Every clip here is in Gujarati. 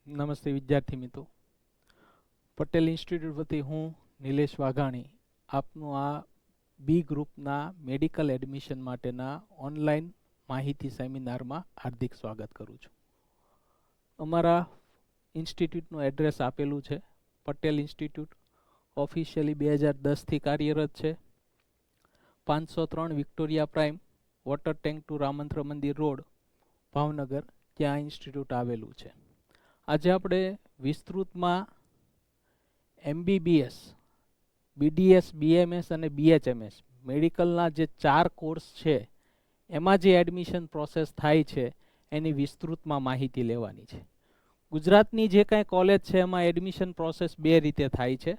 નમસ્તે વિદ્યાર્થી મિત્રો. પટેલ ઇન્સ્ટિટ્યૂટ વતી હું નિલેશ વાઘાણી આપનું આ બી ગ્રુપના મેડિકલ એડમિશન માટેના ઓનલાઈન માહિતી સેમિનારમાં હાર્દિક સ્વાગત કરું છું. અમારા ઇન્સ્ટિટ્યૂટનું એડ્રેસ આપેલું છે. પટેલ ઇન્સ્ટિટ્યૂટ ઓફિશિયલી 2010થી કાર્યરત છે. 503 Victoria prime, water tank to રામંત્ર મંદિર રોડ, ભાવનગર, ત્યાં ઇન્સ્ટિટ્યૂટ આવેલું છે. આજે આપણે વિસ્તૃતમાં MBBS, BDS, BMS અને BHMS મેડિકલના જે 4 કોર્સ છે એમાં જે એડમિશન પ્રોસેસ થાય છે એની વિસ્તૃતમાં માહિતી લેવાની છે. ગુજરાતની જે કાંઈ કોલેજ છે એમાં એડમિશન પ્રોસેસ બે રીતે થાય છે.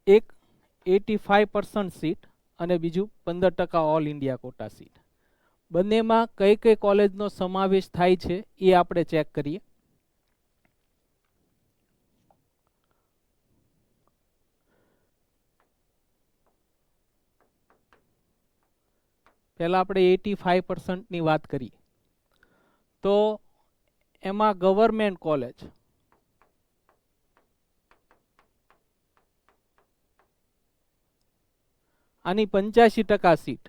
એક 85% સીટ અને બીજું 15% ઓલ ઇન્ડિયા કોટા સીટ. બંનેમાં કઈ કઈ કોલેજનો સમાવેશ થાય છે એ આપણે ચેક કરીએ. પહેલા આપણે 85%ની વાત કરીએ તો એમાં ગવર્મેન્ટ કોલેજ આની 85% સીટ.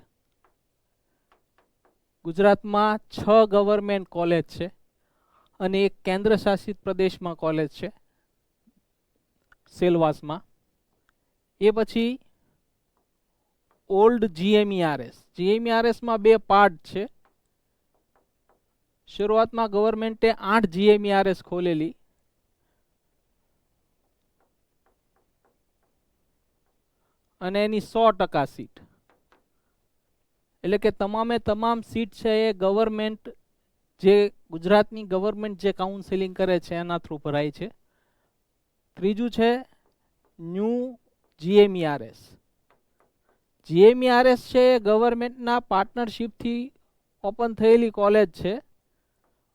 ગુજરાતમાં 6 ગવર્મેન્ટ કોલેજ છે અને એક કેન્દ્ર શાસિત પ્રદેશમાં કોલેજ છે સેલવાસમાં. એ પછી ઓલ્ડ GMERS. GMERSમાં બે પાર્ટ છે. શરૂઆતમાં ગવર્મેન્ટે 8 GMERS ખોલેલી અને એની 100% સીટ, એટલે કે તમામે તમામ સીટ છે એ ગવર્મેન્ટ, જે ગુજરાતની ગવર્મેન્ટ જે કાઉન્સિલિંગ કરે છે એના થ્રુ ભરાય છે. ત્રીજું છે ન્યૂ GMERS. GMERS છે એ ગવર્મેન્ટના પાર્ટનરશિપથી ઓપન થયેલી કોલેજ છે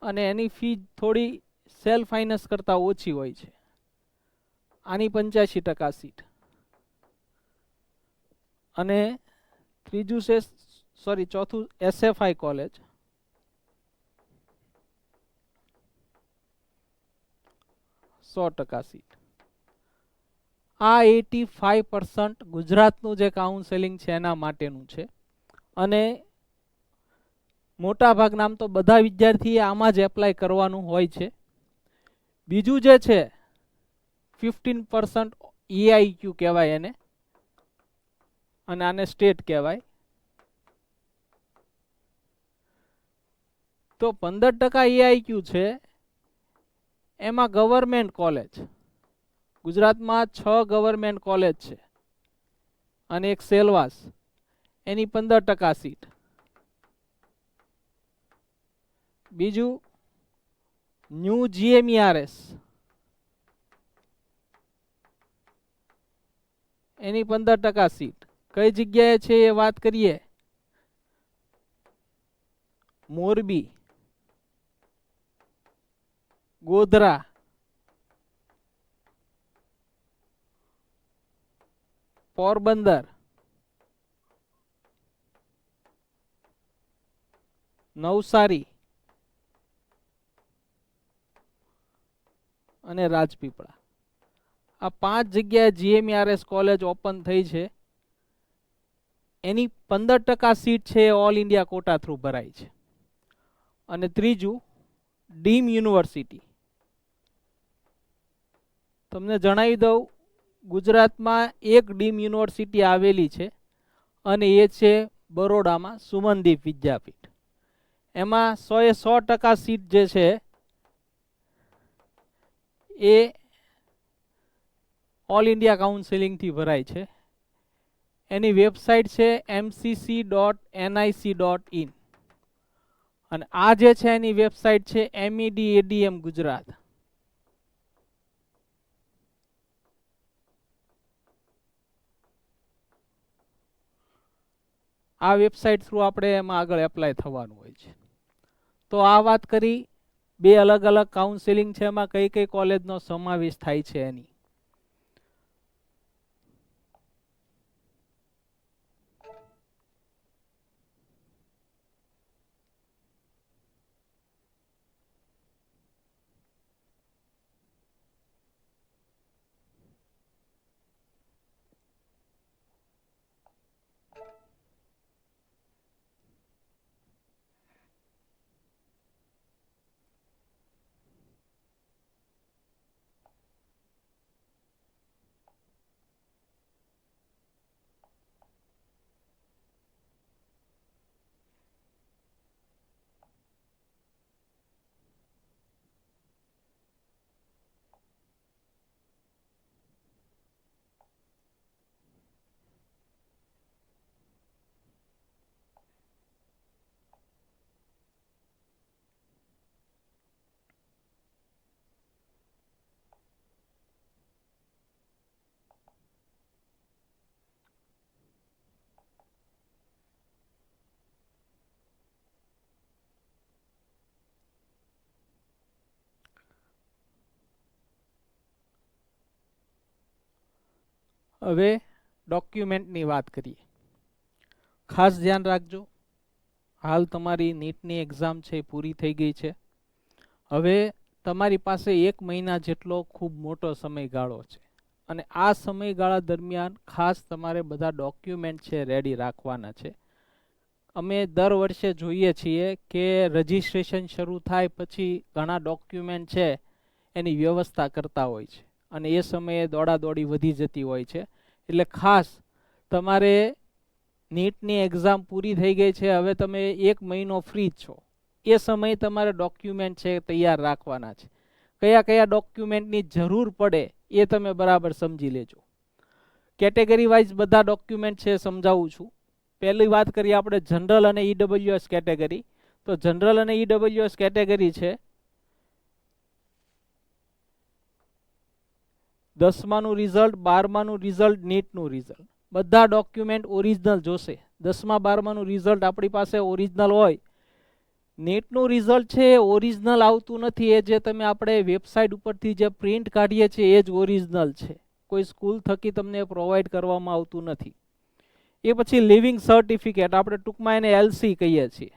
અને એની ફી થોડી સેલ્ફ ફાઇનાન્સ કરતાં ઓછી હોય છે. આની 85% સીટ. અને ત્રીજું છે ચોથું SFI કોલેજ. સીટ. આ 85% ગુજરાતનું જે કાઉન્સેલિંગ છે એના માટેનું છે અને મોટા ભાગના, આમ તો બધા વિદ્યાર્થીએ આમાં જ એપ્લાય કરવાનું હોય છે. બીજું જે છે 15% EIQ કહેવાય એને, અને આને સ્ટેટ કહેવાય. તો 15% EIQ છે એમાં ગવર્મેન્ટ કોલેજ, ગુજરાતમાં 6 ગવર્મેન્ટ કોલેજ છે અને એક સેલવાસ, એની 15% સીટ. બીજું ન્યૂ GMERS, એની 15% સીટ. કઈ જગ્યાએ છે એ વાત કરીએ. મોરબી, ગોધરા, પોરબંદર, નવસારી અને રાજપીપળા. આ 5 જગ્યાએ GMERS કોલેજ ઓપન થઈ છે. એની 15% સીટ છે એ ઓલ ઇન્ડિયા કોટા થ્રુ ભરાય છે. અને ત્રીજું ડીમ યુનિવર્સિટી. તમને જણાવી દઉં, ગુજરાતમાં એક ડીમ યુનિવર્સિટી આવેલી છે અને એ છે બરોડામાં સુમનદીપ વિદ્યાપીઠ. એમાં 100% સીટ જે છે એ ઓલ ઇન્ડિયા કાઉન્સિલિંગથી ભરાય છે. એની વેબસાઇટ છે mcc.nic.in અને આ જે છે એની વેબસાઇટ છે MEDADM ગુજરાત. આ વેબસાઇટ થ્રુ આપણે એમાં આગળ એપ્લાય થવાનું હોય છે. તો આ વાત કરી બે અલગ અલગ કાઉન્સિલિંગ છે, એમાં કઈ કઈ કોલેજનો સમાવેશ થાય છે એની. હવે ડોક્યુમેન્ટની વાત કરીએ. ખાસ ધ્યાન રાખજો, હાલ તમારી નીટની એક્ઝામ છે એ પૂરી થઈ ગઈ છે. હવે તમારી પાસે 1 મહિના જેટલો ખૂબ મોટો સમયગાળો છે અને આ સમયગાળા દરમિયાન ખાસ તમારે બધા ડોક્યુમેન્ટ છે રેડી રાખવાના છે. અમે દર વર્ષે જોઈએ છીએ કે રજિસ્ટ્રેશન શરૂ થાય પછી ઘણા ડોક્યુમેન્ટ છે એની વ્યવસ્થા કરતા હોય છે અને એ સમયે દોડાદોડી વધી જતી હોય છે. એટલે ખાસ તમારે નીટની એક્ઝામ પૂરી થઈ ગઈ છે, હવે તમે 1 મહિનો ફ્રી છો, એ સમયે તમારે ડોક્યુમેન્ટ છે તૈયાર રાખવાના છે. કયા કયા ડોક્યુમેન્ટની જરૂર પડે એ તમે બરાબર સમજી લેજો. કેટેગરી વાઇઝ બધા ડોક્યુમેન્ટ છે સમજાવું છું. પહેલી વાત કરીએ આપણે જનરલ અને ઈડબ્લ્યુએસ કેટેગરી. તો જનરલ અને ઈડબ્લ્યુએસ કેટેગરી છે 10માનું રિઝલ્ટ, 12માનું રિઝલ્ટ, નીટનું રિઝલ્ટ, બધા ડોક્યુમેન્ટ ઓરિજિનલ જોશે. 10મા 12માનું રિઝલ્ટ આપણી પાસે ઓરિજિનલ હોય. નીટનું રિઝલ્ટ છે એ ઓરિજિનલ આવતું નથી, એ જે તમે આપણે વેબસાઇટ ઉપરથી જે પ્રિન્ટ કાઢીએ છીએ એ જ ઓરિજિનલ છે. કોઈ સ્કૂલ થકી તમને પ્રોવાઈડ કરવામાં આવતું નથી. એ પછી લિવિંગ સર્ટિફિકેટ, આપણે ટૂંકમાં એને એલસી કહીએ છીએ,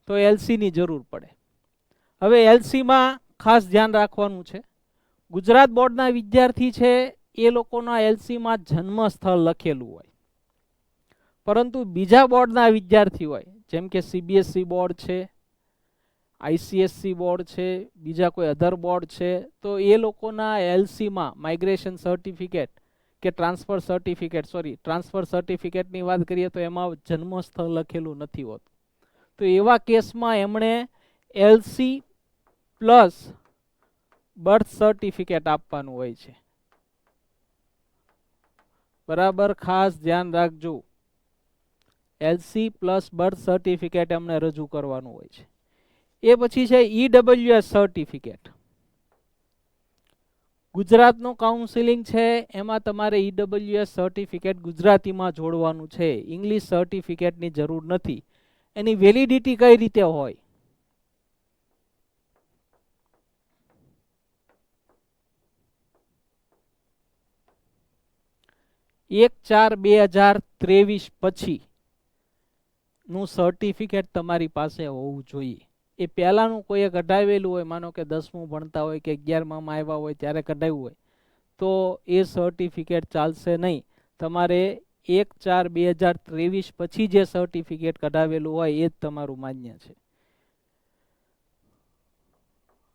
તો એલસીની જરૂર પડે. હવે એલસીમાં ખાસ ધ્યાન રાખવાનું છે, ગુજરાત બોર્ડના વિદ્યાર્થી છે એ લોકોના એલસીમાં જન્મ સ્થળ લખેલું હોય, પરંતુ બીજા બોર્ડના વિદ્યાર્થી હોય જેમ કે સીબીએસઈ બોર્ડ છે, આઈસીએસસી બોર્ડ છે, બીજા કોઈ અધર બોર્ડ છે, તો એ લોકોના એલસીમાં માઇગ્રેશન સર્ટિફિકેટ કે ટ્રાન્સફર સર્ટિફિકેટની વાત કરીએ તો એમાં જન્મ સ્થળ લખેલું નથી હોતું. તો એવા કેસમાં એમણે એલસી પ્લસ બર્થ સર્ટિફિકેટ આપવાનું હોય છે. બરાબર ખાસ ધ્યાન રાખજો, એલસી પ્લસ બર્થ સર્ટિફિકેટ એમને રજૂ કરવાનું હોય છે. એ પછી છે ઈડબ્લ્યુએસ સર્ટિફિકેટ. ગુજરાતનું કાઉન્સિલિંગ છે એમાં તમારે ઈડબ્લ્યુએસ સર્ટિફિકેટ ગુજરાતીમાં જોડવાનું છે, ઇંગ્લિશ સર્ટિફિકેટની જરૂર નથી. એની વેલિડિટી કઈ રીતે હોય? એક 4/2023 પછી નું સર્ટિફિકેટ તમારી પાસે હોવું જોઈએ. એ પહેલાનું કોઈએ કઢાવેલું હોય, માનો કે 10મું ભણતા હોય કે 11માં આવ્યા હોય ત્યારે કઢાવ્યું હોય, તો એ સર્ટિફિકેટ ચાલશે નહીં. તમારે 1/4/2023 પછી જે સર્ટિફિકેટ કઢાવેલું હોય એ જ તમારું માન્ય છે.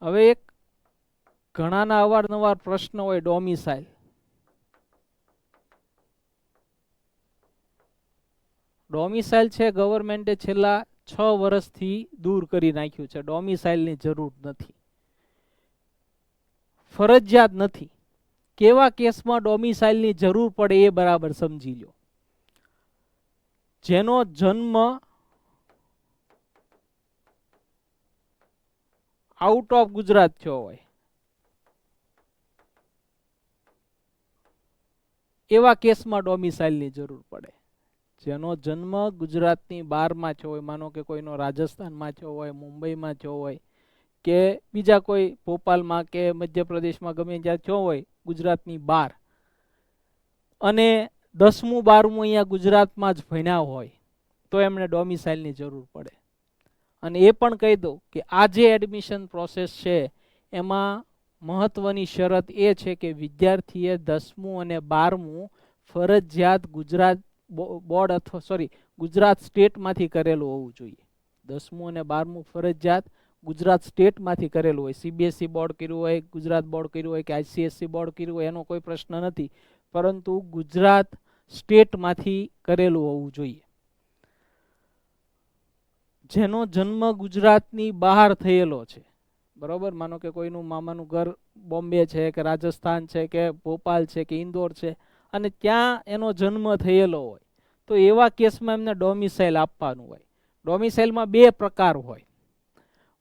હવે એક ઘણાના અવારનવાર પ્રશ્ન હોય ડોમિસાઇલ. ડોમિસાઇલ છે ગવર્મેન્ટે છેલ્લા 6 વર્ષથી દૂર કરી નાખ્યું છે. ડોમિસાઇલની જરૂર નથી, ફરજિયાત નથી. કેવા કેસમાં ડોમિસાઇલની જરૂર પડે એ બરાબર સમજી લો. જેનો જન્મ આઉટ ઓફ ગુજરાત થયો હોય એવા કેસમાં ડોમિસાઇલની જરૂર પડે. જેનો જન્મ ગુજરાતની બહારમાં થયો હોય, માનો કે કોઈનો રાજસ્થાનમાં થયો હોય, મુંબઈમાં થયો હોય કે બીજા કોઈ ભોપાલમાં કે મધ્યપ્રદેશમાં ગમે ત્યાં થયો હોય ગુજરાતની બહાર, અને 10મું 12મું અહીંયા ગુજરાતમાં જ ભણ્યા હોય, તો એમને ડોમિસાઇલની જરૂર પડે. અને એ પણ કહી દઉં કે આ જે એડમિશન પ્રોસેસ છે એમાં મહત્વની શરત એ છે કે વિદ્યાર્થીએ 10મું અને 12મું ફરજિયાત ગુજરાત બોર્ડ અથવા ગુજરાત સ્ટેટમાંથી કરેલું હોવું જોઈએ. 10મું અને 12મું ફરજિયાત ગુજરાત સ્ટેટમાંથી કરેલું હોય. સીબીએસઈ બોર્ડ કર્યું હોય, ગુજરાત બોર્ડ કર્યું હોય કે આઈસીએસસી બોર્ડ કર્યું હોય એનો કોઈ પ્રશ્ન નથી, પરંતુ ગુજરાત સ્ટેટમાંથી કરેલું હોવું જોઈએ. જેનો જન્મ ગુજરાતની બહાર થયેલો છે, બરોબર, માનો કે કોઈનું મામાનું ઘર બોમ્બે છે કે રાજસ્થાન છે કે ભોપાલ છે કે ઇન્દોર છે અને ત્યાં એનો જન્મ થયેલો હોય, તો એવા કેસમાં એમને ડોમિસાઇલ આપવાનું હોય. ડોમિસાઇલમાં 2 પ્રકાર હોય.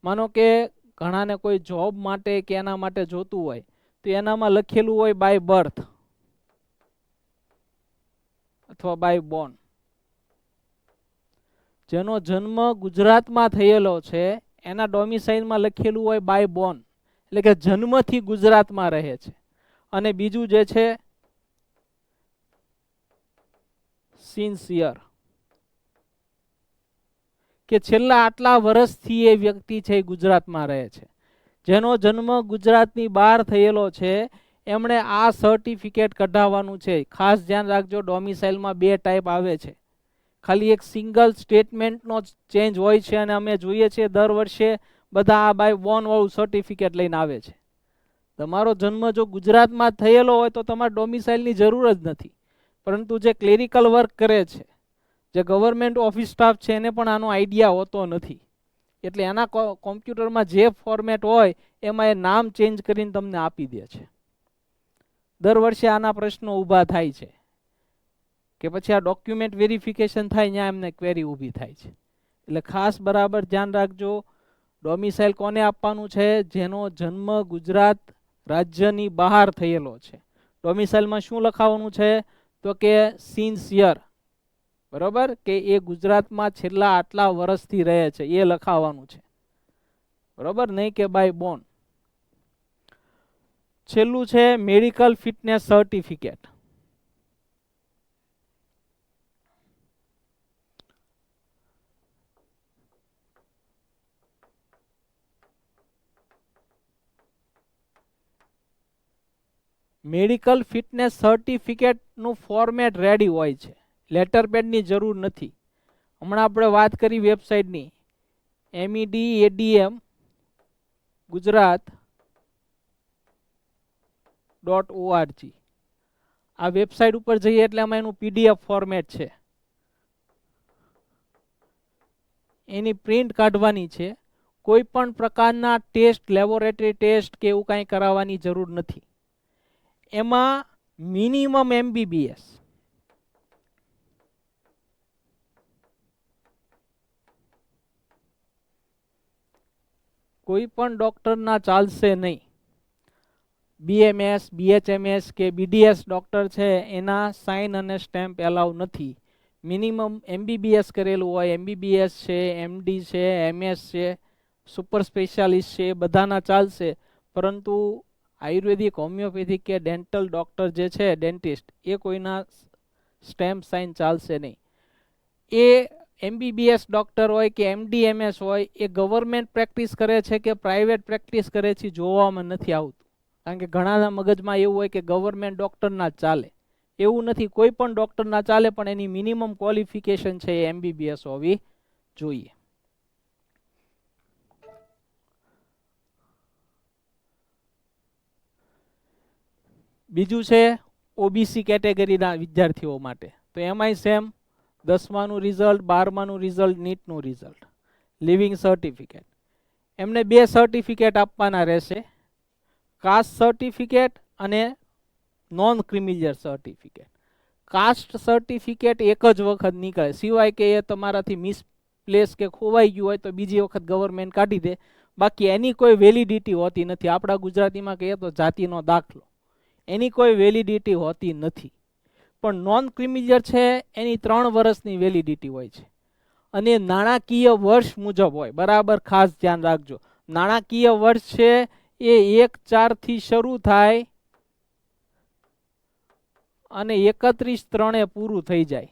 માનો કે ઘણાને કોઈ જોબ માટે કે એના માટે જોતું હોય તો એનામાં લખેલું હોય બાય બર્થ અથવા બાય બોર્ન. જેનો જન્મ ગુજરાતમાં થયેલો છે એના ડોમિસાઇલમાં લખેલું હોય બાય બોર્ન, એટલે કે જન્મથી ગુજરાતમાં રહે છે. અને બીજું જે છે સિન્સિયર, કે છેલ્લા આટલા વર્ષથી એ વ્યક્તિ છે ગુજરાતમાં રહે છે, જેનો જન્મ ગુજરાતની બહાર થયેલો છે, એમણે આ સર્ટિફિકેટ કઢાવવાનું છે. ખાસ ધ્યાન રાખજો, ડોમિસાઇલમાં 2 ટાઈપ આવે છે. ખાલી એક સિંગલ સ્ટેટમેન્ટનો ચેન્જ હોય છે અને અમે જોઈએ છીએ દર વર્ષે બધા આ બાય બોર્ન વાળું સર્ટિફિકેટ લઈને આવે છે. તમારો જન્મ જો ગુજરાતમાં થયેલો હોય તો તમારે ડોમિસાઇલની જરૂર જ નથી. પરંતુ જે ક્લેરિકલ વર્ક કરે છે, જે ગવર્મેન્ટ ઓફિસ સ્ટાફ છે, એને પણ આનો આઈડિયા હોતો નથી. એટલે એના કોમ્પ્યુટરમાં જે ફોર્મેટ હોય એમાં એ નામ ચેન્જ કરીને તમને આપી દે છે. દર વર્ષે આના પ્રશ્નો ઊભા થાય છે કે પછી આ ડોક્યુમેન્ટ વેરિફિકેશન થાય ત્યાં એમને ક્વેરી ઊભી થાય છે. એટલે ખાસ બરાબર ધ્યાન રાખજો, ડોમિસાઇલ કોને આપવાનું છે? જેનો જન્મ ગુજરાત રાજ્યની બહાર થયેલો છે. ડોમિસાઇલમાં શું લખાવવાનું છે? તો કે સિન્સિયર, બરાબર, કે એ ગુજરાતમાં છેલ્લા આટલા વર્ષથી રહે છે એ લખાવવાનું છે, બરાબર, નહીં કે બાય બોર્ન. છેલ્લું છે medical fitness certificate. Medical fitness સર્ટિફિકેટનું ફોર્મેટ રેડી હોય છે, લેટર પેડની જરૂર નથી. હમણાં આપણે વાત કરી વેબસાઇટની, MEDADM gujarat.org. આ વેબસાઇટ ઉપર જઈએ એટલે આમાં એનું PDF ફોર્મેટ છે, એની પ્રિન્ટ કાઢવાની છે. કોઈ પણ પ્રકારના ટેસ્ટ, લેબોરેટરી ટેસ્ટ કે એવું કાંઈ કરાવવાની જરૂર નથી. એમાં મિનિમમ MBBS, કોઈ પણ ડોક્ટરના ચાલશે નહીં. BMS, BHMS કે BDS ડોક્ટર છે એના સાઇન અને સ્ટેમ્પ એલાઉ નથી. મિનિમમ MBBS કરેલું હોય, MBBS છે, MD છે, MS છે, સુપર સ્પેશિયાલિસ્ટ છે, એ બધાના ચાલશે. પરંતુ આયુર્વેદિક, હોમિયોપેથિક કે ડેન્ટલ ડોક્ટર જે છે, ડેન્ટિસ્ટ, એ કોઈના સ્ટેમ્પ સાઇન ચાલશે નહીં. એ MBBS ડોક્ટર હોય કે MD-MS હોય, એ ગવર્મેન્ટ પ્રેક્ટિસ કરે છે કે પ્રાઇવેટ પ્રેક્ટિસ કરે છે જોવામાં નથી આવતું. કારણ કે ઘણાના મગજમાં એવું હોય કે ગવર્મેન્ટ ડોક્ટરના જ ચાલે. એવું નથી, કોઈ પણ ડોક્ટરના ચાલે, પણ એની મિનિમમ ક્વોલિફિકેશન છે એ MBBS હોવી જોઈએ. બીજું છે OBC કેટેગરીના વિદ્યાર્થીઓ માટે. તો એમાંય સેમ, 10માનું રિઝલ્ટ, 12માનું રિઝલ્ટ, નીટનું રિઝલ્ટ, લિવિંગ સર્ટિફિકેટ. એમને 2 સર્ટિફિકેટ આપવાના રહેશે, કાસ્ટ સર્ટિફિકેટ અને non creamy layer certificate. Caste certificate એક જ વખત નીકળે, સિવાય કે એ તમારાથી મિસપ્લેસ કે ખોવાઈ ગયું હોય તો બીજી વખત ગવર્મેન્ટ કાઢી દે. બાકી એની કોઈ વેલિડિટી હોતી નથી. આપણા ગુજરાતીમાં કહીએ તો જાતિનો દાખલો, એની કોઈ વેલિડિટી હોતી નથી. પણ નોન ક્રિમિલિયર છે એની 3 વર્ષની વેલિડિટી હોય છે અને નાણાકીય વર્ષ મુજબ હોય. બરાબર ખાસ ધ્યાન રાખજો, નાણાકીય વર્ષ છે એ 1/4 થી શરૂ થાય અને 31/3 પૂરું થઈ જાય.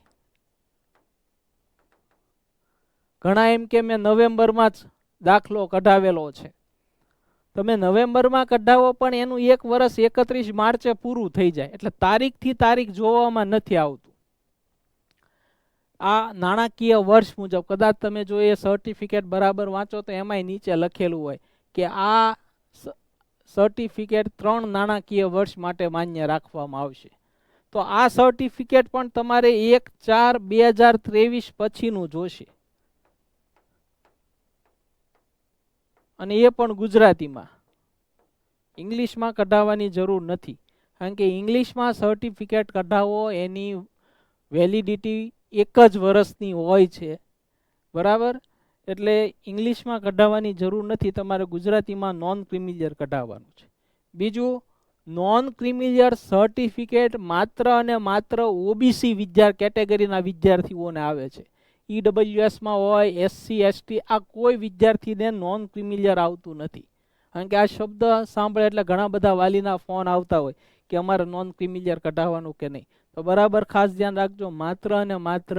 ઘણા એમ કે મેં નવેમ્બરમાં જ દાખલો કઢાવેલો છે. તમે નવેમ્બરમાં કઢાવો પણ એનું 1 વર્ષ 31 માર્ચે પૂરું થઈ જાય. એટલે તારીખથી તારીખ જોવામાં નથી આવતું. આ નાણાકીય વર્ષ મુજબ, કદાચ તમે જો એ સર્ટિફિકેટ બરાબર વાંચો તો એમાંય નીચે લખેલું હોય કે આ સર્ટિફિકેટ 3 નાણાકીય વર્ષ માટે માન્ય રાખવામાં આવશે. તો આ સર્ટિફિકેટ પણ તમારે 1/4/2023 પછીનું જોશે, અને એ પણ ગુજરાતીમાં. ઇંગ્લિશમાં કઢાવવાની જરૂર નથી, કારણ કે ઇંગ્લિશમાં સર્ટિફિકેટ કઢાવો એની વેલિડિટી 1 જ વર્ષની હોય છે, બરાબર. એટલે ઇંગ્લિશમાં કઢાવવાની જરૂર નથી, તમારે ગુજરાતીમાં નોન ક્રિમિલિયર કઢાવવાનું છે. બીજું, નોન ક્રિમિલિયર સર્ટિફિકેટ માત્ર અને માત્ર OBC કેટેગરીના વિદ્યાર્થીઓને આવે છે. EWSમાં હોય, SC ST, આ કોઈ વિદ્યાર્થીને નોન ક્રિમિલિયર આવતું નથી. કારણ કે આ શબ્દ સાંભળે એટલે ઘણા બધા વાલીના ફોન આવતા હોય કે અમારે નોન ક્રિમિલિયર કઢાવવાનું કે નહીં. તો તો બરાબર ખાસ ધ્યાન રાખજો, માત્ર અને માત્ર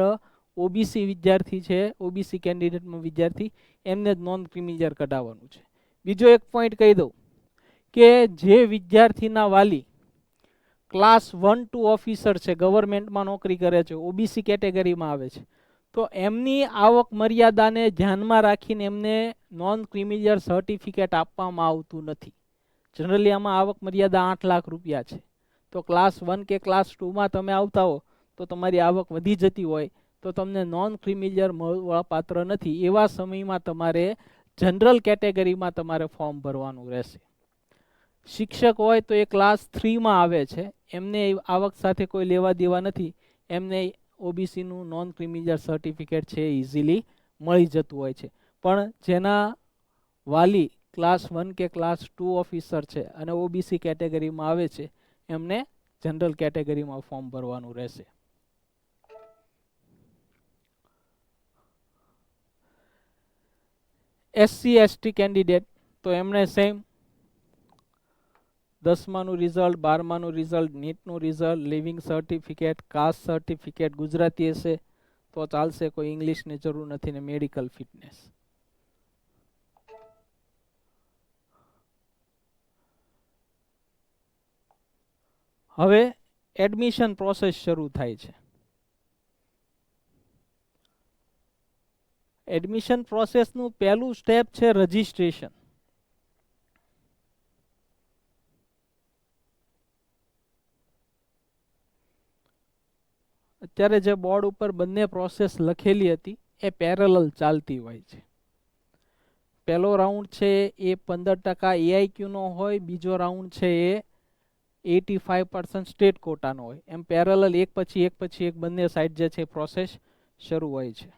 ઓબીસી વિદ્યાર્થી છે, ઓબીસી કેન્ડિડેટમાં વિદ્યાર્થી, એમને જ નોન ક્રિમિલિયર કઢાવવાનું છે. બીજો એક પોઈન્ટ કહી દઉં કે જે વિદ્યાર્થીના વાલી ક્લાસ 1-2 ઓફિસર છે, ગવર્મેન્ટમાં નોકરી કરે છે, ઓબીસી કેટેગરીમાં આવે છે, તો એમની આવક મર્યાદાને ધ્યાનમાં રાખીને એમને નોન ક્રિમિલિયર સર્ટિફિકેટ આપવામાં આવતું નથી. જનરલી આમાં આવક મર્યાદા 8 લાખ રૂપિયા છે. તો ક્લાસ 1 કે ક્લાસ 2માં તમે આવતા હો તો તમારી આવક વધી જતી હોય તો તમને નોન ક્રિમિલિયર મળવાપાત્ર નથી. એવા સમયમાં તમારે જનરલ કેટેગરીમાં તમારે ફોર્મ ભરવાનું રહેશે. શિક્ષક હોય તો એ ક્લાસ 3માં આવે છે, એમને આવક સાથે કોઈ લેવા દેવા નથી, એમને ઓબીસીનું નોન ક્રિમિલિયર સર્ટિફિકેટ છે ઇઝીલી મળી જતું હોય છે. પણ જેના વાલી ક્લાસ 1 કે ક્લાસ 2 ઓફિસર છે અને ઓબીસી કેટેગરીમાં આવે છે, એમને જનરલ કેટેગરીમાં ફોર્મ ભરવાનું રહેશે. એસસી એસટી કેન્ડિડેટ તો એમણે સેમ 10માનું રિઝલ્ટ, 12માનું રિઝલ્ટ, નીટનું result, living certificate, caste certificate, Gujarati હશે તો ચાલશે, કોઈ ઇંગ્લિશની જરૂર નથી, ને મેડિકલ ફિટનેસ. હવે એડમિશન પ્રોસેસ શરૂ થાય છે. એડમિશન પ્રોસેસનું પહેલું સ્ટેપ છે રજિસ્ટ્રેશન. અત્યારે જે બોર્ડ ઉપર બંને પ્રોસેસ લખેલી હતી એ પેરેલલ ચાલતી હોય છે. પહેલો રાઉન્ડ છે એ 15% એઆઈક્યુનો હોય, બીજો રાઉન્ડ છે એ 85% સ્ટેટ કોટાનો હોય. એમ પેરેલલ એક પછી એક બંને સાઈડ જે છે પ્રોસેસ શરૂ હોય છે.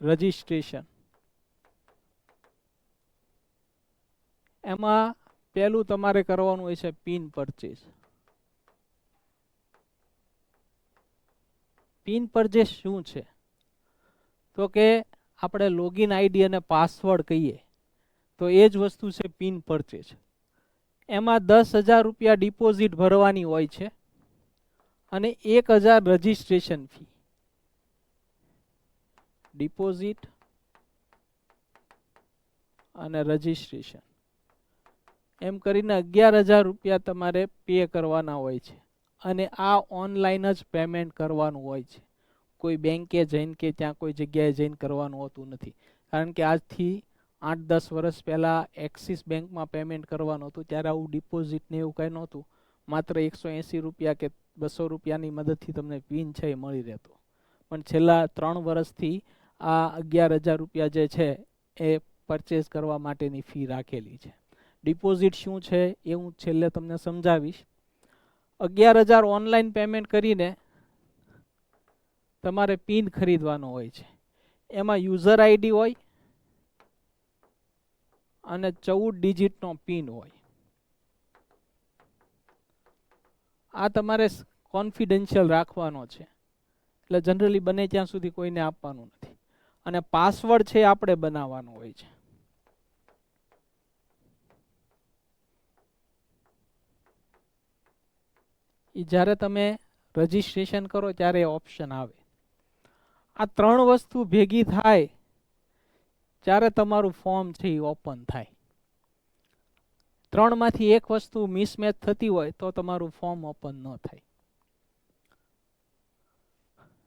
રજિસ્ટ્રેશન એમાં પહેલું તમારે કરવાનું હોય છે પિન પરચેસ. પિન પરચેસ શું છે? તો કે આપણે લોગિન આઈડી અને પાસવર્ડ કહીએ તો એ જ વસ્તુ છે પિન પરચેસ. એમાં 10,000 રૂપિયા ડિપોઝિટ ભરવાની હોય છે અને 1,000 રજિસ્ટ્રેશન ફી. ડિપોઝિટ અને રજિસ્ટ્રેશન એમ કરીને 11,000 રૂપિયા તમારે પે કરવાના હોય છે. અને આ ઓનલાઈન જ પેમેન્ટ કરવાનું હોય છે, કોઈ બેંકે જઈને કે ત્યાં કોઈ જગ્યાએ જઈને કરવાનું હોતું નથી. કારણ કે આજથી 8-10 વર્ષ પહેલાં એક્સિસ બેંકમાં પેમેન્ટ કરવાનું હતું ત્યારે આવું ડિપોઝિટ ને એવું કંઈ નહોતું. માત્ર 180 રૂપિયા કે 200 રૂપિયાની મદદથી તમને પિન છે એ મળી રહેતો. પણ છેલ્લા 3 વર્ષથી આ 11,000 રૂપિયા જે છે એ પરચેસ કરવા માટેની ફી રાખેલી છે. ડિપોઝિટ શું છે એ હું છેલ્લે તમને સમજાવીશ. 11,000 ઓનલાઈન પેમેન્ટ કરીને તમારે પિન ખરીદવાનો હોય છે. એમાં યુઝર આઈડી હોય અને 14 ડિજિટનો પિન હોય. આ તમારે કોન્ફિડેન્શિયલ રાખવાનો છે, એટલે જનરલી બને ત્યાં સુધી કોઈને આપવાનું નથી. અને પાસવર્ડ છે આપણે બનાવવાનો હોય છે. જ્યારે તમે રજિસ્ટ્રેશન કરો ત્યારે ઓપ્શન આવે. આ 3 વસ્તુ ભેગી થાય ત્યારે તમારું ફોર્મ છે એ ઓપન થાય. 3માંથી એક વસ્તુ મિસમેચ થતી હોય તો તમારું ફોર્મ ઓપન ન થાય.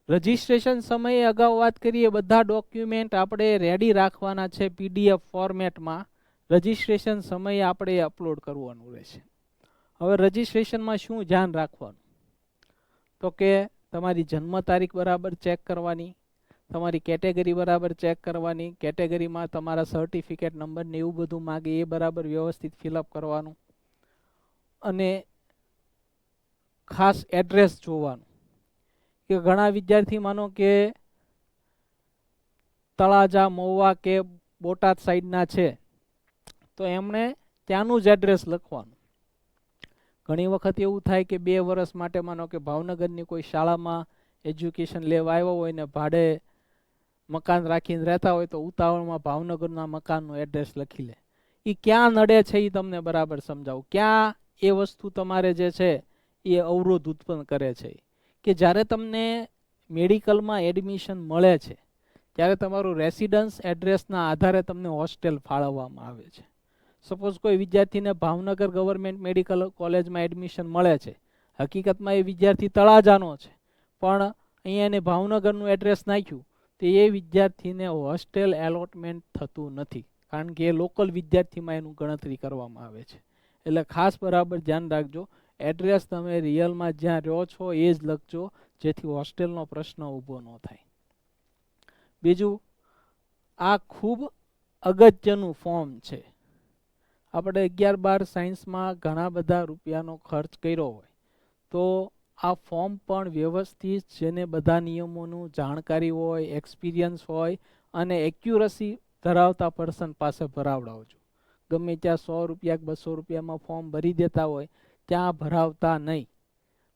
રજિસ્ટ્રેશન સમયે અગાઉ વાત કરીએ બધા ડોક્યુમેન્ટ આપણે રેડી રાખવાના છે પીડીએફ ફોર્મેટમાં. રજિસ્ટ્રેશન સમયે આપણે અપલોડ કરવાનું રહેશે. હવે રજિસ્ટ્રેશનમાં શું ધ્યાન રાખવાનું? તો કે તમારી જન્મ તારીખ બરાબર ચેક કરવાની, તમારી કેટેગરી બરાબર ચેક કરવાની, કેટેગરીમાં તમારા સર્ટિફિકેટ નંબર ને એવું બધું માગે એ બરાબર વ્યવસ્થિત ફિલઅપ કરવાનું, અને ખાસ એડ્રેસ જોવાનું. કે ઘણા વિદ્યાર્થી માનો કે તળાજા, મહુવા કે બોટાદ સાઈડના છે તો એમણે ત્યાંનું જ એડ્રેસ લખવાનું. ઘણી વખત એવું થાય કે 2 વર્ષ માટે માનો કે ભાવનગરની કોઈ શાળામાં એજ્યુકેશન લેવા આવ્યો હોય ને ભાડે મકાન રાખીને રહેતા હોય તો ઉતાવળમાં ભાવનગરના મકાનનું એડ્રેસ લખી લે. એ ક્યાં નડે છે એ તમને બરાબર સમજાવું. ક્યાં એ વસ્તુ તમારે જે છે એ અવરોધ ઉત્પન્ન કરે છે કે જ્યારે તમને મેડિકલમાં એડમિશન મળે છે ત્યારે તમારું રેસિડન્સ એડ્રેસના આધારે તમને હોસ્ટેલ ફાળવવામાં આવે છે. સપોઝ કોઈ વિદ્યાર્થીને ભાવનગર ગવર્મેન્ટ મેડિકલ કોલેજમાં એડમિશન મળે છે, હકીકતમાં એ વિદ્યાર્થી તળાજાનો છે, પણ અહીંયા એને ભાવનગરનું એડ્રેસ નાખ્યું તો એ વિદ્યાર્થીને હોસ્ટેલ એલોટમેન્ટ થતું નથી, કારણ કે એ લોકલ વિદ્યાર્થીમાં એનું ગણતરી કરવામાં આવે છે. એટલે ખાસ બરાબર ધ્યાન રાખજો, એડ્રેસ તમે રિયલમાં જ્યાં રહો છો એ જ લખજો, જેથી હોસ્ટેલનો પ્રશ્ન ઊભો ન થાય. બીજું, આ ખૂબ અગત્યનું ફોર્મ છે. આપણે 11-12 સાયન્સમાં ઘણા બધા રૂપિયાનો ખર્ચ કર્યો હોય તો આ ફોર્મ પણ વ્યવસ્થિત, જેને બધા નિયમોનું જાણકારી હોય, એક્સપિરિયન્સ હોય અને એક્યુરસી ધરાવતા પર્સન પાસે ભરાવડાવજો. ગમે ત્યાં 100 રૂપિયા 200 રૂપિયામાં ફોર્મ ભરી દેતા હોય ત્યાં ભરાવતા નહીં.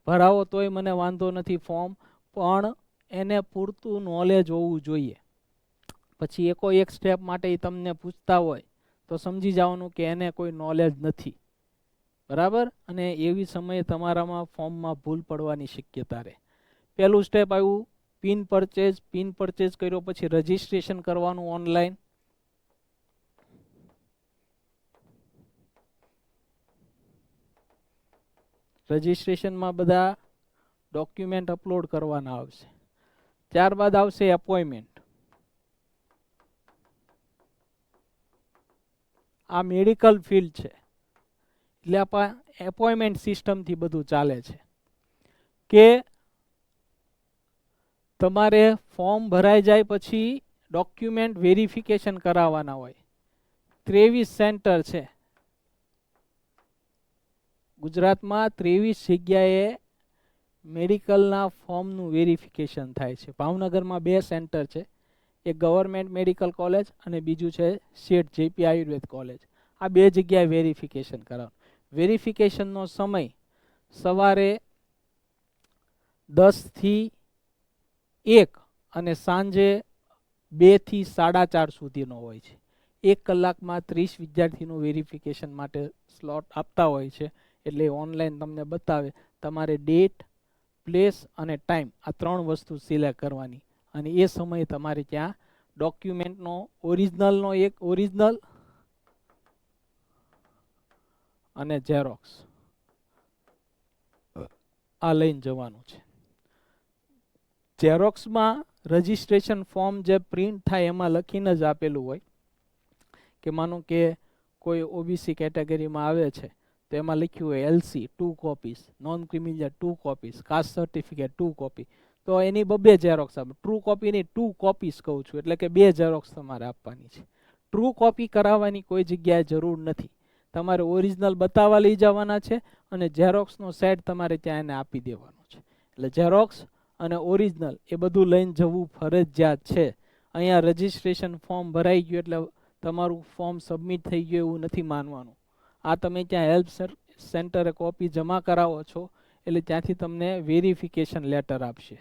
ભરાવો તોય મને વાંધો નથી ફોર્મ, પણ એને પૂરતું નોલેજ હોવું જોઈએ. પછી એક સ્ટેપ માટે તમને પૂછતા હોય તો સમજી જવાનું કે એને કોઈ નોલેજ નથી, બરાબર. અને એવી સમયે તમારામાં ફોર્મમાં ભૂલ પડવાની શક્યતા રહે. પહેલું સ્ટેપ આવ્યું પિન પરચેઝ કર્યો પછી રજિસ્ટ્રેશન કરવાનું ઓનલાઈન. રજિસ્ટ્રેશનમાં બધા ડોક્યુમેન્ટ અપલોડ કરવાના આવશે. ત્યારબાદ આવશે એપોઇન્ટમેન્ટ. આ મેડિકલ ફિલ્ડ છે એટલે આપણે એપોઇન્ટમેન્ટ સિસ્ટમથી બધું ચાલે છે કે તમારે ફોર્મ ભરાઈ જાય પછી ડોક્યુમેન્ટ વેરિફિકેશન કરાવવાના હોય. 23 સેન્ટર છે ગુજરાતમાં, 23 જગ્યાએ મેડિકલના ફોર્મનું વેરિફિકેશન થાય છે. ભાવનગરમાં 2 સેન્ટર છે, એક ગવર્મેન્ટ મેડિકલ કોલેજ અને બીજું છે શેઠ જેપી આયુર્વેદ કોલેજ. આ 2 જગ્યાએ વેરિફિકેશન કરાવવાનું. વેરિફિકેશનનો સમય સવારે 10 થી 1 અને સાંજે 2 થી 4:30 સુધીનો હોય છે. 1 કલાકમાં 30 વિદ્યાર્થીનું વેરિફિકેશન માટે સ્લોટ આપતા હોય છે. એટલે ઓનલાઈન તમને બતાવે. તમારે ડેટ, પ્લેસ અને ટાઈમ, આ 3 વસ્તુ સિલેક્ટ કરવાની અને એ સમયે તમારે ત્યાં ડોક્યુમેન્ટનો ઓરિજિનલ અને ઝેરોક્સ આ લઈને જવાનું છે. ઝેરોક્સમાં રજિસ્ટ્રેશન ફોર્મ જે પ્રિન્ટ થાય એમાં લખીને જ આપેલું હોય કે માનો કે કોઈ ઓબીસી કેટેગરીમાં આવે છે તો એમાં લખ્યું હોય એલસી 2 કોપીસ, નોન ક્રિમિનલ 2 કોપીસ, કાસ્ટ સર્ટિફિકેટ 2 કોપી, તો એની 2 ઝેરોક્સ આપે. ટ્રુ કોપીની 2 કોપીસ કહું છું, એટલે કે 2 ઝેરોક્સ તમારે આપવાની છે. ટ્રુ કોપી કરાવવાની કોઈ જગ્યાએ જરૂર નથી. તમારે ઓરિજિનલ બતાવવા લઈ જવાના છે અને ઝેરોક્સનો સેટ તમારે ત્યાં એને આપી દેવાનો છે. એટલે ઝેરોક્સ અને ઓરિજિનલ એ બધું લઈને જવું ફરજિયાત છે. અહીંયા રજિસ્ટ્રેશન ફોર્મ ભરાઈ ગયું એટલે તમારું ફોર્મ સબમિટ થઈ ગયું એવું નથી માનવાનું. આ તમે ત્યાં હેલ્પ સેન્ટરે કોપી જમા કરાવો છો એટલે ત્યાંથી તમને વેરિફિકેશન લેટર આપશે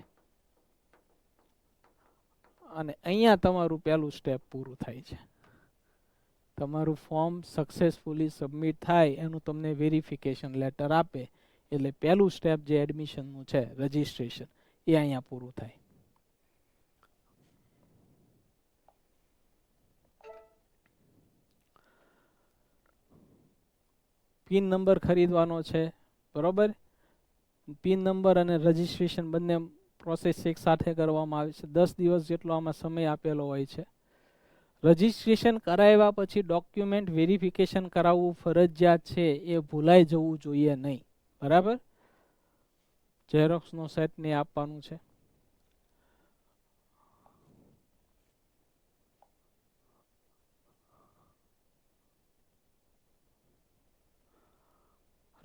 અને અહીંયા તમારું પહેલું સ્ટેપ પૂરું થાય છે. તમારું ફોર્મ સક્સેસફુલી સબમિટ થાય એનું તમને વેરિફિકેશન લેટર આપે એટલે પહેલું સ્ટેપ જે એડમિશનનું છે રજિસ્ટ્રેશન એ અહીંયા પૂરું થાય. પિન નંબર ખરીદવાનો છે, બરોબર. પિન નંબર અને રજિસ્ટ્રેશન બંને પ્રોસેસ એક સાથે કરવામાં આવે છે. 10 દિવસ જેટલો આમાં સમય આપેલો હોય છે. રજિસ્ટ્રેશન કરાવ્યા પછી ડોક્યુમેન્ટ વેરિફિકેશન કરાવવું ફરજિયાત છે, એ ભૂલાઈ જવું જોઈએ નહીં, બરાબર. ઝેરોક્સનો સેટ ને આપવાનું છે.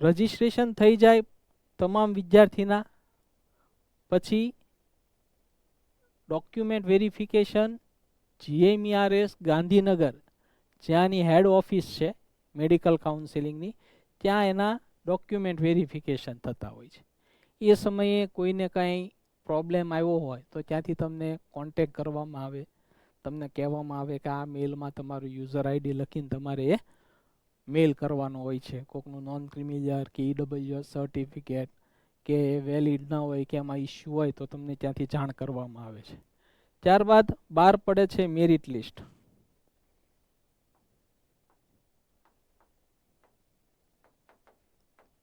રજિસ્ટ્રેશન થઈ જાય તમામ વિદ્યાર્થીના પછી ડોક્યુમેન્ટ વેરિફિકેશન GMERS ગાંધીનગર, જ્યાંની હેડ ઓફિસ છે મેડિકલ કાઉન્સિલિંગની, ત્યાં એના ડોક્યુમેન્ટ વેરિફિકેશન થતા હોય છે. એ સમયે કોઈને કાંઈ પ્રોબ્લેમ આવ્યો હોય તો ત્યાંથી તમને કોન્ટેક કરવામાં આવે. તમને કહેવામાં આવે કે આ મેલમાં તમારું યુઝર આઈડી લખીને તમારે એ મેલ કરવાનો હોય છે. કોકનું નોન ક્રિમિલિયર કે EWS સર્ટિફિકેટ કે વેલિડ ના હોય કે એમાં ઇસ્યુ હોય તો તમને ત્યાંથી જાણ કરવામાં આવે છે. ત્યારબાદ બહાર પડે છે merit list.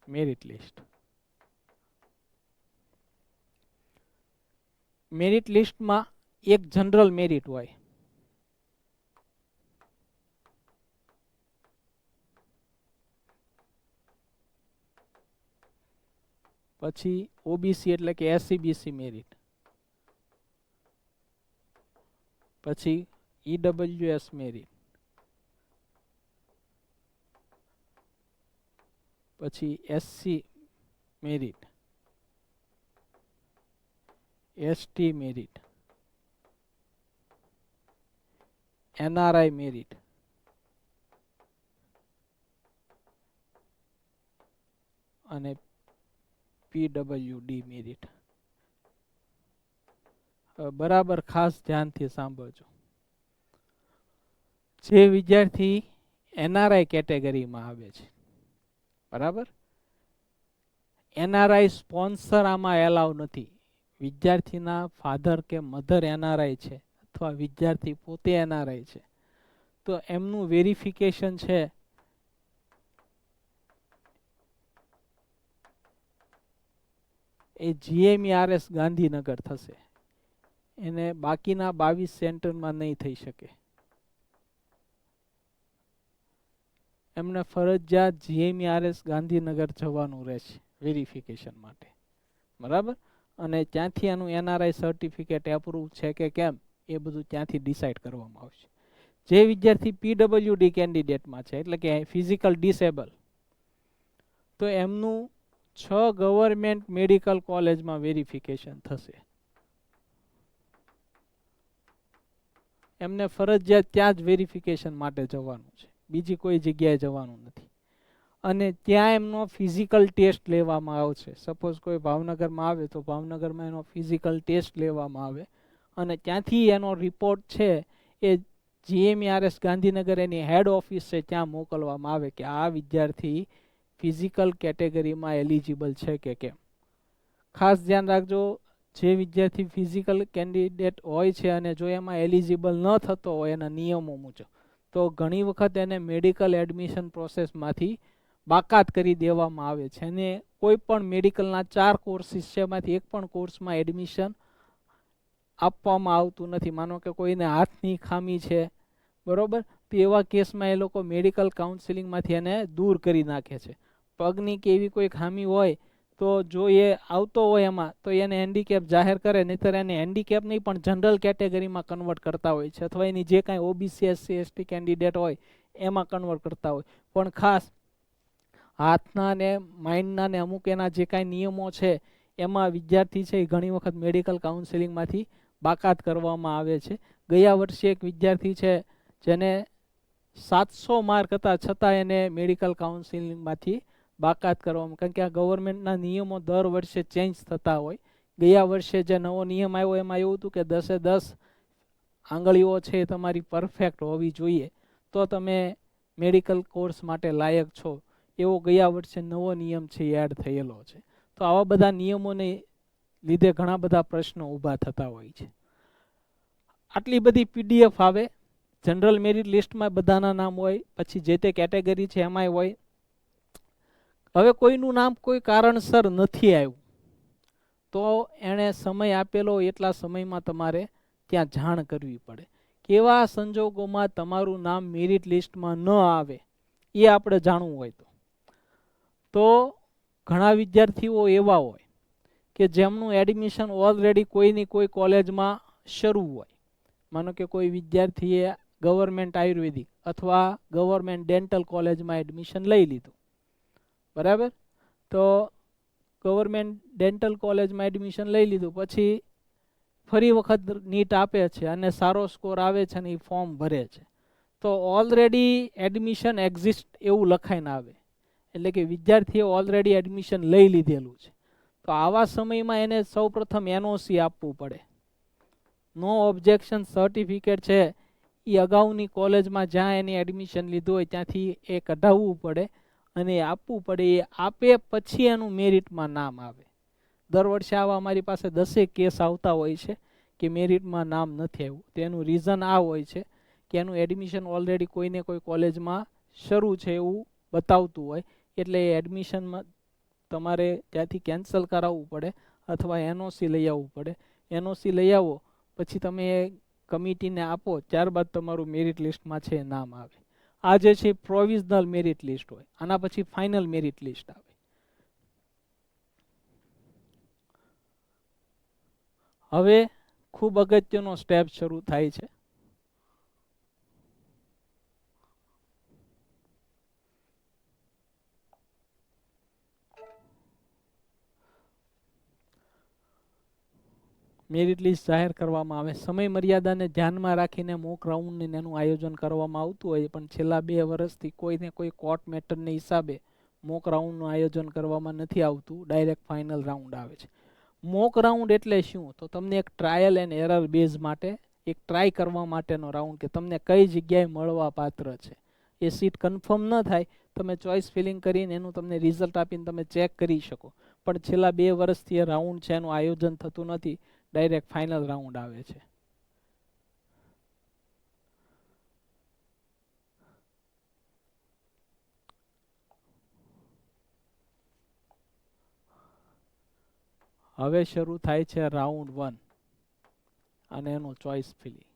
Merit list merit લિસ્ટમાં એક જનરલ મેરિટ હોય, પછી ઓબીસી એટલે કે SC/BC મેરિટ, પછી EWS મેરિટ, પછી SC merit, ST merit, NRI merit અને PWD મેરિટ. બરાબર ખાસ ધ્યાનથી સાંભળજો. જે વિદ્યાર્થી NRI કેટેગરીમાં આવે છે, બરાબર, NRI સ્પોન્સર આમાં એલાવ નથી. વિદ્યાર્થીના ફાધર કે મધર NRI છે અથવા વિદ્યાર્થી પોતે NRI છે તો એમનું વેરિફિકેશન છે એ GMERS ગાંધીનગર થશે. એને બાકીના 22 સેન્ટરમાં નહીં થઈ શકે. એમને ફરજિયાત GMERS ગાંધીનગર જવાનું રહેશે વેરિફિકેશન માટે, બરાબર. અને ત્યાંથી એનું NRI સર્ટિફિકેટ એપ્રુવ છે કે કેમ એ બધું ત્યાંથી ડિસાઇડ કરવામાં આવશે. જે વિદ્યાર્થી PWD કેન્ડિડેટમાં છે એટલે કે ફિઝિકલ ડિસેબલ, તો એમનું 6 ગવર્મેન્ટ મેડિકલ કોલેજમાં વેરિફિકેશન થશે. એમને ફરજિયાત ત્યાં જ વેરિફિકેશન માટે જવાનું છે, બીજી કોઈ જગ્યાએ જવાનું નથી. અને ત્યાં એમનો ફિઝિકલ ટેસ્ટ લેવામાં આવશે. સપોઝ કોઈ ભાવનગરમાં આવે તો ભાવનગરમાં એનો ફિઝિકલ ટેસ્ટ લેવામાં આવે અને ત્યાંથી એનો રિપોર્ટ છે એ GMERS ગાંધીનગર એની હેડ ઓફિસ છે ત્યાં મોકલવામાં આવે કે આ વિદ્યાર્થી ફિઝિકલ કેટેગરીમાં એલિજિબલ છે કે કેમ. ખાસ ધ્યાન રાખજો, જે વિદ્યાર્થી ફિઝિકલ કેન્ડિડેટ હોય છે અને જો એમાં એલિજિબલ ન થતો હોય એના નિયમો મુજબ, તો ઘણી વખત એને મેડિકલ એડમિશન પ્રોસેસમાંથી બાકાત કરી દેવામાં આવે છે. અને કોઈ પણ મેડિકલના 4 કોર્સીસ છે એમાંથી એક પણ કોર્સમાં એડમિશન આપવામાં આવતું નથી. માનો કે કોઈને હાથની ખામી છે, બરોબર, તો એવા કેસમાં એ લોકો મેડિકલ કાઉન્સિલિંગમાંથી એને દૂર કરી નાખે છે. પગની કે એવી કોઈ ખામી હોય તો જો એ આવતો હોય એમાં તો એને હેન્ડીકેપ જાહેર કરે, નહીંતર એને હેન્ડીકેપ નહીં પણ જનરલ કેટેગરીમાં કન્વર્ટ કરતા હોય છે અથવા એની જે કાંઈ OBC SC/ST કેન્ડિડેટ હોય એમાં કન્વર્ટ કરતા હોય. પણ ખાસ હાથના ને માઇન્ડના ને અમુક એના જે કાંઈ નિયમો છે એમાં વિદ્યાર્થી છે એ ઘણી વખત મેડિકલ કાઉન્સિલિંગમાંથી બાકાત કરવામાં આવે છે. ગયા વર્ષે એક વિદ્યાર્થી છે જેને 700 માર્ક હતા છતાં એને મેડિકલ કાઉન્સિલિંગમાંથી બાકાત કરવામાં, કારણ કે આ ગવર્મેન્ટના નિયમો દર વર્ષે ચેન્જ થતા હોય. ગયા વર્ષે જે નવો નિયમ આવ્યો એમાં એવું હતું કે 10 આંગળીઓ છે એ તમારી પરફેક્ટ હોવી જોઈએ તો તમે મેડિકલ કોર્સ માટે લાયક છો. એવો ગયા વર્ષે નવો નિયમ છે એ એડ થયેલો છે. તો આવા બધા નિયમોને લીધે ઘણા બધા પ્રશ્નો ઊભા થતા હોય છે. આટલી બધી PDF આવે. જનરલ મેરિટ લિસ્ટમાં બધાના નામ હોય, પછી જે તે કેટેગરી છે એમાંય હોય. હવે કોઈનું નામ કોઈ કારણસર નથી આવ્યું તો એણે સમય આપેલો એટલા સમયમાં તમારે ત્યાં જાણ કરવી પડે. કેવા સંજોગોમાં તમારું નામ મેરિટ લિસ્ટમાં ન આવે એ આપણે જાણવું હોય તો ઘણા વિદ્યાર્થીઓ એવા હોય કે જેમનું એડમિશન ઓલરેડી કોઈની કોઈ કોલેજમાં શરૂ હોય. માનો કે કોઈ વિદ્યાર્થીએ ગવર્મેન્ટ આયુર્વેદિક અથવા ગવર્મેન્ટ ડેન્ટલ કોલેજમાં એડમિશન લઈ લીધું, બરાબર. તો ગવર્મેન્ટ ડેન્ટલ કોલેજમાં એડમિશન લઈ લીધું પછી ફરી વખત નીટ આપે છે અને સારો સ્કોર આવે છે અને એ ફોર્મ ભરે છે, તો ઓલરેડી એડમિશન એક્ઝિસ્ટ એવું લખાઈને આવે, એટલે કે વિદ્યાર્થીએ ઓલરેડી એડમિશન લઈ લીધેલું છે. તો આવા સમયમાં એને સૌપ્રથમ NOC આપવું પડે. નો ઓબ્જેક્શન સર્ટિફિકેટ છે એ અગાઉની કોલેજમાં જ્યાં એને એડમિશન લીધું હોય ત્યાંથી એ કઢાવવું પડે અને આપવું પડે. એ આપે પછી એનું મેરિટમાં નામ આવે. દર વર્ષે આવા અમારી પાસે 10 કેસ આવતા હોય છે કે મેરિટમાં નામ નથી આવ્યું. તેનું રીઝન આ હોય છે કે એનું એડમિશન ઓલરેડી કોઈને કોઈ કોલેજમાં શરૂ છે એવું બતાવતું હોય, એટલે એ એડમિશનમાં તમારે ત્યાંથી કેન્સલ કરાવવું પડે અથવા એનઓસી લઈ આવવું પડે. એનઓસી લઈ આવો પછી તમે એ કમિટીને આપો, ત્યારબાદ તમારું મેરિટ લિસ્ટમાં છે નામ આવે. આ જે છે પ્રોવિઝનલ મેરિટ લિસ્ટ હોય, આના પછી ફાઇનલ મેરિટ લિસ્ટ આવે. હવે ખૂબ અગત્યનો સ્ટેપ શરૂ થાય છે. મેરિટ લિસ્ટ જાહેર કરવામાં આવે. સમય મર્યાદાને ધ્યાનમાં રાખીને મોક રાઉન્ડ એનું આયોજન કરવામાં આવતું હોય, પણ છેલ્લા 2 વર્ષથી કોઈને કોઈ કોર્ટ મેટરને હિસાબે મોક રાઉન્ડનું આયોજન કરવામાં નથી આવતું. ડાયરેક્ટ ફાઇનલ રાઉન્ડ આવે છે. મોક રાઉન્ડ એટલે શું? તો તમને એક ટ્રાયલ એન્ડ એરર બેઝ માટે એક ટ્રાય કરવા માટેનો રાઉન્ડ કે તમને કઈ જગ્યાએ મળવા પાત્ર છે. એ સીટ કન્ફર્મ ન થાય, તમે ચોઇસ ફિલિંગ કરીને એનું તમને રિઝલ્ટ આપીને તમે ચેક કરી શકો. પણ છેલ્લા 2 વર્ષથી એ રાઉન્ડ છે એનું આયોજન થતું નથી. ડાયરેક્ટ ફાઇનલ રાઉન્ડ આવે છે. હવે શરૂ થાય છે રાઉન્ડ 1 અને એનું ચોઇસ ફિલિંગ.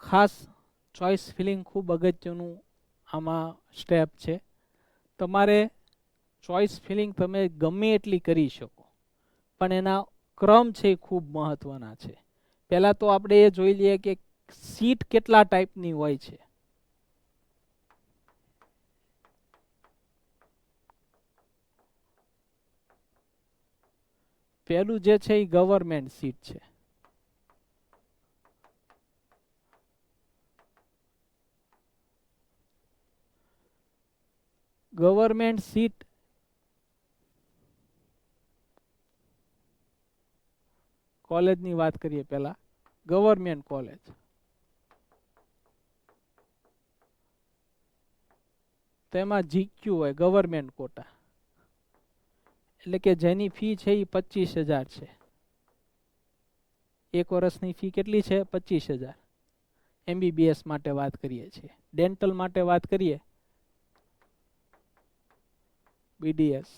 ખાસ ચોઇસ ફિલિંગ ખૂબ અગત્યનું આમાં સ્ટેપ છે. તમારે ચોઇસ ફિલિંગ તમે ગમે એટલી કરી શકો, પણ એના ક્રમ છે એ ખૂબ મહત્વના છે. પહેલાં તો આપણે એ જોઈ લઈએ કે સીટ કેટલા ટાઈપની હોય છે. પહેલું જે છે એ ગવર્મેન્ટ સીટ છે. ગવર્મેન્ટ સીટ કોલેજની વાત કરીએ. પહેલા ગવર્મેન્ટ કોલેજ, તેમાં જીક્યુ હોય ગવર્મેન્ટ કોટા, એટલે કે જેની ફી છે એ 25,000 છે. એક વર્ષની ફી કેટલી છે? 25,000. MBBS માટે વાત કરીએ છીએ. ડેન્ટલ માટે વાત કરીએ, BDS,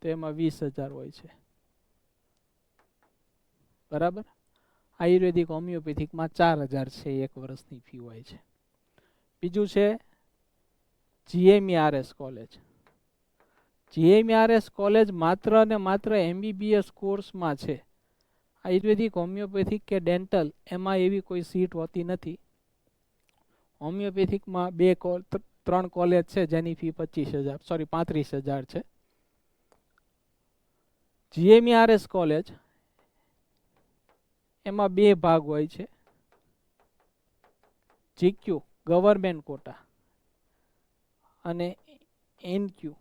તેમાં 20,000 હોય છે. બરાબર. આયુર્વેદિક હોમિયોપેથિકમાં 4,000 છે, એક વર્ષની ફી હોય છે. બીજું છે GMERS કોલેજ. GMERS કોલેજ માત્ર ને માત્ર MBBS કોર્સમાં છે. આયુર્વેદિક, હોમિયોપેથિક કે ડેન્ટલ એમાં એવી કોઈ સીટ હોતી નથી. હોમિયોપેથિકમાં 3 કોલેજ છે જેની ફી 35,000 છે. GMERS કોલેજ એમાં 2 ભાગ હોય છે. GQ ગવર્મેન્ટ કોટા અને NQ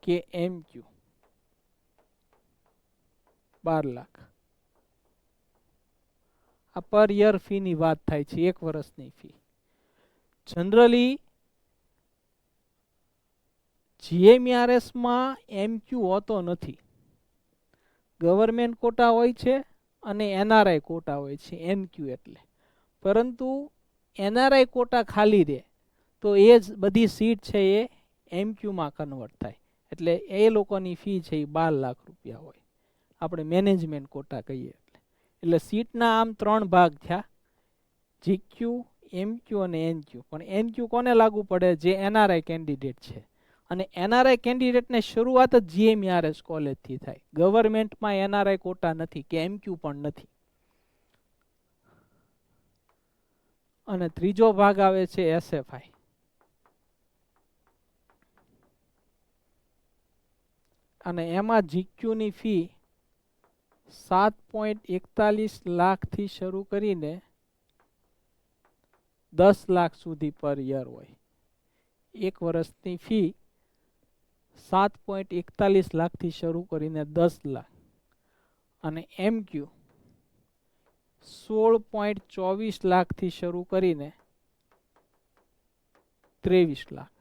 કે MQ 12 લાખ. આ પર યર ફીની વાત થાય છે, એક વર્ષની ફી. જનરલી GMERSમાં MQ હોતો નથી. ગવર્મેન્ટ કોટા હોય છે અને NRI કોટા હોય છે, NQ એટલે. પરંતુ NRI કોટા ખાલી રહે તો એ જ બધી સીટ છે એ MQમાં કન્વર્ટ થાય. એટલે એ લોકોની ફી છે એ 12 લાખ રૂપિયા હોય. આપણે મેનેજમેન્ટ કોટા કહીએ. એટલે સીટના આમ 3 ભાગ થયા, GQ, MQ અને NQ. પણ NQ કોને લાગુ પડે? જે NRI કેન્ડિડેટ છે. અને NRI કેન્ડિડેટને શરૂઆત જ GMERS કોલેજથી થાય. ગવર્મેન્ટમાં NRI કોટા નથી કે MQ પણ નથી. અને ત્રીજો ભાગ આવે છે SFI. અને એમાં GQની ફી 7.41 લાખથી શરૂ કરીને 10 લાખ સુધી પર યર હોય. એક વર્ષની ફી 7.41 લાખથી શરૂ કરીને 10 લાખ અને MQ 16.24 લાખથી શરૂ કરીને 23 લાખ.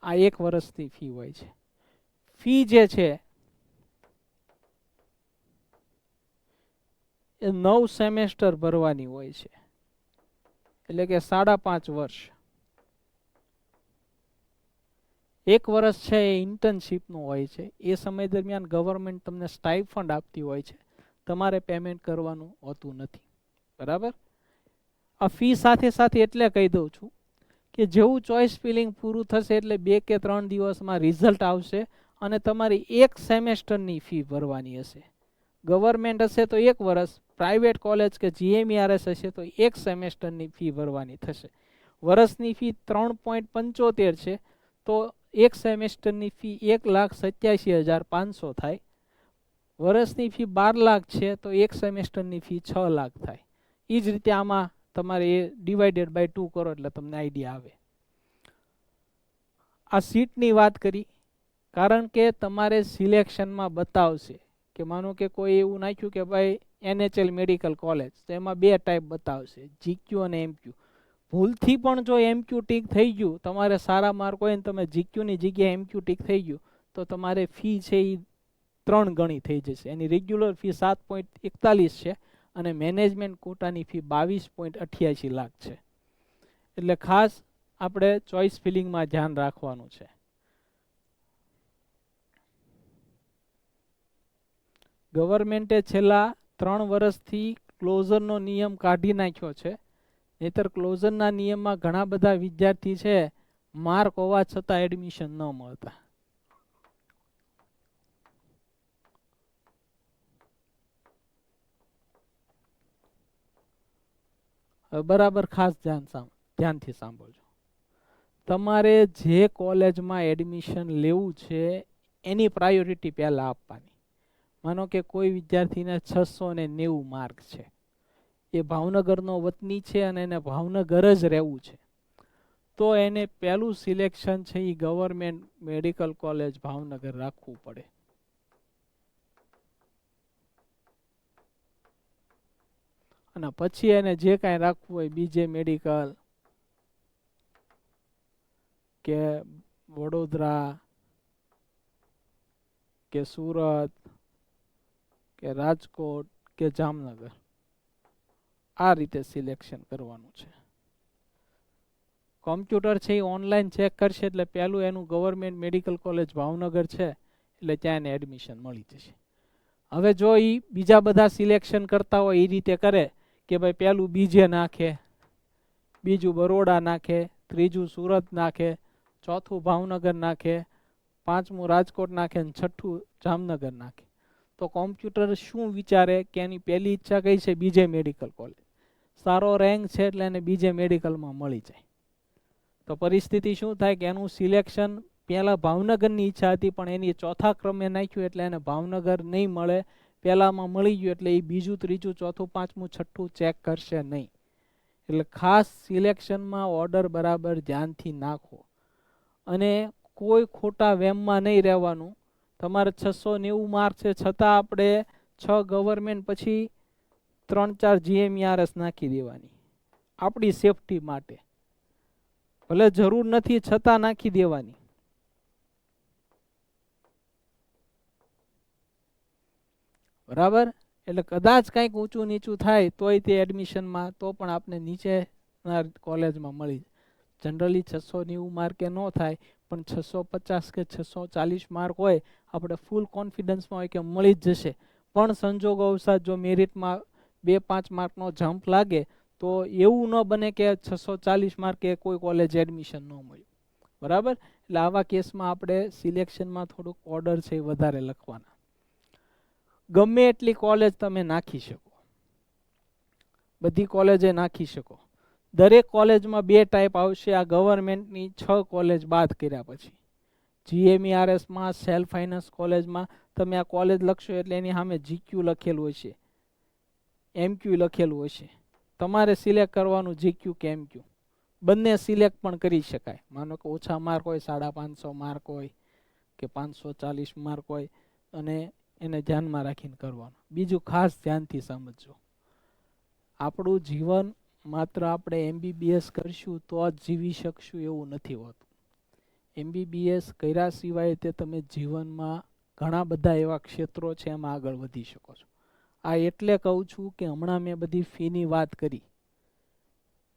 આ એક વર્ષની ફી હોય છે. ફી જે છે એ 9 સેમેસ્ટર ભરવાની હોય છે, એટલે કે 5.5 વર્ષ. એક વર્ષ છે એ ઇન્ટર્નશીપનું હોય છે. એ સમય દરમિયાન ગવર્મેન્ટ તમને સ્ટાઇફંડ આપતી હોય છે, તમારે પેમેન્ટ કરવાનું હોતું નથી. બરાબર. આ ફી સાથે સાથે એટલે કહી દઉં છું કે જેવું ચોઇસ ફિલિંગ પૂરું થશે એટલે 2 કે 3 દિવસમાં રિઝલ્ટ આવશે અને તમારી એક સેમેસ્ટરની ફી ભરવાની હશે. ગવર્મેન્ટ હશે તો એક વર્ષ, પ્રાઇવેટ કોલેજ કે GMERS હશે તો એક સેમેસ્ટરની ફી ભરવાની થશે. વર્ષની ફી 3.75 છે તો એક સેમેસ્ટરની ફી 1,87,500 થાય. વર્ષની ફી 12 લાખ છે તો એક સેમેસ્ટરની ફી 6 લાખ થાય. એ જ રીતે આમાં તમારે એ ડિવાઇડેડ બાય 2 કરો એટલે તમને આઈડિયા આવે. આ સીટની વાત કરી કારણ કે તમારે સિલેક્શનમાં બતાવશે કે માનો કે કોઈ એવું નાખ્યું કે ભાઈ NHL મેડિકલ કોલેજ, તો એમાં 2 ટાઈપ બતાવશે, GQ અને MQ. ભૂલથી પણ જો MQ ટીક થઈ ગયું, તમારે સારા માર્ક હોય ને તમે GQની જગ્યાએ MQ ટીક થઈ ગયું તો તમારે ફી છે એ 3 ગણી થઈ જશે. એની રેગ્યુલર ફી 7.41 છે અને મેનેજમેન્ટ કોટાની ફી 22.88 લાખ છે. એટલે ખાસ આપણે ચોઇસ ફિલિંગમાં ધ્યાન રાખવાનું છે. ગવર્મેન્ટે છેલ્લા 3 વર્ષથી ક્લોઝરનો નિયમ કાઢી નાખ્યો છે. નહીતર ક્લોઝરના નિયમમાં ઘણા બધા વિદ્યાર્થી છે માર્ક હોવા છતાં એડમિશન ન મળતા. બરાબર, ખાસ ધ્યાનથી સાંભળજો. તમારે જે કોલેજમાં એડમિશન લેવું છે એની પ્રાયોરિટી પહેલાં આપવાની. માનો કે કોઈ વિદ્યાર્થીને 690 માર્ક છે, એ ભાવનગરનો વતની છે અને એને ભાવનગર જ રહેવું છે, તો એને પહેલું સિલેક્શન છે એ ગવર્મેન્ટ મેડિકલ કોલેજ ભાવનગર રાખવું પડે. અને પછી એને જે કાંઈ રાખવું હોય, BJ મેડિકલ કે વડોદરા કે સુરત કે રાજકોટ કે જામનગર, આ રીતે સિલેક્શન કરવાનું છે. કોમ્પ્યુટર છે એ ઓનલાઈન ચેક કરશે એટલે પહેલું એનું ગવર્મેન્ટ મેડિકલ કોલેજ ભાવનગર છે એટલે ત્યાં એને એડમિશન મળી જશે. હવે જો એ બીજા બધા સિલેક્શન કરતા હોય એ રીતે કરે કે ભાઈ પહેલું BJ નાખે, બીજું બરોડા નાખે, ત્રીજું સુરત નાખે, ચોથું ભાવનગર નાખે, પાંચમું રાજકોટ નાખે ને છઠ્ઠું જામનગર નાખે, તો કોમ્પ્યુટર શું વિચારે કે એની પહેલી ઈચ્છા કઈ છે BJ મેડિકલ કોલેજ, સારો રેન્ક છે એટલે એને BJ મેડિકલમાં મળી જાય. તો પરિસ્થિતિ શું થાય કે એનું સિલેક્શન પહેલાં ભાવનગરની ઈચ્છા હતી પણ એની ચોથા ક્રમે નાખ્યું એટલે એને ભાવનગર નહીં મળે, પહેલામાં મળી ગયું એટલે એ બીજું, ત્રીજું, ચોથું, પાંચમું, છઠ્ઠું ચેક કરશે નહીં. એટલે ખાસ સિલેક્શનમાં ઓર્ડર બરાબર ધ્યાનથી નાખો અને કોઈ ખોટા વેમમાં નહીં રહેવાનું. તમારે 690 માર્ક છે છતાં આપણે 6 ગવર્મેન્ટ પછી 3-4 GMERS નાખી દેવાની આપણી સેફટી માટે. ભલે જરૂર નથી છતાં નાખી દેવાની. બરાબર. એટલે કદાચ કંઈક ઊંચું નીચું થાય તોય તે એડમિશનમાં તો પણ આપણે નીચેના કોલેજમાં મળી. જનરલી 690 માર્કે ન થાય પણ 650 કે 640 માર્ક હોય, આપણે ફૂલ કોન્ફિડન્સમાં હોય કે મળી જ જશે. પણ સંજોગો અવસાદ જો મેરિટમાં 2-5 માર્કનો જમ્પ લાગે તો એવું ન બને કે 640 માર્કે કોઈ કોલેજ એડમિશન ન મળ્યું. બરાબર. એટલે આવા કેસમાં આપણે સિલેક્શનમાં થોડુંક ઓર્ડર છે એ વધારે લખવાના. ગમે એટલી કોલેજ તમે નાખી શકો, બધી કોલેજે નાખી શકો. દરેક કોલેજમાં 2 ટાઈપ આવશે આ ગવર્મેન્ટની 6 કોલેજ બાદ કર્યા પછી. GMERSમાં સેલ્ફ ફાઇનાન્સ કોલેજમાં તમે આ કોલેજ લખશો એટલે એની સામે GQ લખેલું હશે, MQ લખેલું હશે. તમારે સિલેક્ટ કરવાનું GQ કે MQ, બંને સિલેક્ટ પણ કરી શકાય. માનો કે ઓછા માર્ક હોય, 550 માર્ક હોય કે 540 માર્ક હોય, અને એને ધ્યાનમાં રાખીને કરવાનું. બીજું ખાસ ધ્યાનથી સમજજો, આપણું જીવન માત્ર આપણે MBBS કરશું તો જ જીવી શકશું એવું નથી હોતું. MBBS કર્યા સિવાય તે તમે જીવનમાં ઘણા બધા એવા ક્ષેત્રો છે એમાં આગળ વધી શકો છો. આ એટલે કહું છું કે હમણાં મેં બધી ફીની વાત કરી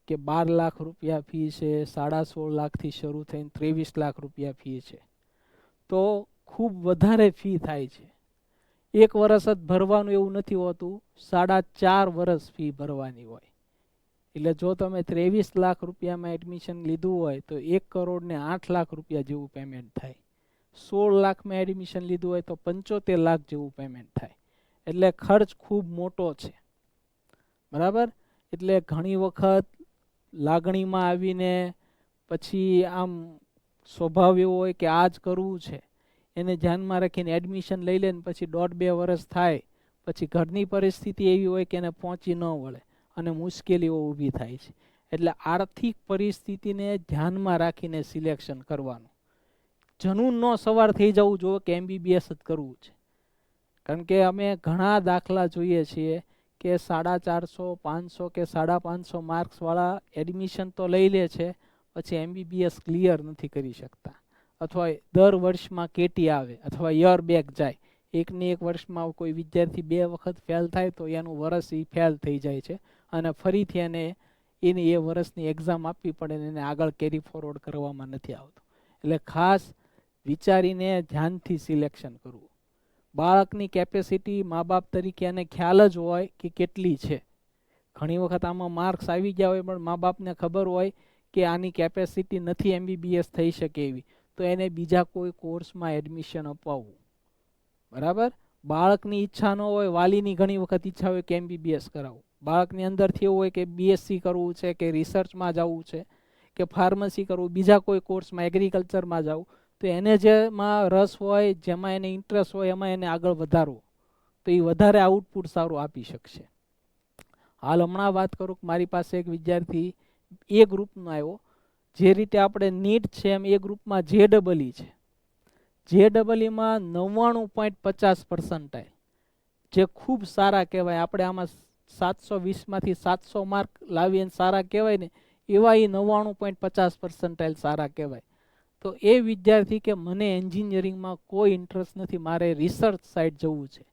કે 12 લાખ રૂપિયા ફી છે, 16.5 લાખથી શરૂ થઈને 23 લાખ રૂપિયા ફી છે, તો ખૂબ વધારે ફી થાય છે. એક વર્ષ જ ભરવાનું એવું નથી હોતું, 4.5 વર્ષ ફી ભરવાની હોય. એટલે જો તમે 23 લાખ રૂપિયામાં એડમિશન લીધું હોય તો 1 કરોડ ને 8 લાખ રૂપિયા જેવું પેમેન્ટ થાય. 16 લાખમાં એડમિશન લીધું હોય તો 75 લાખ જેવું પેમેન્ટ થાય. એટલે ખર્ચ ખૂબ મોટો છે, બરાબર. એટલે ઘણી વખત લાગણીમાં આવીને પછી આમ સ્વભાવ એવો હોય કે આ જ કરવું છે, એને ધ્યાનમાં રાખીને એડમિશન લઈ લે ને પછી 1.5-2 વર્ષ થાય પછી ઘરની પરિસ્થિતિ એવી હોય કે એને પહોંચી ન વળે અને મુશ્કેલીઓ ઊભી થાય છે. એટલે આર્થિક પરિસ્થિતિને ધ્યાનમાં રાખીને સિલેક્શન કરવાનું. જનૂનનો સવાર થઈ જવું જોઈએ કે MBBS જ કરવું છે. કારણ કે અમે ઘણા દાખલા જોઈએ છીએ કે 450, 500 કે 550 માર્ક્સવાળા એડમિશન તો લઈ લે છે, પછી MBBS ક્લિયર નથી કરી શકતા, અથવા દર વર્ષમાં કેટી આવે અથવા યર બેક જાય. એકને એક વર્ષમાં કોઈ વિદ્યાર્થી 2 વખત ફેલ થાય તો એનું વર્ષ એ ફેલ થઈ જાય છે અને ફરીથી એને એની એ વર્ષની એક્ઝામ આપવી પડે ને એને આગળ કેરી ફોરવર્ડ કરવામાં નથી આવતું. એટલે ખાસ વિચારીને ધ્યાનથી સિલેક્શન કરવું. બાળકની કેપેસિટી મા બાપ તરીકે એને ખ્યાલ જ હોય કે કેટલી છે. ઘણી વખત આમાં માર્ક્સ આવી ગયા હોય પણ મા બાપને ખબર હોય કે આની કેપેસિટી નથી MBBS થઈ શકે એવી, તો એને બીજા કોઈ કોર્સમાં એડમિશન અપાવવું, બરાબર. બાળકની ઈચ્છા ન હોય, વાલીની ઘણી વખત ઈચ્છા હોય કે MBBS કરાવવું. બાળકની અંદરથી એવું હોય કે BSc કરવું છે કે રિસર્ચમાં જવું છે કે ફાર્મસી કરવું, બીજા કોઈ કોર્સમાં એગ્રીકલ્ચરમાં જવું, તો એને જેમાં રસ હોય, જેમાં એને ઇન્ટરેસ્ટ હોય એમાં એને આગળ વધારવું, તો એ વધારે આઉટપુટ સારું આપી શકશે. હાલ હમણાં વાત કરું કે મારી પાસે એક વિદ્યાર્થી એ ગ્રુપનો આવ્યો, જે રીતે આપણે નીટ છે એમ એ ગ્રુપમાં JEE છે. JEEમાં 99.50%, જે ખૂબ સારા કહેવાય. આપણે આમાં 720માંથી 700 માર્ક લાવીને સારા કહેવાય ને, એવા એ 99.50% સારા કહેવાય. તો એ વિદ્યાર્થી કે મને એન્જિનિયરિંગમાં કોઈ ઇન્ટરેસ્ટ નથી, મારે રિસર્ચ સાઇડ જવું છે.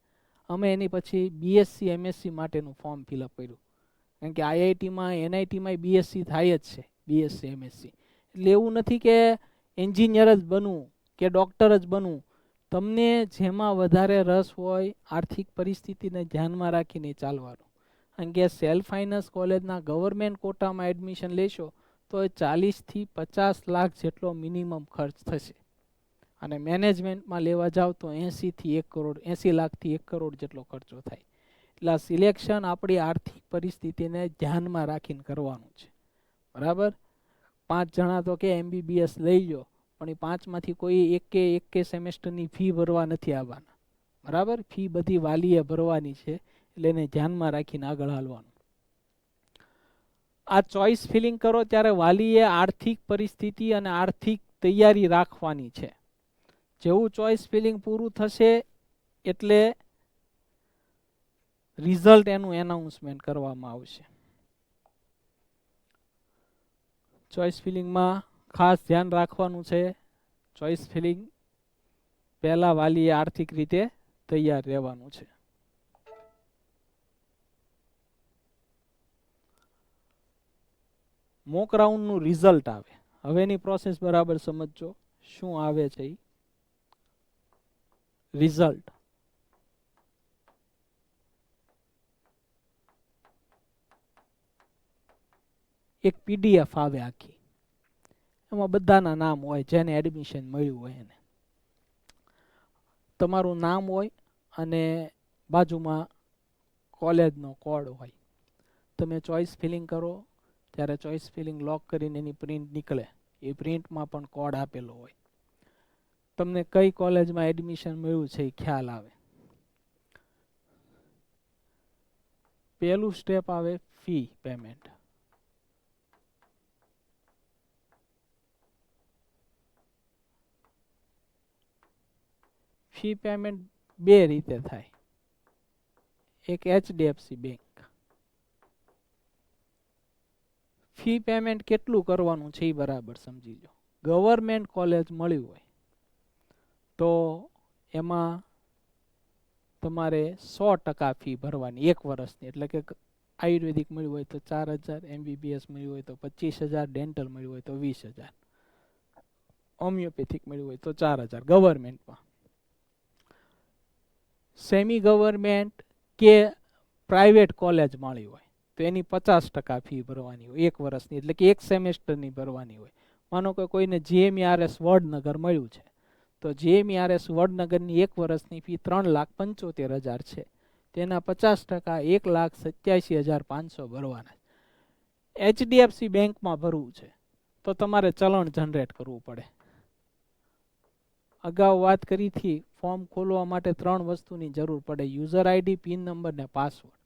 અમે એની પછી BSc MSc માટેનું ફોર્મ ફિલઅપ કર્યું, કારણ કે IITમાં NITમાં BSc થાય જ છે, BSc MSc. એટલે એવું નથી કે એન્જિનિયર જ બનવું કે ડૉક્ટર જ બનવું. તમને જેમાં વધારે રસ હોય, આર્થિક પરિસ્થિતિને ધ્યાનમાં રાખીને ચાલવાનું. કારણ કે સેલ્ફ ફાઇનાન્સ કોલેજના ગવર્મેન્ટ કોટામાં એડમિશન લેશો તો 40થી 50 લાખ જેટલો મિનિમમ ખર્ચ થશે, અને મેનેજમેન્ટમાં લેવા જાવ તો 80 લાખથી 1 કરોડ જેટલો ખર્ચો થાય. એટલે આ સિલેક્શન આપણી આર્થિક પરિસ્થિતિને ધ્યાનમાં રાખીને કરવાનું છે, બરાબર. 5 જણા તો કે MBBS લઈ લો, પણ એ 5માંથી કોઈ એક સેમેસ્ટરની ફી ભરવા નથી આવવાના, બરાબર. ફી બધી વાલીએ ભરવાની છે, એટલે એને ધ્યાનમાં રાખીને આગળ હાલવાનું. આ ચોઇસ ફિલિંગ કરો ત્યારે વાલીએ આર્થિક પરિસ્થિતિ અને આર્થિક તૈયારી રાખવાની છે. જેવું ચોઇસ ફિલિંગ પૂરું થશે એટલે રિઝલ્ટ એનું એનાઉન્સમેન્ટ કરવામાં આવશે. ચોઇસ ફિલિંગમાં ખાસ ધ્યાન રાખવાનું છે. ચોઇસ ફિલિંગ પહેલા વાલીએ આર્થિક રીતે તૈયાર રહેવાનું છે. મોક રાઉન્ડનું રિઝલ્ટ આવે. હવેની પ્રોસેસ બરાબર સમજજો શું આવે છે. રિઝલ્ટ એક PDF આવે આખી, એમાં બધાના નામ હોય, જેને એડમિશન મળ્યું હોય એને. તમારું નામ હોય અને બાજુમાં કોલેજનો કોડ હોય. તમે ચોઇસ ફિલિંગ કરો ત્યારે ચોઇસ ફિલિંગ લોક કરીને એની પ્રિન્ટ નીકળે, એ પ્રિન્ટમાં પણ કોડ આપેલો હોય. તમને કઈ કોલેજમાં એડમિશન મળ્યું છે એ ખ્યાલ આવે. પહેલું સ્ટેપ આવે ફી પેમેન્ટ. ફી પેમેન્ટ બે રીતે થાય. એક HDFC બેંક. ફી પેમેન્ટ કેટલું કરવાનું છે એ બરાબર સમજી લો. ગવર્મેન્ટ કોલેજ મળ્યું હોય તો એમાં તમારે 100% ફી ભરવાની 1 વર્ષની. એટલે કે આયુર્વેદિક મળ્યું હોય તો 4000, MBBS મળ્યું હોય તો 25000, ડેન્ટલ મળ્યું હોય તો 20000, હોમિયોપેથિક મળ્યું હોય તો 4000 ગવર્મેન્ટમાં. સેમી ગવર્મેન્ટ કે પ્રાઇવેટ કોલેજ મળી હોય તો એની 50% ફી ભરવાની હોય 1 વર્ષની. એટલે કે 1 સેમેસ્ટરની ભરવાની હોય. માનો કે કોઈને GMERS વડનગર મળ્યું છે તો GMERS વડનગરની 1 વર્ષની ફી 3,75,000 છે. તેના 50% 1,87,500 ભરવાના. HDFC બેંકમાં ભરવું છે તો તમારે ચલણ જનરેટ કરવું પડે. અગાઉ વાત કરી હતી, ફોર્મ ખોલવા માટે 3 વસ્તુની જરૂર પડે: યુઝર ID, પિન નંબર ને પાસવર્ડ.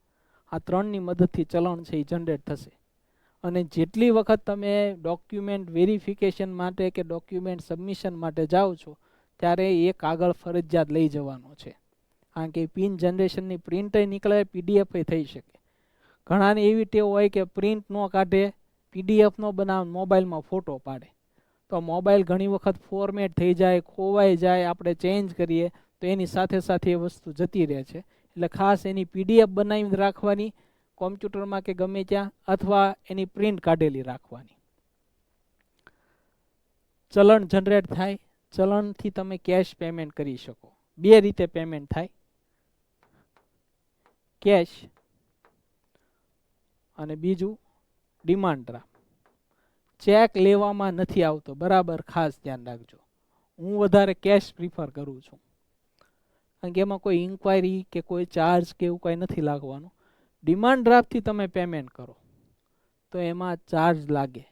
આ 3ની મદદથી ચલણ છે એ જનરેટ થશે. અને જેટલી વખત તમે ડોક્યુમેન્ટ વેરિફિકેશન માટે કે ડોક્યુમેન્ટ સબમિશન માટે જાઓ છો ત્યારે એ કાગળ ફરજિયાત લઈ જવાનો છે. કારણ કે પિન જનરેશનની પ્રિન્ટ નીકળે, PDF થઈ શકે. ઘણાને એવી ટેવ હોય કે પ્રિન્ટ ન કાઢે, PDF નો બનાવે, મોબાઈલમાં ફોટો પાડે. તો મોબાઈલ ઘણી વખત ફોર્મેટ થઈ જાય, ખોવાઈ જાય, આપણે ચેન્જ કરીએ તો એની સાથે સાથે એ વસ્તુ જતી રહે છે. એટલે ખાસ એની PDF બનાવી રાખવાની કોમ્પ્યુટરમાં કે ગમે ત્યાં, અથવા એની પ્રિન્ટ કાઢેલી રાખવાની. ચલણ જનરેટ થાય. ચલણથી તમે કેશ પેમેન્ટ કરી શકો. બે રીતે પેમેન્ટ થાય: કેશ અને બીજું ડિમાન્ડ ડ્રાફ્ટ. ચેક લેવામાં નથી આવતો, બરાબર ખાસ ધ્યાન રાખજો. હું વધારે કેશ પ્રિફર કરું છું કારણ કે એમાં કોઈ ઇન્ક્વાયરી કે કોઈ ચાર્જ કે એવું કંઈ નથી લાગવાનું. ડિમાન્ડ ડ્રાફ્ટથી તમે પેમેન્ટ કરો તો એમાં ચાર્જ લાગે.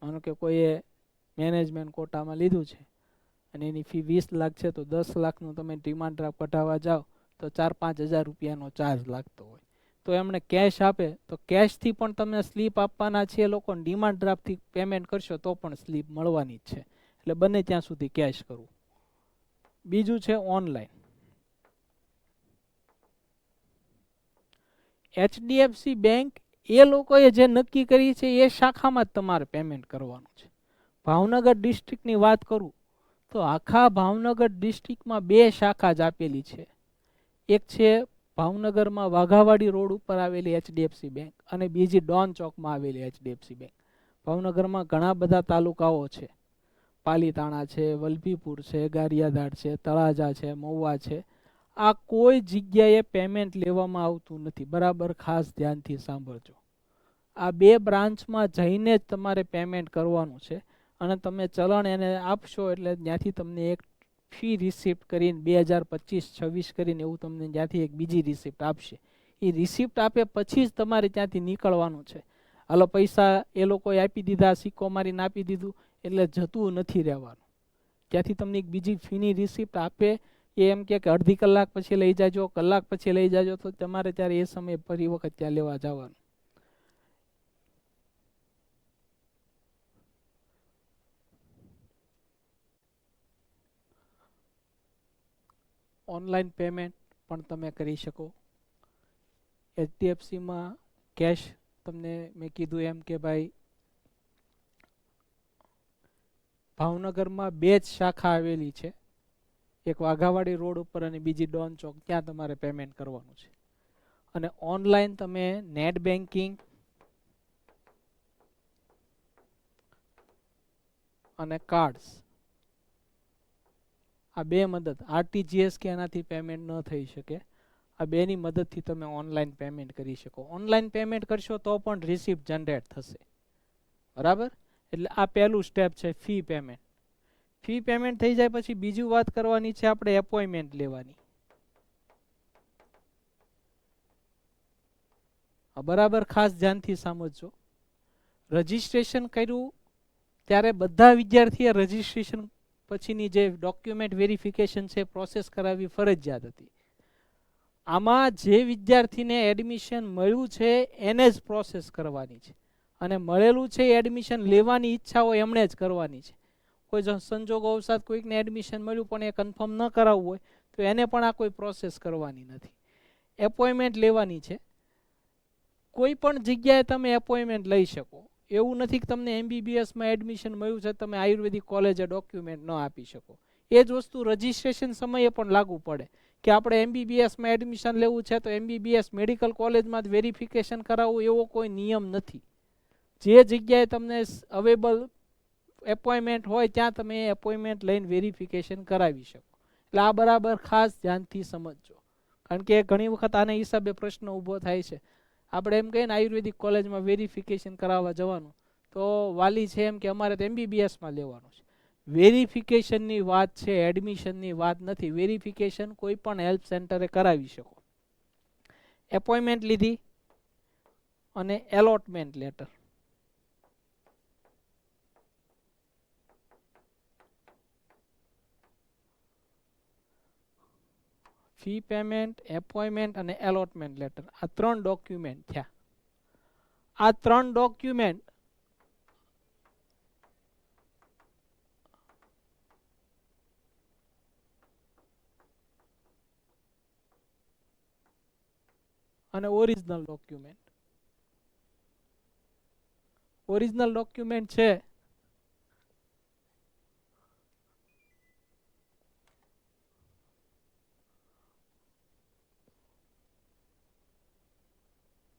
માનો કે કોઈએ મેનેજમેન્ટ કોટામાં લીધું છે અને એની ફી 20 લાખ છે તો 10 લાખનું તમે ડિમાન્ડ ડ્રાફ્ટ કઢાવવા જાઓ તો 4-5 હજાર રૂપિયાનો ચાર્જ લાગતો હોય. તો એમણે કેશ આપે તો કેશથી પણ તમે સ્લીપ આપવાના છે એ લોકોને. ડિમાન્ડ ડ્રાફ્ટથી પેમેન્ટ કરશો તો પણ સ્લીપ મળવાની જ છે. એટલે બને ત્યાં સુધી કેશ કરવું. બીજું છે ઓનલાઈન. HDFC બેંક એ લોકોએ જે નક્કી કરી છે એ શાખામાં જ તમારે પેમેન્ટ કરવાનું છે. ભાવનગર ડિસ્ટ્રિક્ટની વાત કરું તો આખા ભાવનગર ડિસ્ટ્રિક્ટમાં 2 શાખા જ આપેલી છે. એક છે ભાવનગરમાં વાઘાવાડી રોડ ઉપર આવેલી HDFC બેંક અને બીજી ડોન ચોકમાં આવેલી HDFC બેંક. ભાવનગરમાં ઘણા બધા તાલુકાઓ છે. પાલીતાણા છે, વલભીપુર છે, ગારિયાધાર છે, તળાજા છે, મહુવા છે. આ કોઈ જગ્યાએ પેમેન્ટ લેવામાં આવતું નથી, બરાબર ખાસ ધ્યાનથી સાંભળજો. આ 2 બ્રાન્ચમાં જઈને જ તમારે પેમેન્ટ કરવાનું છે. અને તમે ચલણ એને આપશો એટલે ત્યાંથી તમને એક ફી રિસિપ્ટ કરીને 2025-26 કરીને એવું તમને ત્યાંથી એક બીજી રિસિપ્ટ આપશે. એ રિસિપ્ટ આપે પછી જ તમારે ત્યાંથી નીકળવાનું છે. હાલો પૈસા એ લોકોએ આપી દીધા, સિક્કો મારીને આપી દીધું એટલે જતું નથી રહેવાનું. ત્યાંથી તમને એક બીજી ફીની રિસિપ્ટ આપે. એ એમ કે અડધી કલાક પછી લઈ જાજો, કલાક પછી લઈ જાજો, તો તમારે ત્યારે એ સમયે ફરી વખત ત્યાં લેવા જવાનું. ઓનલાઈન પેમેન્ટ પણ તમે કરી શકો. HDFCમાં કેશ તમને મેં કીધું એમ કે ભાઈ ભાવનગરમાં 2 જ શાખા આવેલી છે. એક વાઘાવાડી રોડ ઉપર અને બીજી ડોન ચોક. ત્યાં તમારે પેમેન્ટ કરવાનું છે. અને ઓનલાઈન તમે નેટ બેન્કિંગ અને કાર્ડ્સ, આ 2 મદદ, RTGS કે એનાથી પેમેન્ટ ન થઈ શકે, આ 2ની મદદથી તમે ઓનલાઈન પેમેન્ટ કરી શકો. ઓનલાઈન પેમેન્ટ કરશો તો પણ રિસિપ્ટ જનરેટ થશે, બરાબર. એટલે આ પહેલું સ્ટેપ છે ફી પેમેન્ટ. ફી પેમેન્ટ થઈ જાય પછી બીજું વાત કરવાની છે આપણે એપોઇન્ટમેન્ટ લેવાની. બરાબર ખાસ ધ્યાનથી સમજજો. રજિસ્ટ્રેશન કર્યું ત્યારે બધા વિદ્યાર્થીએ રજિસ્ટ્રેશન પછીની જે ડોક્યુમેન્ટ વેરિફિકેશન છે પ્રોસેસ કરાવવી ફરજિયાત હતી. આમાં જે વિદ્યાર્થીને એડમિશન મળ્યું છે એને જ પ્રોસેસ કરવાની છે, અને મળેલું છે એડમિશન લેવાની ઈચ્છા હોય એમણે જ કરવાની છે. કોઈ જો સંજોગો અવસાદ કોઈકને એડમિશન મળ્યું પણ એ કન્ફર્મ ન કરાવવું હોય તો એને પણ આ કોઈ પ્રોસેસ કરવાની નથી. એપોઇન્ટમેન્ટ લેવાની છે. કોઈ પણ જગ્યાએ તમે એપોઇન્ટમેન્ટ લઈ શકો. એવું નથી કે તમને MBBSમાં એડમિશન મળ્યું છે તમે આયુર્વેદિક કોલેજે ડોક્યુમેન્ટ ન આપી શકો. એ જ વસ્તુ રજિસ્ટ્રેશન સમયે પણ લાગુ પડે કે આપણે MBBSમાં એડમિશન લેવું છે તો MBBS મેડિકલ કોલેજમાં જ વેરિફિકેશન કરાવવું એવો કોઈ નિયમ નથી. જે જગ્યાએ તમને અવેલેબલ એપોઇન્ટમેન્ટ હોય ત્યાં તમે એપોઇન્ટમેન્ટ લઈને વેરિફિકેશન કરાવી શકો. એટલે આ બરાબર ખાસ ધ્યાનથી સમજજો, કારણ કે ઘણી વખત આના હિસાબે પ્રશ્ન ઊભો થાય છે. આપણે એમ કહીએ ને આયુર્વેદિક કોલેજમાં વેરિફિકેશન કરાવવા જવાનું, તો વાલી છે એમ કે અમારે તો MBBSમાં લેવાનું છે. વેરિફિકેશનની વાત છે, એડમિશનની વાત નથી. વેરિફિકેશન કોઈ પણ હેલ્પ સેન્ટરે કરાવી શકો. એપોઇન્ટમેન્ટ લીધી અને allotment letter. Fee payment, appointment અને એલોટમેન્ટ લેટર, આ 3 ડોક્યુમેન્ટ થયા. આ 3 ડોક્યુમેન્ટ અને ઓરિજિનલ ડોક્યુમેન્ટ. ઓરિજિનલ ડોક્યુમેન્ટ છે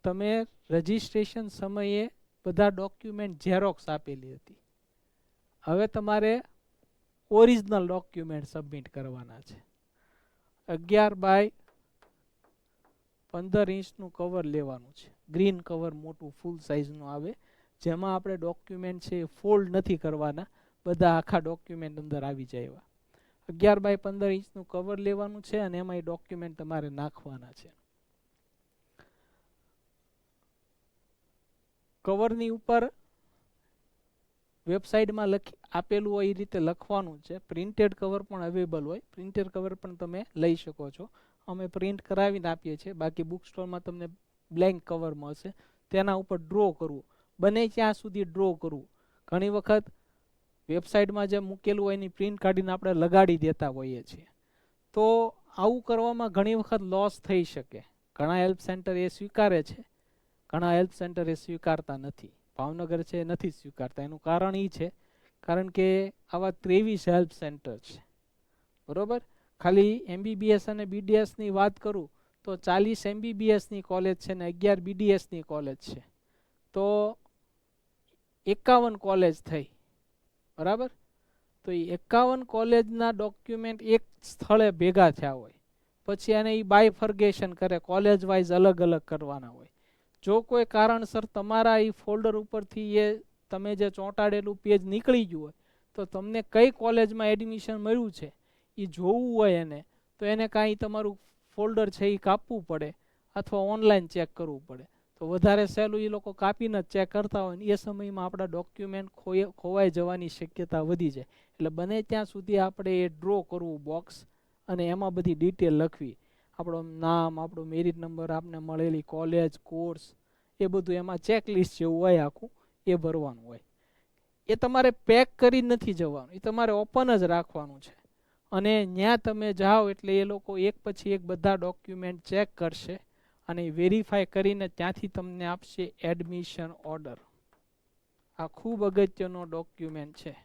તમે રજિસ્ટ્રેશન સમયે બધા ડોક્યુમેન્ટ ઝેરોક્સ આપેલી હતી. હવે તમારે ઓરિજિનલ ડોક્યુમેન્ટ સબમિટ કરવાના છે. 11x15 ઇંચનું કવર લેવાનું છે. ગ્રીન કવર મોટું ફૂલ સાઇઝનું આવે, જેમાં આપણે ડોક્યુમેન્ટ છે એ ફોલ્ડ નથી કરવાના, બધા આખા ડોક્યુમેન્ટ અંદર આવી જાય. 11x15 ઇંચનું કવર લેવાનું છે અને એમાં એ ડોક્યુમેન્ટ તમારે નાખવાના છે. કવરની ઉપર વેબસાઇટમાં આપેલું હોય એ રીતે લખવાનું છે. પ્રિન્ટેડ કવર પણ અવેલેબલ હોય, પ્રિન્ટેડ કવર પણ તમે લઈ શકો છો. અમે પ્રિન્ટ કરાવીને આપીએ છીએ. બાકી બુક સ્ટોરમાં તમને બ્લેન્ક કવર મળશે, તેના ઉપર ડ્રો કરવું, બને ત્યાં સુધી ડ્રો કરવું. ઘણી વખત વેબસાઇટમાં જે મૂકેલું હોય એની પ્રિન્ટ કાઢીને આપણે લગાડી દેતા હોઈએ છીએ, તો આવું કરવામાં ઘણી વખત લોસ થઈ શકે. ઘણા હેલ્પ સેન્ટર એ સ્વીકારે છે, ઘણા હેલ્પ સેન્ટર એ સ્વીકારતા નથી. ભાવનગર છે એ નથી સ્વીકારતા. એનું કારણ એ છે કારણ કે આવા 23 હેલ્પ સેન્ટર છે, બરોબર. ખાલી MBBS અને BDSની વાત કરું તો 40 MBBSની કોલેજ છે ને 11 BDSની કોલેજ છે, તો 51 કોલેજ થઈ, બરાબર. તો એ 51 કોલેજના ડોક્યુમેન્ટ એક સ્થળે ભેગા થયા હોય, પછી એને એ બાયફર્ગેશન કરે, કોલેજ વાઇઝ અલગ અલગ કરવાના હોય. જો કોઈ કારણસર તમારા એ ફોલ્ડર ઉપરથી એ તમે જે ચોંટાડેલું પેજ નીકળી ગયું હોય, તો તમને કઈ કોલેજમાં એડમિશન મળ્યું છે એ જોવું હોય એને, તો એને કાંઈ તમારું ફોલ્ડર છે એ કાપવું પડે અથવા ઓનલાઈન ચેક કરવું પડે. તો વધારે સહેલું એ લોકો કાપીને જ ચેક કરતા હોય ને એ સમયમાં આપણા ડોક્યુમેન્ટ ખોવાઈ જવાની શક્યતા વધી જાય. એટલે બને ત્યાં સુધી આપણે એ ડ્રો કરવું બોક્સ, અને એમાં બધી ડિટેલ લખવી. આપણું નામ, આપણો મેરિટ નંબર, આપને મળેલી કોલેજ, કોર્સ, એ બધું એમાં ચેકલિસ્ટ જેવું હોય આખું, એ ભરવાનું હોય. એ તમારે પેક કરી નથી જવાનું, એ તમારે ઓપન જ રાખવાનું છે. અને ત્યાં તમે જાઓ એટલે એ લોકો એક પછી એક બધા ડોક્યુમેન્ટ ચેક કરશે અને વેરીફાઈ કરીને ત્યાંથી તમને આપશે એડમિશન ઓર્ડર. આ ખૂબ અગત્યનો ડોક્યુમેન્ટ છે.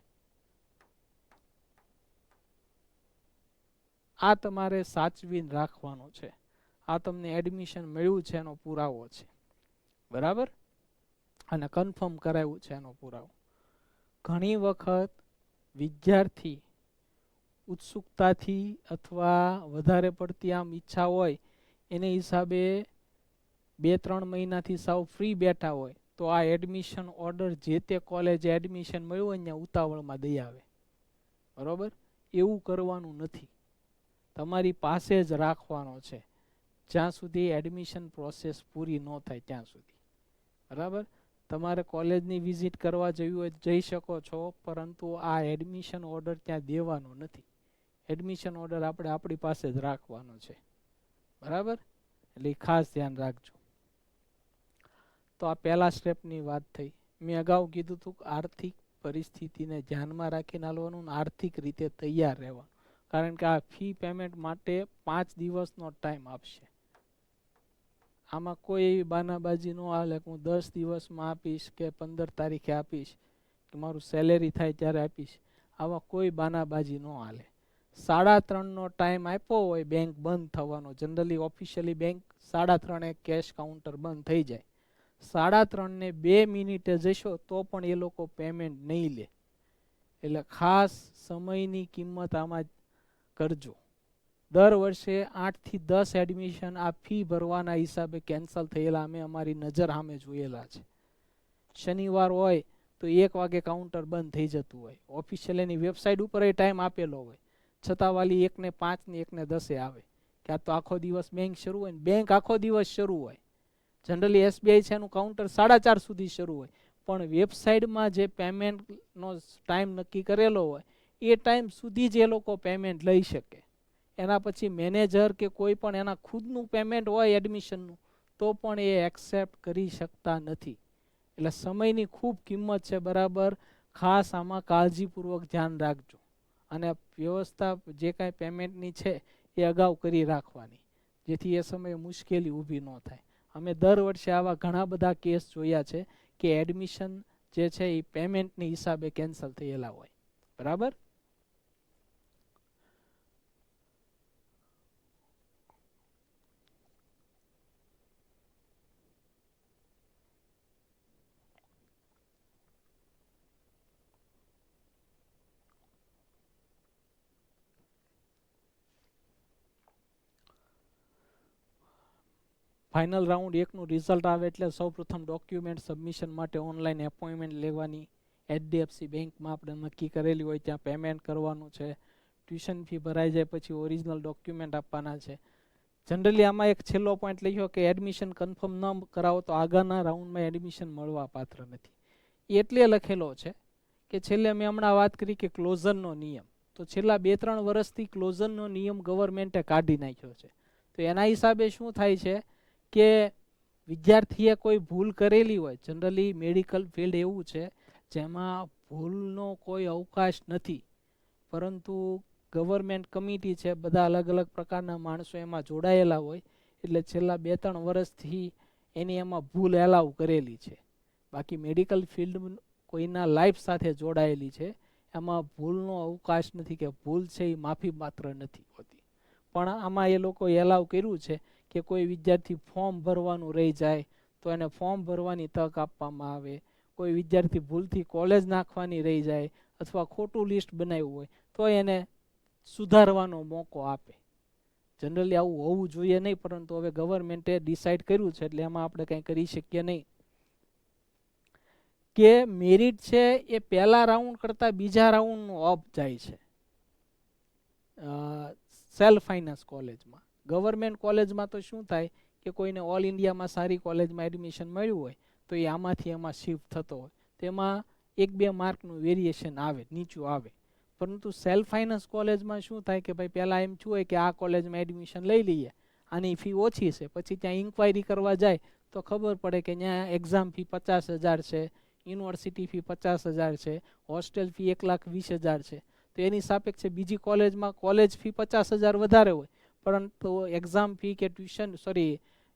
આ તમારે સાચવીને રાખવાનું છે. આ તમને એડમિશન મળ્યું છે એનો પુરાવો છે, બરાબર, અને કન્ફર્મ કરાવ્યું છે એનો પુરાવો. ઘણી વખત વિદ્યાર્થી ઉત્સુકતાથી અથવા વધારે પડતી આમ ઈચ્છા હોય એને હિસાબે 2-3 મહિનાથી સાવ ફ્રી બેઠા હોય, તો આ એડમિશન ઓર્ડર જે તે કોલેજે એડમિશન મળ્યું હોય ત્યાં ઉતાવળમાં દઈ આવે, બરાબર. એવું કરવાનું નથી, તમારી પાસે જ રાખવાનો છે જ્યાં સુધી એડમિશન પ્રોસેસ પૂરી ન થાય ત્યાં સુધી, બરાબર. તમારે કોલેજની વિઝિટ કરવા જવી હોય જઈ શકો છો, પરંતુ આ એડમિશન ઓર્ડર ત્યાં દેવાનો નથી. એડમિશન ઓર્ડર આપણે આપણી પાસે જ રાખવાનો છે, બરાબર. એટલે એ ખાસ ધ્યાન રાખજો. તો આ પહેલા સ્ટેપની વાત થઈ. મેં અગાઉ કીધું હતું કે આર્થિક પરિસ્થિતિને ધ્યાનમાં રાખીને હાલવાનું, આર્થિક રીતે તૈયાર રહેવાનું. કારણ કે આ ફી પેમેન્ટ માટે 5 દિવસનો ટાઈમ આપશે. આમાં કોઈ એવી બાનાબાજી ન હાલે કે હું 10 દિવસમાં આપીશ કે 15 તારીખે આપીશ કે મારું સેલેરી થાય ત્યારે આપીશ. આવા કોઈ બાનાબાજી ન હાલે. 3:30નો ટાઈમ આપ્યો હોય બેંક બંધ થવાનો. Generally officially bank 3:30 cash counter બંધ થઈ જાય. 3:30 ને 2 મિનિટે જશો તો પણ એ લોકો પેમેન્ટ નહીં લે. એટલે ખાસ સમયની કિંમત આમાં કરજો. દર વર્ષે 8 થી 10 એડમિશન આ ફી ભરવાના હિસાબે કેન્સલ થયેલા અમે અમારી નજર સામે જોયેલા છે. શનિવાર હોય તો 1 વાગે કાઉન્ટર બંધ થઈ જતું હોય. ઓફિશિયલ એની વેબસાઇટ ઉપર એ ટાઈમ આપેલો હોય, છતાં વાલી 1 ને 5 ને 1 ને 10 આવે કે આ તો આખો દિવસ બેંક શરૂ હોય ને બેંક આખો દિવસ શરૂ હોય. જનરલી એસબીઆઈ છે એનું કાઉન્ટર 4:30 સુધી શરૂ હોય, પણ વેબસાઇટમાં જે પેમેન્ટનો ટાઈમ નક્કી કરેલો હોય એ ટાઈમ સુધી જ એ લોકો પેમેન્ટ લઈ શકે. એના પછી મેનેજર કે કોઈ પણ એના ખુદનું પેમેન્ટ હોય એડમિશનનું તો પણ એ એક્સેપ્ટ કરી શકતા નથી. એટલે સમયની ખૂબ કિંમત છે, બરાબર. ખાસ આમાં કાળજીપૂર્વક ધ્યાન રાખજો. અને વ્યવસ્થા જે કાંઈ પેમેન્ટની છે એ અગાઉ કરી રાખવાની, જેથી એ સમયે મુશ્કેલી ઊભી ન થાય. અમે દર વર્ષે આવા ઘણા બધા કેસ જોયા છે કે એડમિશન જે છે એ પેમેન્ટની હિસાબે કેન્સલ થયેલા હોય. બરાબર. ફાઇનલ રાઉન્ડ 1નું રિઝલ્ટ આવે એટલે સૌપ્રથમ ડોક્યુમેન્ટ સબમિશન માટે ઓનલાઈન એપોઇન્ટમેન્ટ લેવાની. એચડીએફસી બેંકમાં આપણે નક્કી કરેલી હોય ત્યાં પેમેન્ટ કરવાનું છે. ટ્યુશન ફી ભરાઈ જાય પછી ઓરિજિનલ ડોક્યુમેન્ટ આપવાના છે. જનરલી આમાં એક છેલ્લો પોઈન્ટ લખ્યો કે એડમિશન કન્ફર્મ ન કરાવો તો આગળના રાઉન્ડમાં એડમિશન મળવા પાત્ર નથી. એટલે લખેલો છે કે છેલ્લે મેં હમણાં વાત કરી કે ક્લોઝરનો નિયમ, તો છેલ્લા 2-3 વર્ષથી ક્લોઝરનો નિયમ ગવર્મેન્ટે કાઢી નાખ્યો છે. તો એના હિસાબે શું થાય છે કે વિદ્યાર્થીએ કોઈ ભૂલ કરેલી હોય, જનરલી મેડિકલ ફિલ્ડ એવું છે જેમાં ભૂલનો કોઈ અવકાશ નથી, પરંતુ ગવર્મેન્ટ કમિટી છે, બધા અલગ અલગ પ્રકારના માણસો એમાં જોડાયેલા હોય, એટલે છેલ્લા 2-3 વર્ષથી એની એમાં ભૂલ એલાવ કરેલી છે. બાકી મેડિકલ ફિલ્ડ કોઈના લાઈફ સાથે જોડાયેલી છે, એમાં ભૂલનો અવકાશ નથી કે ભૂલ છે એ માફી પાત્ર નથી હોતી. પણ આમાં એ લોકો એલાવ કર્યું છે કે કોઈ વિદ્યાર્થી ફોર્મ ભરવાનું રહી જાય તો એને ફોર્મ ભરવાની તક આપવામાં આવે. કોઈ વિદ્યાર્થી ભૂલથી કોલેજ નાખવાની રહી જાય અથવા ખોટું લિસ્ટ બનાવ્યું હોય તો એને સુધારવાનો મોકો આપે. જનરલી આવું હોવું જોઈએ નહીં, પરંતુ હવે ગવર્મેન્ટે ડિસાઇડ કર્યું છે એટલે એમાં આપણે કંઈ કરી શકીએ નહીં. કે મેરિટ છે એ પહેલા રાઉન્ડ કરતાં બીજા રાઉન્ડનું અપ જાય છે સેલ્ફ ફાઇનાન્સ કોલેજમાં. ગવર્મેન્ટ કોલેજમાં તો શું થાય કે કોઈને ઓલ ઇન્ડિયામાં સારી કોલેજમાં એડમિશન મળ્યું હોય તો એ આમાંથી એમાં શિફ્ટ થતો હોય, તેમાં 1-2 માર્કનું વેરિએશન આવે, નીચું આવે. પરંતુ સેલ્ફ ફાઇનાન્સ કોલેજમાં શું થાય કે ભાઈ પહેલાં એમ થયું હોય કે આ કોલેજમાં એડમિશન લઈ લઈએ, આની ફી ઓછી છે, પછી ત્યાં ઇન્ક્વાયરી કરવા જાય તો ખબર પડે કે ત્યાં એક્ઝામ ફી 50,000 છે, યુનિવર્સિટી ફી 50,000 છે, હોસ્ટેલ ફી 1,20,000 છે. તો એની સાપેક્ષે બીજી કોલેજમાં કોલેજ ફી 50,000 વધારે હોય, પરંતુ એક્ઝામ ફી કે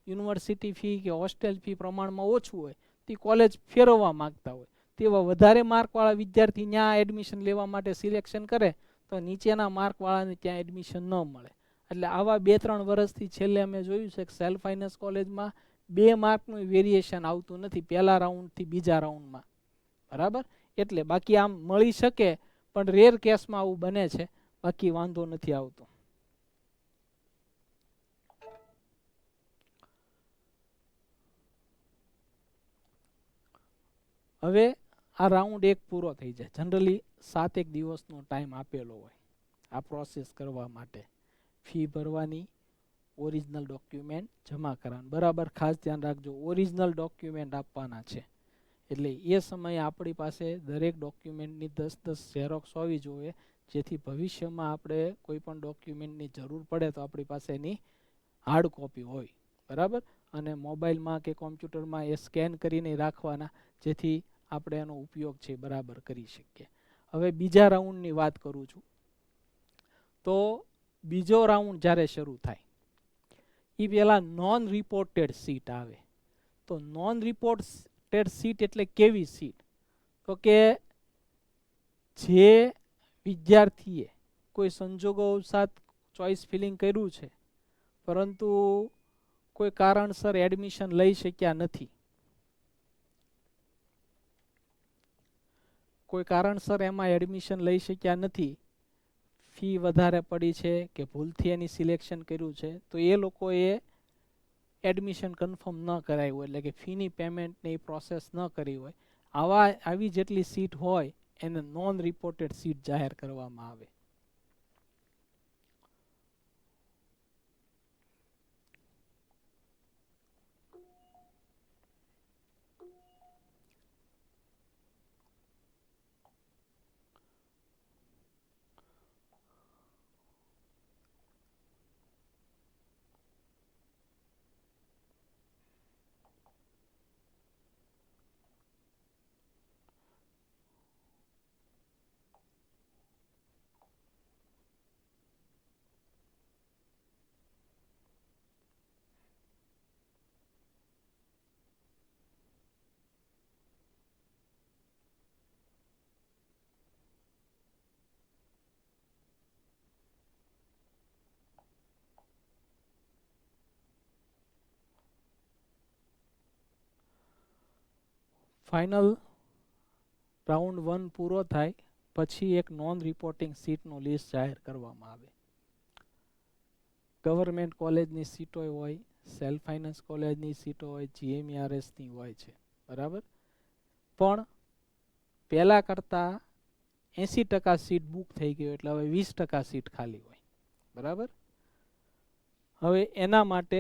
યુનિવર્સિટી ફી કે હોસ્ટેલ ફી પ્રમાણમાં ઓછું હોય, તે કોલેજ ફેરવવા માગતા હોય. તેવા વધારે માર્કવાળા વિદ્યાર્થી ત્યાં એડમિશન લેવા માટે સિલેક્શન કરે તો નીચેના માર્કવાળાને ત્યાં એડમિશન ન મળે. એટલે આવા 2-3 વર્ષથી છેલ્લે અમે જોયું છે કે સેલ્ફ ફાઇનાન્સ કોલેજમાં 2 માર્કનું વેરિએશન આવતું નથી પહેલા રાઉન્ડથી બીજા રાઉન્ડમાં. બરાબર. એટલે બાકી આમ મળી શકે, પણ રેર કેસમાં આવું બને છે, બાકી વાંધો નથી આવતો. હવે આ રાઉન્ડ 1 પૂરો થઈ જાય. જનરલી 7 દિવસનો ટાઈમ આપેલો હોય આ પ્રોસેસ કરવા માટે. ફી ભરવાની, ઓરિજિનલ ડોક્યુમેન્ટ જમા કરવાનું. બરાબર, ખાસ ધ્યાન રાખજો, ઓરિજિનલ ડોક્યુમેન્ટ આપવાના છે. એટલે એ સમયે આપણી પાસે દરેક ડોક્યુમેન્ટની 10-10 ઝેરોક્સ હોવી જોઈએ, જેથી ભવિષ્યમાં આપણે કોઈ પણ ડોક્યુમેન્ટની જરૂર પડે તો આપણી પાસે એની હાર્ડ કોપી હોય. બરાબર, અને મોબાઈલમાં કે કોમ્પ્યુટરમાં એ સ્કેન કરીને રાખવાના, જેથી આપણે એનો ઉપયોગ છે બરાબર કરી શકીએ. હવે બીજા રાઉન્ડની વાત કરું છું. તો બીજો રાઉન્ડ જ્યારે શરૂ થાય એ પહેલાં નોન રિપોર્ટેડ સીટ આવે. તો નોન રિપોર્ટેડ સીટ એટલે કેવી સીટ? તો કે જે વિદ્યાર્થીએ કોઈ સંજોગોવશાત ચોઇસ ફિલિંગ કર્યું છે, પરંતુ કોઈ કારણસર એડમિશન લઈ શક્યા નથી, કોઈ કારણસર એમાં એડમિશન લઈ શક્યા નથી, ફી વધારે પડી છે કે ભૂલથી એની સિલેક્શન કર્યું છે, તો એ લોકોએ એડમિશન કન્ફર્મ ન કરાયું હોય, એટલે કે ફીની પેમેન્ટની પ્રોસેસ ન કરી હોય, આવી જેટલી સીટ હોય એને નોન રિપોર્ટેડ સીટ જાહેર કરવામાં આવે. ફાઇનલ રાઉન્ડ 1 પૂરો થાય પછી એક નોન રિપોર્ટિંગ સીટનું લિસ્ટ જાહેર કરવામાં આવે. ગવર્મેન્ટ કોલેજની સીટો હોય, સેલ્ફ ફાઇનાન્સ કોલેજની સીટો હોય, GMERSની હોય છે, બરાબર. પણ પહેલાં કરતાં 80% સીટ બુક થઈ ગઈ, એટલે હવે 20% સીટ ખાલી હોય, બરાબર. હવે એના માટે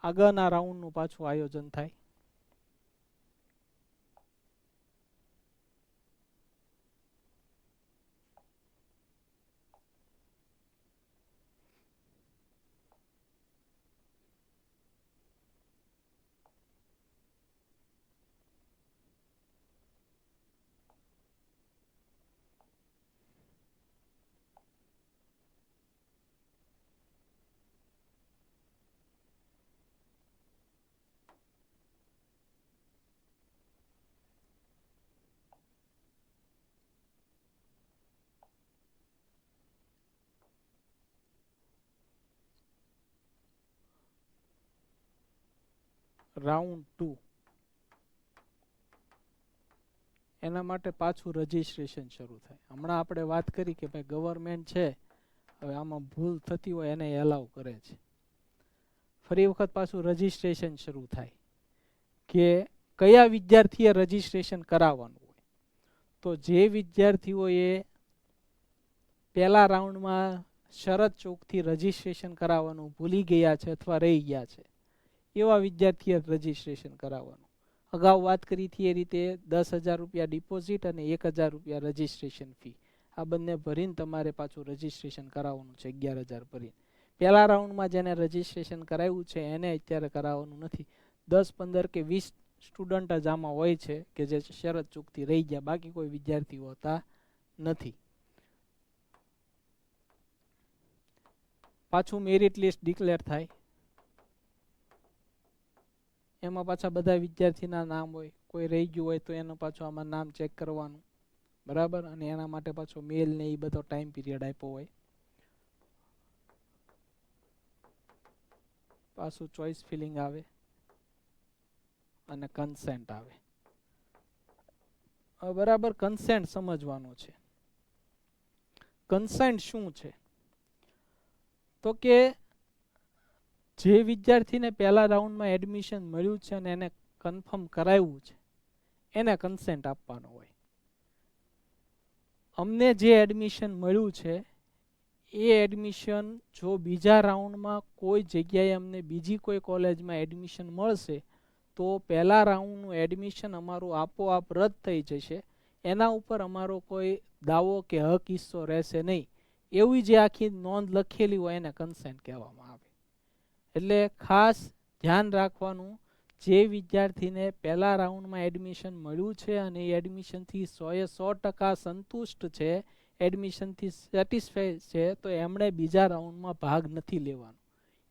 આગળના રાઉન્ડનું પાછું આયોજન થાય. રાઉન્ડ 2, એના માટે પાછું રજિસ્ટ્રેશન શરૂ થાય. હમણાં આપણે વાત કરી કે ભાઈ ગવર્મેન્ટ છે, હવે આમાં ભૂલ થતી હોય એને એલાવ કરે છે. ફરી વખત પાછું રજિસ્ટ્રેશન શરૂ થાય કે કયા વિદ્યાર્થીએ રજિસ્ટ્રેશન કરાવવાનું હોય. તો જે વિદ્યાર્થીઓએ પહેલા રાઉન્ડમાં શરત ચોકથી રજિસ્ટ્રેશન કરાવવાનું ભૂલી ગયા છે અથવા રહી ગયા છે, એવા વિદ્યાર્થીએ રજિસ્ટ્રેશન કરાવવાનું. અગાઉ વાત કરી હતી એ રીતે 10,000 રૂપિયા ડિપોઝિટ અને 1,000 રૂપિયા રજિસ્ટ્રેશન ફી, આ બંને ભરીને તમારે પાછું રજિસ્ટ્રેશન કરાવવાનું છે 11,000 ભરીને. પહેલા રાઉન્ડમાં જેને રજિસ્ટ્રેશન કરાવ્યું છે એને અત્યારે કરાવવાનું નથી. 10, 15 કે 20 સ્ટુડન્ટ જ આમાં હોય છે કે જે શરત ચૂકથી રહી ગયા, બાકી કોઈ વિદ્યાર્થી હોતા નથી. પાછું મેરિટ લિસ્ટ ડિક્લેર થાય, એમાં પાછા બધા વિદ્યાર્થીના નામ હોય, કોઈ રહી ગયું હોય તો એનું પાછું આમાં નામ ચેક કરવાનું, બરાબર. અને એના માટે પાછો મેલ ને એ બધો ટાઈમ પીરિયડ આપ્યો હોય. પાછું ચોઇસ ફિલિંગ આવે અને કન્સેન્ટ આવે. હવે બરાબર કન્સેન્ટ સમજવાનું છે. કન્સેન્ટ શું છે? તો કે જે વિદ્યાર્થીને પહેલા રાઉન્ડમાં એડમિશન મળ્યું છે અને એને કન્ફર્મ કરાવ્યું છે એને કન્સેન્ટ આપવાનું હોય. અમને જે એડમિશન મળ્યું છે એ એડમિશન જો બીજા રાઉન્ડમાં કોઈ જગ્યાએ અમને બીજી કોઈ કોલેજમાં એડમિશન મળશે તો પહેલા રાઉન્ડનું એડમિશન અમારું આપોઆપ રદ થઈ જશે. એના ઉપર અમારો કોઈ દાવો કે હક હિસ્સો રહેશે નહીં. એવી જે આખી નોંધ લખેલી હોય એને કન્સેન્ટ કહેવામાં આવે. એટલે ખાસ ધ્યાન રાખવાનું, જે વિદ્યાર્થીને પહેલા રાઉન્ડમાં એડમિશન મળ્યું છે અને એ એડમિશનથી 100% સંતુષ્ટ છે, એડમિશનથી સેટિસ્ફાઈ છે, તો એમણે બીજા રાઉન્ડમાં ભાગ નથી લેવાનો.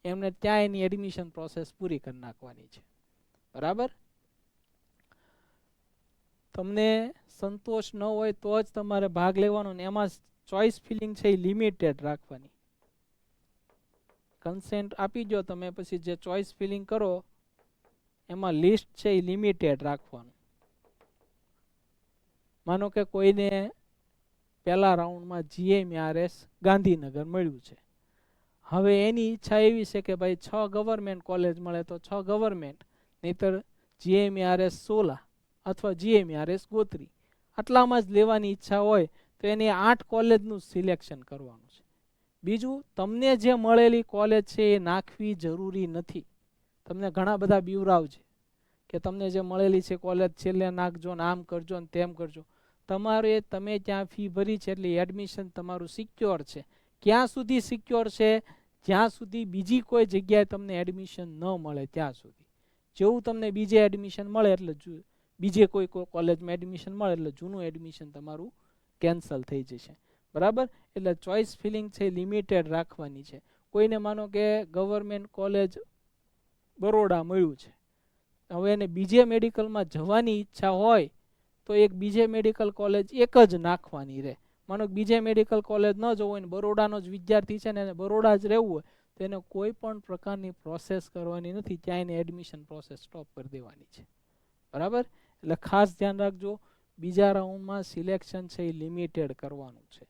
એમને ત્યાં એની એડમિશન પ્રોસેસ પૂરી કરી નાખવાની છે. બરાબર? તમને સંતોષ ન હોય તો જ તમારે ભાગ લેવાનો, ને એમાં ચોઇસ ફિલિંગ છે એ લિમિટેડ રાખવાની. કન્સેન્ટ આપી દો તમે, પછી જે ચોઇસ ફિલિંગ કરો એમાં લિસ્ટ છે એ લિમિટેડ રાખવાનું. માનો કે કોઈને પહેલા રાઉન્ડમાં GMRS ગાંધીનગર મળ્યું છે. હવે એની ઈચ્છા એવી છે કે ભાઈ 6 ગવર્મેન્ટ કોલેજ મળે તો 6 ગવર્મેન્ટ, નહીતર GMRS સોલા અથવા GMRS ગોત્રી, આટલામાં જ લેવાની ઈચ્છા હોય તો એને 8 કોલેજનું સિલેક્શન કરવાનું છે. બીજું, તમને જે મળેલી કોલેજ છે એ નાખવી જરૂરી નથી. તમને ઘણા બધા બીવરાવ છે કે તમને જે મળેલી છે કોલેજ છેલ્લે નાખજો ને આમ કરજો ને તેમ કરજો. તમારે, તમે ત્યાં ફી ભરી છે એટલે એડમિશન તમારું સિક્યોર છે. ક્યાં સુધી સિક્યોર છે? જ્યાં સુધી બીજી કોઈ જગ્યાએ તમને એડમિશન ન મળે ત્યાં સુધી. જેવું તમને બીજે એડમિશન મળે એટલે બીજે કોઈ કોલેજમાં એડમિશન મળે એટલે જૂનું એડમિશન તમારું કેન્સલ થઈ જશે. બરાબર? એટલે ચોઇસ ફિલિંગ છે લિમિટેડ રાખવાની છે. કોઈને માનો કે ગવર્મેન્ટ કોલેજ બરોડા મળ્યું છે, હવે એને બીજે મેડિકલમાં જવાની ઈચ્છા હોય તો એક બીજે મેડિકલ કોલેજ એક જ નાખવાની રહે. માનો બીજે મેડિકલ કોલેજ ન જવું હોય ને બરોડાનો જ વિદ્યાર્થી છે ને એને બરોડા જ રહેવું હોય તો એને કોઈ પણ પ્રકારની પ્રોસેસ કરવાની નથી, ત્યાં એને એડમિશન પ્રોસેસ સ્ટોપ કરી દેવાની છે. બરાબર? એટલે ખાસ ધ્યાન રાખજો, બીજા રાઉન્ડમાં સિલેક્શન છે એ લિમિટેડ કરવાનું છે.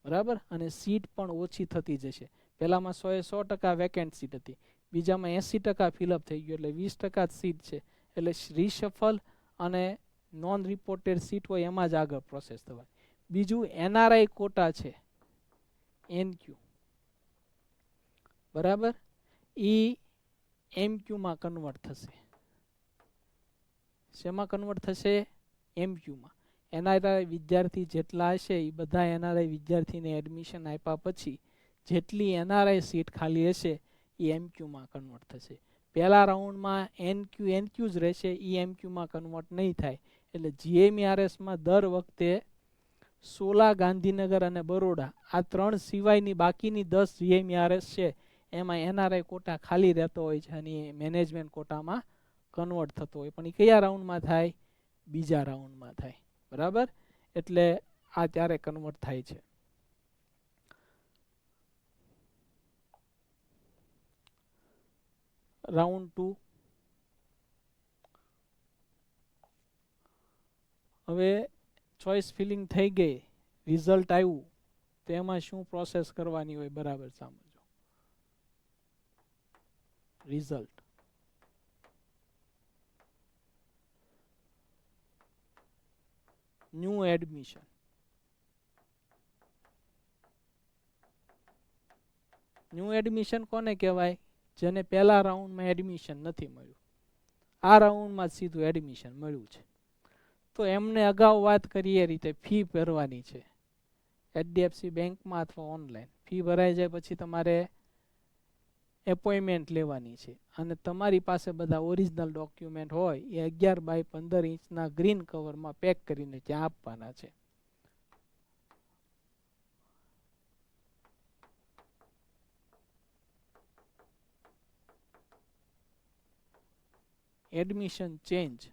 બરાબર? અને સીટ પણ ઓછી થતી જશે. પહેલામાં 100% વેકેન્ટ સીટ હતી, બીજામાં 80% ફિલઅપ થઈ ગયું એટલે 20% સીટ છે. એટલે રીશફલ અને નોન રિપોર્ટેડ સીટ હોય એમાં જ આગળ પ્રોસેસ થવાય. બીજું, NRI કોટા છે, NQ. બરાબર? એ MQમાં કન્વર્ટ થશે. શેમાં કન્વર્ટ થશે? MQમાં. NRI વિદ્યાર્થી જેટલા હશે એ બધા NRI વિદ્યાર્થીને એડમિશન આપ્યા પછી જેટલી NRI સીટ ખાલી હશે એ MQમાં કન્વર્ટ થશે. પહેલા રાઉન્ડમાં NQ જ રહેશે, એ MQમાં કન્વર્ટ નહીં થાય. એટલે GMRSમાં દર વખતે સોલા, ગાંધીનગર અને બરોડા, આ 3 સિવાયની બાકીની 10 GMRS છે એમાં NRI કોટા ખાલી રહેતો હોય છે અને મેનેજમેન્ટ કોટામાં કન્વર્ટ થતો હોય. પણ એ કયા રાઉન્ડમાં થાય? બીજા રાઉન્ડમાં થાય. બરાબર? એટલે આ ત્યારે કન્વર્ટ થાય છે. રાઉન્ડ 2. હવે ચોઇસ ફિલિંગ થઈ ગઈ, રિઝલ્ટ આવ્યું તો એમાં શું પ્રોસેસ કરવાની હોય? બરાબર સમજો. Result, new admission. New admission કોને કહેવાય? જેને પહેલા રાઉન્ડમાં એડમિશન નથી મળ્યું, આ રાઉન્ડમાં સીધું એડમિશન મળ્યું છે. તો એમને અગાઉ વાત કરી એ રીતે ફી ભરવાની છે, HDFC બેંકમાં અથવા ઓનલાઈન. ફી ભરાઈ જાય પછી તમારે એપોઇન્ટમેન્ટ લેવાની છે અને તમારી પાસે બધા ઓરિજિનલ ડોક્યુમેન્ટ હોય એ 11x15 ઇંચના ગ્રીન કવરમાં પેક કરીને ત્યાં આપવાના છે. એડમિશન ચેન્જ,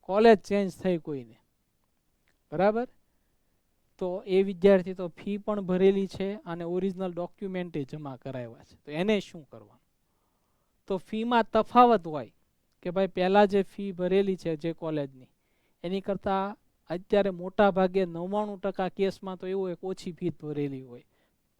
કોલેજ ચેન્જ થઈ કોઈને, બરાબર? તો એ વિદ્યાર્થી તો ફી પણ ભરેલી છે અને ઓરિજિનલ ડોક્યુમેન્ટ જમા કરાવ્યા છે, તો એને શું કરવાનું? તો ફીમાં તફાવત હોય કે ભાઈ પહેલાં જે ફી ભરેલી છે જે કોલેજની એની કરતાં અત્યારે મોટા ભાગે 99% કેસમાં તો એવું હોય કે ઓછી ફી ભરેલી હોય,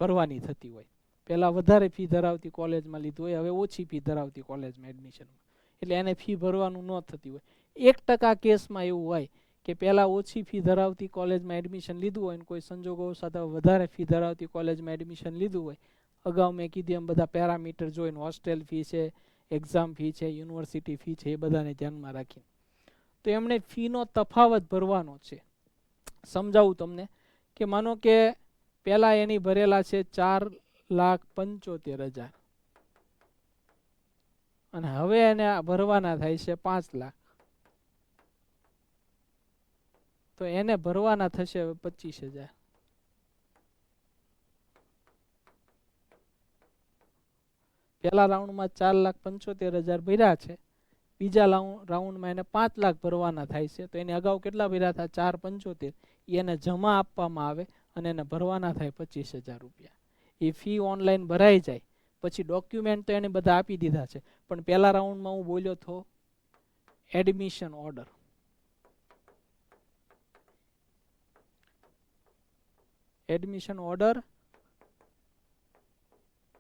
ભરવાની થતી હોય. પહેલાં વધારે ફી ધરાવતી કોલેજમાં લીધું હોય, હવે ઓછી ફી ધરાવતી કોલેજમાં એડમિશનમાં, એટલે એને ફી ભરવાનું ન થતી હોય. 1% કેસમાં એવું હોય કે પહેલાં ઓછી ફી ધરાવતી કોલેજમાં એડમિશન લીધું હોય અને કોઈ સંજોગો સાથે વધારે ફી ધરાવતી કોલેજમાં એડમિશન લીધું હોય. અગાઉ મેં કીધું એમ બધા પેરામીટર જોઈને, હોસ્ટેલ ફી છે, એક્ઝામ ફી છે, યુનિવર્સિટી ફી છે, એ બધાને ધ્યાનમાં રાખીને તો એમણે ફીનો તફાવત ભરવાનો છે. સમજાવું તમને કે માનો કે પહેલાં એની ભરેલા છે 4,75,000, અને હવે એને ભરવાના થાય છે 5 લાખ, તો એને ભરવાના થશે હવે 25,000. પહેલા રાઉન્ડમાં 4,75,000 ભર્યા છે, બીજા રાઉન્ડમાં એને 5 લાખ ભરવાના થાય છે. તો એને અગાઉ કેટલા ભર્યા હતા? 4,75,000. એને જમા આપવામાં આવે અને એને ભરવાના થાય 25,000 રૂપિયા. એ ફી ઓનલાઈન ભરાઈ જાય પછી ડોક્યુમેન્ટ તો એને બધા આપી દીધા છે, પણ પહેલા રાઉન્ડમાં હું બોલ્યો તો એડમિશન ઓર્ડર, એડમિશન ઓર્ડર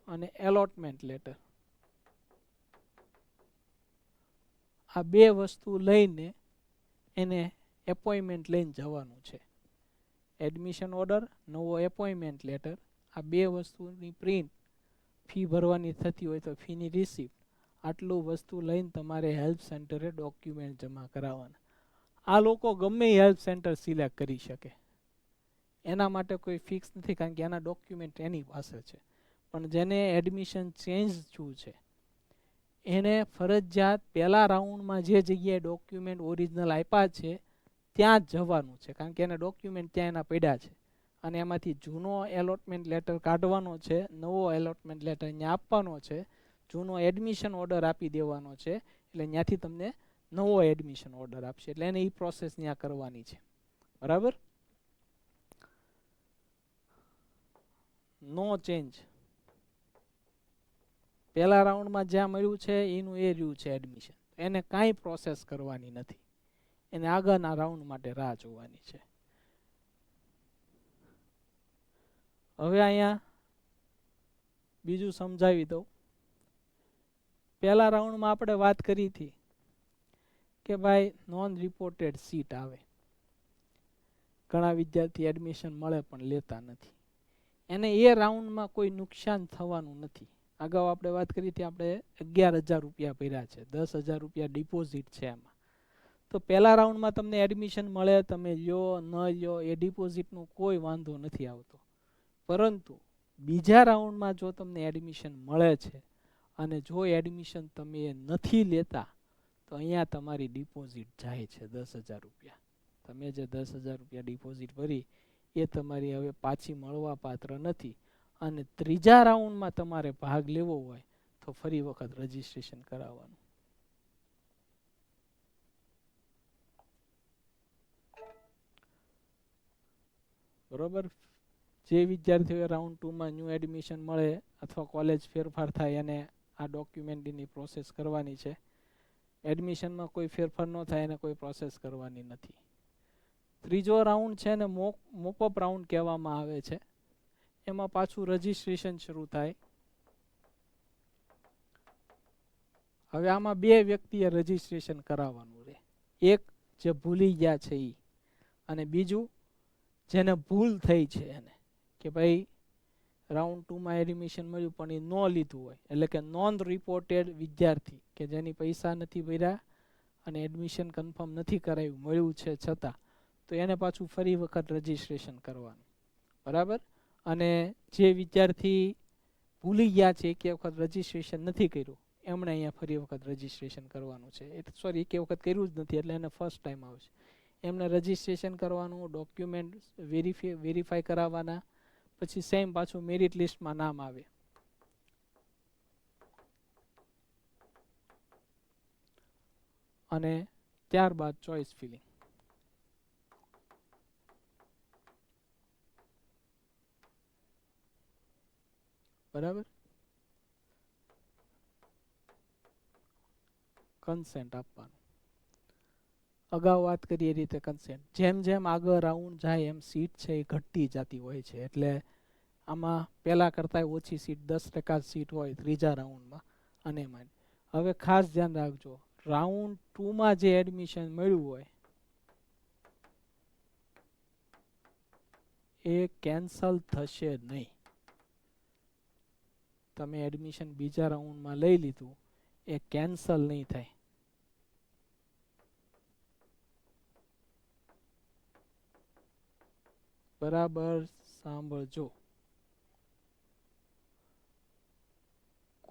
અને એલોટમેન્ટ લેટર, આ બે વસ્તુ લઈને એને એપોઇન્ટમેન્ટ લઈને જવાનું છે. એડમિશન ઓર્ડર, નવો એપોઇન્ટમેન્ટ લેટર, આ બે વસ્તુની પ્રિન્ટ, ફી ભરવાની થતી હોય તો ફીની રિસિપ્ટ, આટલું વસ્તુ લઈને તમારે હેલ્પ સેન્ટરે ડોક્યુમેન્ટ જમા કરાવવાના. આ લોકો ગમે હેલ્પ સેન્ટર સિલેક્ટ કરી શકે, એના માટે કોઈ ફિક્સ નથી, કારણ કે એના ડોક્યુમેન્ટ એની પાસે છે. પણ જેને એડમિશન ચેન્જ થયું છે એને ફરજિયાત પહેલા રાઉન્ડમાં જે જગ્યાએ ડોક્યુમેન્ટ ઓરિજિનલ આપ્યા છે ત્યાં જ જવાનું છે, કારણ કે એના ડોક્યુમેન્ટ ત્યાં એના પડ્યા છે. અને એમાંથી જૂનો એલોટમેન્ટ લેટર કાઢવાનો છે, નવો એલોટમેન્ટ લેટર અહીંયા આપવાનો છે, જૂનો એડમિશન ઓર્ડર આપી દેવાનો છે, એટલે ત્યાંથી તમને નવો એડમિશન ઓર્ડર આપશે. એટલે એને એ પ્રોસેસ ત્યાં કરવાની છે. બરાબર? નો ચેન્જ. પહેલા રાઉન્ડમાં જ્યાં મળ્યું છે એનું એ રહ્યું છે એડમિશન, એને કાંઈ પ્રોસેસ કરવાની નથી, એને આગળના રાઉન્ડ માટે રાહ જોવાની છે. હવે અહીંયા બીજું સમજાવી દઉં. પહેલા રાઉન્ડમાં આપણે વાત કરી હતી કે ભાઈ નોન રિપોર્ટેડ સીટ આવે, ઘણા વિદ્યાર્થી એડમિશન મળે પણ લેતા નથી, એને એ રાઉન્ડમાં કોઈ નુકસાન થવાનું નથી. અગાઉ આપણે વાત કરી હતી, આપણે 11,000 રૂપિયા ભર્યા છે, 10,000 રૂપિયા ડિપોઝિટ છે એમાં. તો પહેલા રાઉન્ડમાં તમને એડમિશન મળે, તમે લ્યો ન લ્યો, એ ડિપોઝિટનો કોઈ વાંધો નથી આવતો. પરંતુ બીજા રાઉન્ડમાં જો તમને એડમિશન મળે છે અને જો એડમિશન તમે નથી લેતા, તો અહીંયા તમારી ડિપોઝિટ જાય છે 10,000 રૂપિયા. તમે જે 10,000 રૂપિયા ડિપોઝિટ ભરી એ તમારી હવે પાછી મળવા પાત્ર નથી. અને ત્રીજા રાઉન્ડમાં તમારે ભાગ લેવો હોય તો ફરી વખત રજીસ્ટ્રેશન કરાવવાનું. બરોબર? જે વિદ્યાર્થીઓ રાઉન્ડ 2માં ન્યૂ એડમિશન મળે અથવા કોલેજ ફેરફાર થાય એને આ ડોક્યુમેન્ટની પ્રોસેસ કરવાની છે. એડમિશનમાં કોઈ ફેરફાર ન થાય એને કોઈ પ્રોસેસ કરવાની નથી. ત્રીજો રાઉન્ડ છે ને મોપઅપ રાઉન્ડ કહેવામાં આવે છે. એમાં પાછું રજીસ્ટ્રેશન શરૂ થાય. હવે આમાં બે વ્યક્તિએ રજીસ્ટ્રેશન કરાવવાનું રહે, એક જે ભૂલી ગયા છે એ, અને બીજું જેને ભૂલ થઈ છે એને, કે ભાઈ રાઉન્ડ 2માં એડમિશન મળ્યું પણ એ ન લીધું હોય, એટલે કે નોન રિપોર્ટેડ વિદ્યાર્થી કે જેની પૈસા નથી ભર્યા અને એડમિશન કન્ફર્મ નથી કરાયું, મળ્યું છે છતાં, તો એને પાછું ફરી વખત રજીસ્ટ્રેશન કરવાનું. બરાબર? અને જે વિદ્યાર્થી ભૂલી ગયા છે, એક વખત રજીસ્ટ્રેશન નથી કર્યું, એમણે અહીંયા ફરી વખત રજીસ્ટ્રેશન કરવાનું છે. સોરી, એક વખત કર્યું જ નથી એટલે એને ફર્સ્ટ ટાઈમ આવશે. એમને રજીસ્ટ્રેશન કરવાનું, ડોક્યુમેન્ટ વેરીફાઈ કરાવવાના, પછી સેમ પાછું મેરિટ લિસ્ટમાં નામ આવે. અને ત્યારબાદ ચોઇસ ફિલિંગ. બરાબર? કન્સેન્ટ આપવાનું. અગાઉ વાત કરી એ રીતે કન્સેન્ટ. જેમ જેમ આગળ રાઉન્ડ જાય એમ સીટ છે એ ઘટતી જતી હોય છે. એટલે આમાં પહેલા કરતાં ઓછી સીટ, 10% સીટ હોય ત્રીજા રાઉન્ડમાં. અને એમાં હવે ખાસ ધ્યાન રાખજો, રાઉન્ડ 2માં જે એડમિશન મળ્યું હોય એ કેન્સલ થશે નહીં. તમે એડમિશન બીજા રાઉન્ડમાં લઈ લીધું એ કેન્સલ નહીં થાય. બરાબર સાંભળજો.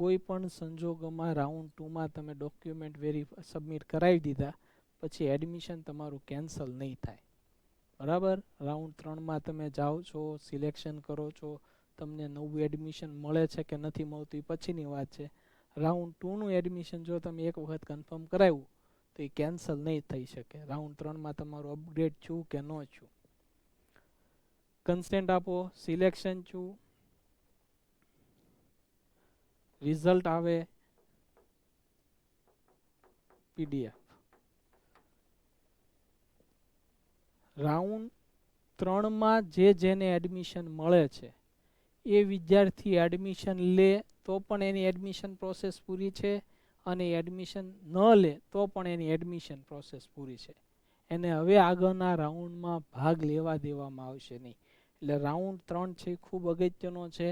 કોઈ પણ સંજોગોમાં રાઉન્ડ 2માં તમે ડોક્યુમેન્ટ સબમિટ કરાવી દીધા પછી એડમિશન તમારું કેન્સલ નહીં થાય, બરાબર. રાઉન્ડ 3માં તમે જાઓ છો, સિલેક્શન કરો છો, તમને નવું એડમિશન મળે છે કે નથી મળતું એ પછીની વાત છે. રાઉન્ડ 2નું એડમિશન જો તમે એક વખત કન્ફર્મ કરાવ્યું તો એ કેન્સલ નહીં થઈ શકે. રાઉન્ડ 3માં તમારું અપગ્રેડ છું કે ન છું, કન્સેન્ટ આપો, સિલેક્શન છું, રિઝલ્ટ આવે, PDF. રાઉન્ડ 3માં જેને એડમિશન મળે છે એ વિદ્યાર્થી એડમિશન લે તો પણ એની એડમિશન પ્રોસેસ પૂરી છે, અને એડમિશન ન લે તો પણ એની એડમિશન પ્રોસેસ પૂરી છે. એને હવે આગળના રાઉન્ડમાં ભાગ લેવા દેવામાં આવશે નહીં. એટલે રાઉન્ડ 3 છે ખૂબ અગત્યનો છે.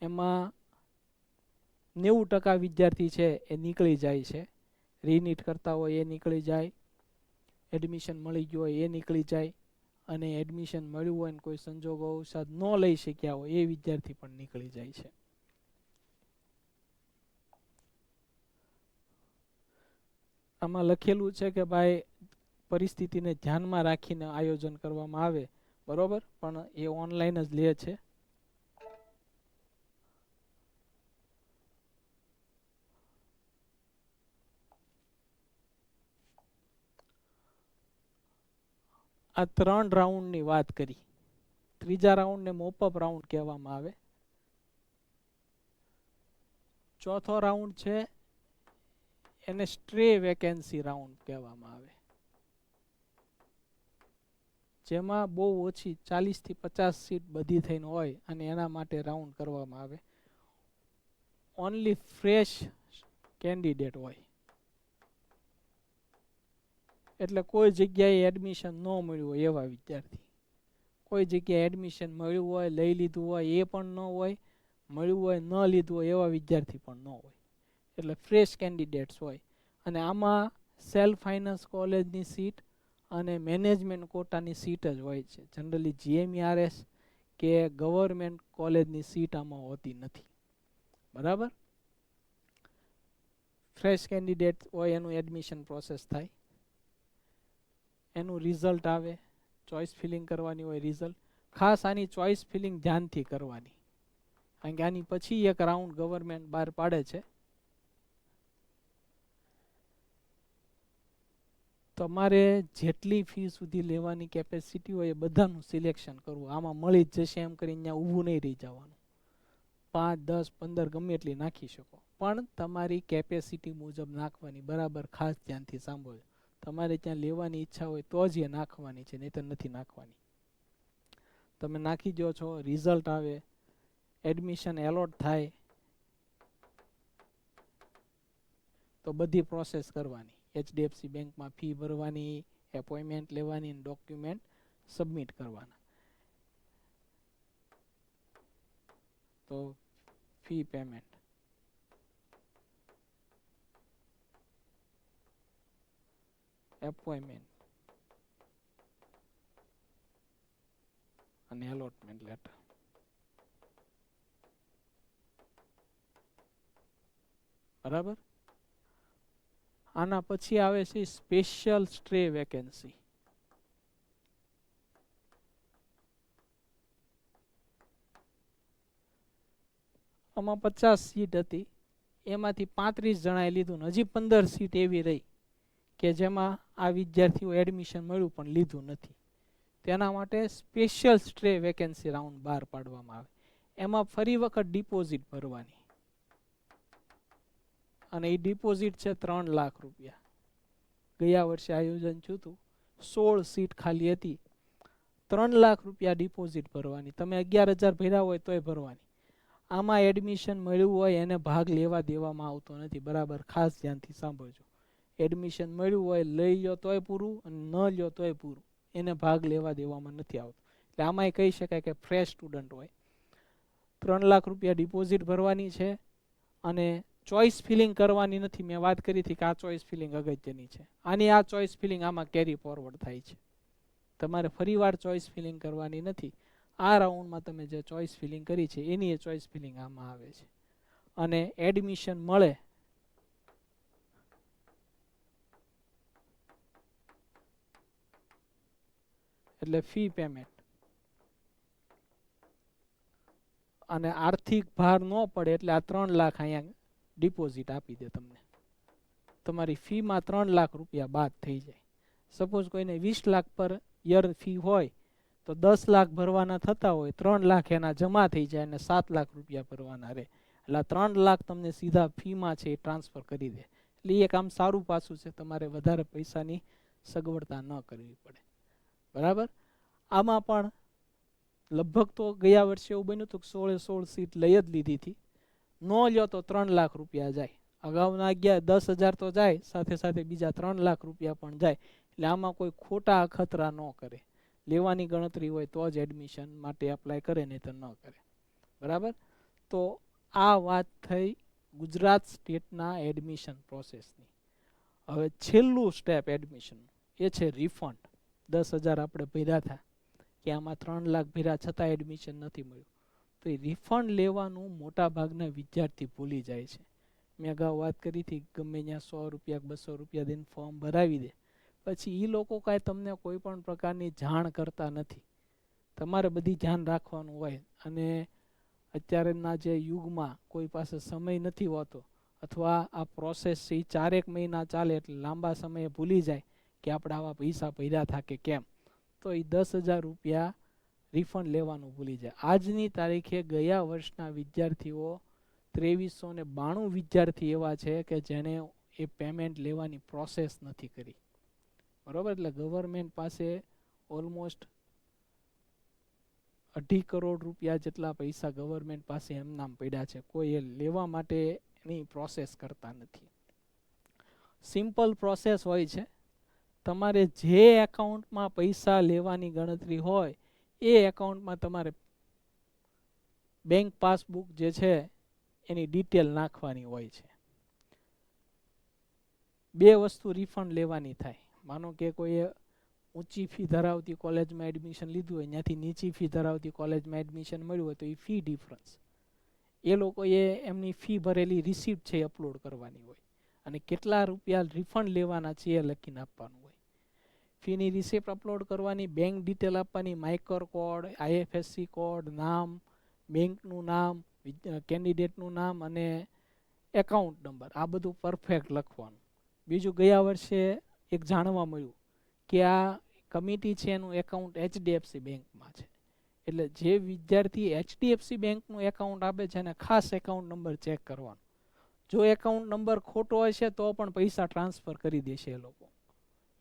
એમાં 90% વિદ્યાર્થી છે એ નીકળી જાય છે. રીનીટ કરતા હોય એ નીકળી જાય, એડમિશન મળી ગયું હોય એ નીકળી જાય, અને એડમિશન મળ્યું હોય ને કોઈ સંજોગો અવસાદ ન લઈ શક્યા હોય એ વિદ્યાર્થી પણ નીકળી જાય છે. આમાં લખેલું છે કે ભાઈ પરિસ્થિતિને ધ્યાનમાં રાખીને આયોજન કરવામાં આવે, બરોબર, પણ એ ઓનલાઈન જ લે છે. આ 3 રાઉન્ડની વાત કરી. ત્રીજા રાઉન્ડને મોપઅપ રાઉન્ડ કહેવામાં આવે. ચોથો રાઉન્ડ છે એને સ્ટ્રે વેકેન્સી રાઉન્ડ કહેવામાં આવે, જેમાં બહુ ઓછી 40 થી 50 સીટ બધી થઈને હોય અને એના માટે રાઉન્ડ કરવામાં આવે. ઓનલી ફ્રેશ કેન્ડિડેટ હોય, એટલે કોઈ જગ્યાએ એડમિશન ન મળ્યું હોય એવા વિદ્યાર્થી, કોઈ જગ્યાએ એડમિશન મળ્યું હોય, લઈ લીધું હોય એ પણ ન હોય, મળ્યું હોય ન લીધું હોય એવા વિદ્યાર્થી પણ ન હોય, એટલે ફ્રેશ કેન્ડિડેટ્સ હોય. અને આમાં સેલ્ફ ફાઇનાન્સ કોલેજની સીટ અને મેનેજમેન્ટ કોટાની સીટ જ હોય છે. જનરલી GMERS કે ગવર્મેન્ટ કોલેજની સીટ આમાં હોતી નથી, બરાબર. ફ્રેશ કેન્ડિડેટ હોય એનું એડમિશન પ્રોસેસ થાય, એનું રિઝલ્ટ આવે, ચોઇસ ફિલિંગ કરવાની હોય. રિઝલ્ટ ખાસ આની ચોઇસ ફિલિંગ ધ્યાનથી કરવાની, કારણ કે આની પછી એક રાઉન્ડ ગવર્મેન્ટ બહાર પાડે છે. તમારે જેટલી ફી સુધી લેવાની કેપેસિટી હોય એ બધાનું સિલેક્શન કરવું. આમાં મળી જ જશે એમ કરીને ત્યાં ઊભું નહીં રહી જવાનું. 5, 10, 15 ગમે એટલી નાખી શકો, પણ તમારી કેપેસિટી મુજબ નાખવાની. બરાબર, ખાસ ધ્યાનથી સાંભળજો. તમારે ત્યાં લેવાની ઈચ્છા હોય તો જ એ નાખવાની છે, નહીં તો નથી નાખવાની. તમે નાખી દો છો, રિઝલ્ટ આવે, એડમિશન એલોટ થાય તો બધી પ્રોસેસ કરવાની. HDFC બેંકમાં ફી ભરવાની, એપોઇન્ટમેન્ટ લેવાની, ડોક્યુમેન્ટ સબમિટ કરવાના. તો ફી પેમેન્ટ, એપોઇન્ટમેન્ટ અને એલોટમેન્ટ લેટર. બરાબર. આના પછી આવે છે સ્પેશિયલ સ્ટ્રે વેકેન્સી. આમાં 50 સીટ હતી, એમાંથી 35 જણાએ લીધું ને હજી 15 સીટ એવી રહી કે જેમાં આ વિદ્યાર્થીઓ એડમિશન મળ્યું પણ લીધું નથી. તેના માટે સ્પેશિયલ સ્ટ્રે વેકેન્સી રાઉન્ડ બહાર પાડવામાં આવે. એમાં ફરી વખત ડિપોઝિટ ભરવાની, અને એ ડિપોઝિટ છે 3 લાખ રૂપિયા. ગયા વર્ષે આયોજન થયું હતું, 16 સીટ ખાલી હતી, 3 લાખ રૂપિયા ડિપોઝિટ ભરવાની. તમે 11,000 ભર્યા હોય તોય ભરવાની. આમાં એડમિશન મળ્યું હોય એને ભાગ લેવા દેવામાં આવતો નથી, બરાબર, ખાસ ધ્યાનથી સાંભળજો. એડમિશન મળ્યું હોય લઈ લો તોય પૂરું, અને ન લો તોય પૂરું, એને ભાગ લેવા દેવામાં નથી આવતો. એટલે આમાંય કહી શકાય કે ફ્રેશ સ્ટુડન્ટ હોય. 3 લાખ રૂપિયા ડિપોઝિટ ભરવાની છે, અને ચોઇસ ફિલિંગ કરવાની નથી. મેં વાત કરી હતી કે આ ચોઇસ ફિલિંગ અગત્યની છે. આની આ ચોઇસ ફિલિંગ આમાં કેરી ફોરવર્ડ થાય છે. તમારે ફરીવાર ચોઇસ ફિલિંગ કરવાની નથી. આ રાઉન્ડમાં તમે જે ચોઇસ ફિલિંગ કરી છે એની એ ચોઇસ ફિલિંગ આમાં આવે છે. અને એડમિશન મળે એટલે ફી પેમેન્ટ, અને આર્થિક ભાર ન પડે એટલે આ 3 લાખ અહીંયા ડિપોઝિટ આપી દે તમને. તમારી ફીમાં 3 લાખ રૂપિયા બાદ થઈ જાય. સપોઝ કોઈને 20 લાખ પર યર ફી હોય તો 10 લાખ ભરવાના થતા હોય, 3 લાખ એના જમા થઈ જાય અને 7 લાખ રૂપિયા ભરવાના રહે. એટલે 3 લાખ તમને સીધા ફીમાં છે એ ટ્રાન્સફર કરી દે. એટલે એ એક આમ સારું પાસું છે, તમારે વધારે પૈસાની સગવડતા ન કરવી પડે. બરાબર. આમાં પણ લગભગ તો ગયા વર્ષે એવું બન્યું હતું કે 16 સીટ લઈ જ લીધી હતી. ન લ્યો તો 3 લાખ રૂપિયા જાય. અગાઉના 10,000 તો જાય, સાથે સાથે બીજા 3 લાખ રૂપિયા પણ જાય. એટલે આમાં કોઈ ખોટા અખતરા ન કરે. લેવાની ગણતરી હોય તો જ એડમિશન માટે એપ્લાય કરે, નહીં તો ન કરે. બરાબર. તો આ વાત થઈ ગુજરાત સ્ટેટના એડમિશન પ્રોસેસની. હવે છેલ્લું સ્ટેપ એડમિશન એ છે રિફંડ. 10,000 આપણે ભર્યા હતા કે આમાં 3 લાખ ભર્યા છતાં એડમિશન નથી મળ્યું, તો એ રિફંડ લેવાનું મોટા ભાગના વિદ્યાર્થી ભૂલી જાય છે. મેં અગાઉ વાત કરી હતી, ગમે ત્યાં 100 રૂપિયા 200 રૂપિયા દઈને ફોર્મ ભરાવી દે, પછી એ લોકો કાંઈ તમને કોઈ પણ પ્રકારની જાણ કરતા નથી. તમારે બધી ધ્યાન રાખવાનું હોય. અને અત્યારના જે યુગમાં કોઈ પાસે સમય નથી હોતો, અથવા આ પ્રોસેસ છે એ 4 મહિના ચાલે એટલે લાંબા સમયે ભૂલી જાય કે આપણે આવા પૈસા ભર્યા હતા કે કેમ, તો એ 10,000 રૂપિયા રિફંડ લેવાનું ભૂલી જાય. આજની તારીખે ગયા વર્ષના વિદ્યાર્થીઓ 2392 વિદ્યાર્થી એવા છે કે જેણે એ પેમેન્ટ લેવાની પ્રોસેસ નથી કરી. બરાબર. એટલે ગવર્મેન્ટ પાસે ઓલમોસ્ટ 2.5 કરોડ રૂપિયા જેટલા પૈસા ગવર્મેન્ટ પાસે એમ નામ પડ્યા છે. કોઈ એ લેવા માટેની પ્રોસેસ કરતા નથી. સિમ્પલ પ્રોસેસ હોય છે. તમારે જે એકાઉન્ટમાં પૈસા લેવાની ગણતરી હોય એ એકાઉન્ટમાં તમારે બેંક પાસબુક જે છે એની ડિટેલ નાખવાની હોય છે. 2 વસ્તુ રિફંડ લેવાની થાય. માનો કે કોઈએ ઊંચી ફી ધરાવતી કોલેજમાં એડમિશન લીધું હોય, ત્યાંથી નીચી ફી ધરાવતી કોલેજમાં એડમિશન મળ્યું હોય, તો એ ફી ડિફરન્સ એ લોકોએ એમની ફી ભરેલી રિસિપ્ટ છે એ અપલોડ કરવાની હોય, અને કેટલા રૂપિયા રિફંડ લેવાના છે એ લખીને આપવાનું હોય. ફીની રિસિપ્ટ અપલોડ કરવાની, બેંક ડિટેલ આપવાની, માઇકર કોડ, IFSC કોડ, નામ, બેંકનું નામ, કેન્ડિડેટનું નામ અને એકાઉન્ટ નંબર, આ બધું પરફેક્ટ લખવાનું. બીજું, ગયા વર્ષે એક જાણવા મળ્યું કે આ કમિટી છે એનું એકાઉન્ટ HDFC બેંકમાં છે. એટલે જે વિદ્યાર્થી HDFC બેંકનું એકાઉન્ટ આપે છે એને ખાસ એકાઉન્ટ નંબર ચેક કરવાનો. જો એકાઉન્ટ નંબર ખોટો હશે તો પણ પૈસા ટ્રાન્સફર કરી દેશે એ લોકો.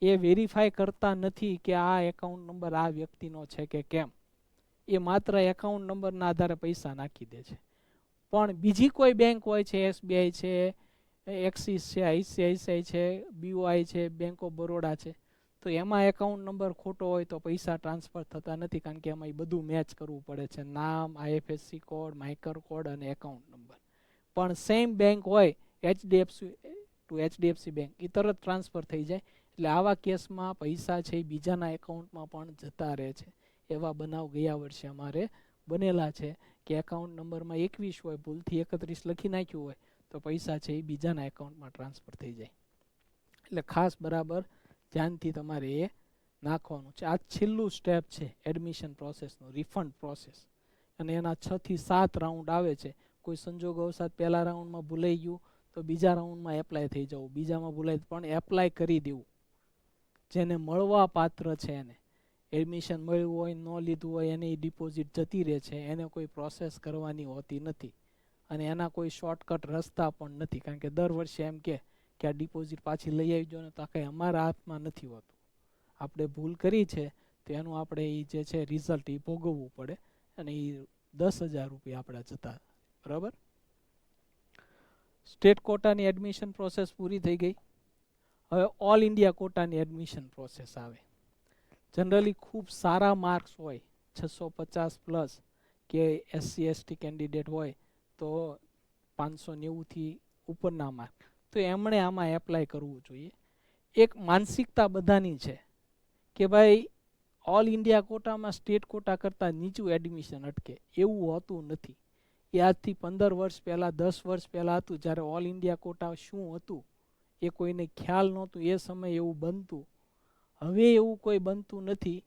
એ વેરીફાઈ કરતા નથી કે આ એકાઉન્ટ નંબર આ વ્યક્તિનો છે કે કેમ. એ માત્ર એકાઉન્ટ નંબરના આધારે પૈસા નાખી દે છે. પણ બીજી કોઈ બેંક હોય છે, SBI છે, એક્સિસ છે, ICICI છે, BOI છે, બેંક ઓફ બરોડા છે, તો એમાં એકાઉન્ટ નંબર ખોટો હોય તો પૈસા ટ્રાન્સફર થતા નથી, કારણ કે એમાં એ બધું મેચ કરવું પડે છે. નામ, IFSC કોડ, માઇકર કોડ અને એકાઉન્ટ નંબર. પણ સેમ બેંક હોય HDFC ટુ HDFC બેંક, એ તરત ટ્રાન્સફર થઈ જાય. એટલે આવા કેસમાં પૈસા છે એ બીજાના એકાઉન્ટમાં પણ જતા રહે છે. એવા બનાવ ગયા વર્ષે અમારે બનેલા છે કે એકાઉન્ટ નંબરમાં 21 હોય, ભૂલથી 31 લખી નાખ્યું હોય તો પૈસા છે એ બીજાના એકાઉન્ટમાં ટ્રાન્સફર થઈ જાય. એટલે ખાસ બરાબર ધ્યાનથી તમારે એ નાખવાનું છે. આ છેલ્લું સ્ટેપ છે એડમિશન પ્રોસેસનું, રિફંડ પ્રોસેસ. અને એના 6 થી 7 રાઉન્ડ આવે છે. કોઈ સંજોગવશાત પહેલા રાઉન્ડમાં ભૂલાઈ ગયું તો બીજા રાઉન્ડમાં એપ્લાય થઈ જવું, બીજામાં ભૂલાય પણ એપ્લાય કરી દેવું. જેને મળવા પાત્ર છે એને એડમિશન મળ્યું હોય, ન લીધું હોય, એની ડિપોઝિટ જતી રહે છે, એને કોઈ પ્રોસેસ કરવાની હોતી નથી. અને એના કોઈ શોર્ટકટ રસ્તા પણ નથી, કારણ કે દર વર્ષે એમ કે આ ડિપોઝિટ પાછી લઈ આવજો ને, તો આ કંઈ અમારા હાથમાં નથી હોતું. આપણે ભૂલ કરી છે તો એનું આપણે એ જે છે રિઝલ્ટ એ ભોગવવું પડે, અને એ 10,000 રૂપિયા આપણા જતા. બરાબર. સ્ટેટ કોટાની એડમિશન પ્રોસેસ પૂરી થઈ ગઈ. હવે ઓલ ઇન્ડિયા કોટાની એડમિશન પ્રોસેસ આવે. જનરલી ખૂબ સારા માર્ક્સ હોય, 650 પ્લસ, કે SC ST કેન્ડિડેટ હોય તો 590થી ઉપરના માર્ક, તો એમણે આમાં એપ્લાય કરવું જોઈએ. એક માનસિકતા બધાની છે કે ભાઈ ઓલ ઇન્ડિયા કોટામાં સ્ટેટ કોટા કરતાં નીચું એડમિશન અટકે, એવું હોતું નથી. કે આજથી 15 વર્ષ પહેલાં 10 વર્ષ પહેલાં હતું જ્યારે ઓલ ઇન્ડિયા કોટા શું હતું એ કોઈને ખ્યાલ નહોતું, એ સમયે એવું બનતું. હવે એવું કોઈ બનતું નથી.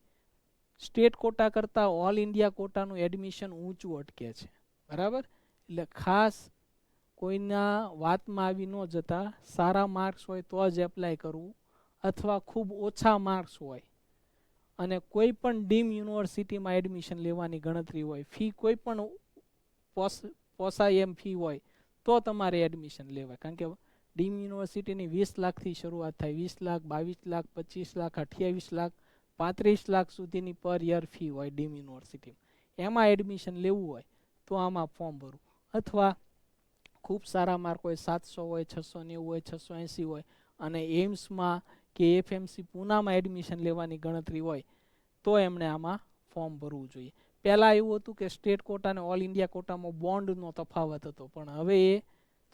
સ્ટેટ કોટા કરતાં ઓલ ઇન્ડિયા કોટાનું એડમિશન ઊંચું અટકે છે, બરાબર. એટલે ખાસ કોઈના વાતમાં આવી ન જતા સારા માર્ક્સ હોય તો જ એપ્લાય કરવું, અથવા ખૂબ ઓછા માર્ક્સ હોય અને કોઈ પણ ડીમ યુનિવર્સિટીમાં એડમિશન લેવાની ગણતરી હોય, ફી કોઈ પણ પોસાય એમ ફી હોય તો તમારે એડમિશન લેવાય. કારણ કે ડીમ યુનિવર્સિટીની 20 લાખથી શરૂઆત થાય, 20 લાખ, 22 લાખ, 25 લાખ, 28 લાખ, 35 લાખ સુધીની પર યર ફી હોય ડીમ યુનિવર્સિટીમાં. એમાં એડમિશન લેવું હોય તો આમાં ફોર્મ ભરવું, અથવા ખૂબ સારા માર્ક હોય, 700 હોય, 690 હોય, 680 હોય અને એમ્સમાં કે એફએમસી પૂનામાં એડમિશન લેવાની ગણતરી હોય તો એમણે આમાં ફોર્મ ભરવું જોઈએ. પહેલાં એવું હતું કે સ્ટેટ કોટા અને ઓલ ઇન્ડિયા કોટામાં બોન્ડનો તફાવત હતો, પણ હવે એ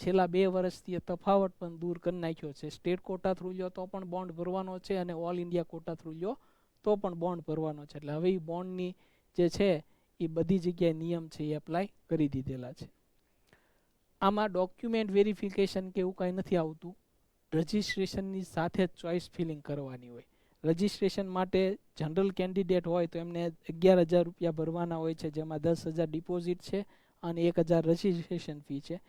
છેલ્લા 2 વર્ષથી એ તફાવત પણ દૂર કરી નાખ્યો છે. સ્ટેટ કોટા થ્રુ લ્યો તો પણ બોન્ડ ભરવાનો છે અને ઓલ ઇન્ડિયા કોટા થ્રુ લ્યો તો પણ બોન્ડ ભરવાનો છે. એટલે હવે એ બોન્ડની જે છે એ બધી જગ્યાએ નિયમ છે એ એપ્લાય કરી દીધેલા છે. આમાં ડોક્યુમેન્ટ વેરિફિકેશન કે એવું કાંઈ નથી આવતું. રજિસ્ટ્રેશનની સાથે જ ચોઇસ ફિલિંગ કરવાની હોય. રજિસ્ટ્રેશન માટે જનરલ કેન્ડિડેટ હોય તો એમને 11,000 રૂપિયા ભરવાના હોય છે, જેમાં 10,000 ડિપોઝિટ છે અને 1,000 રજિસ્ટ્રેશન ફી છે.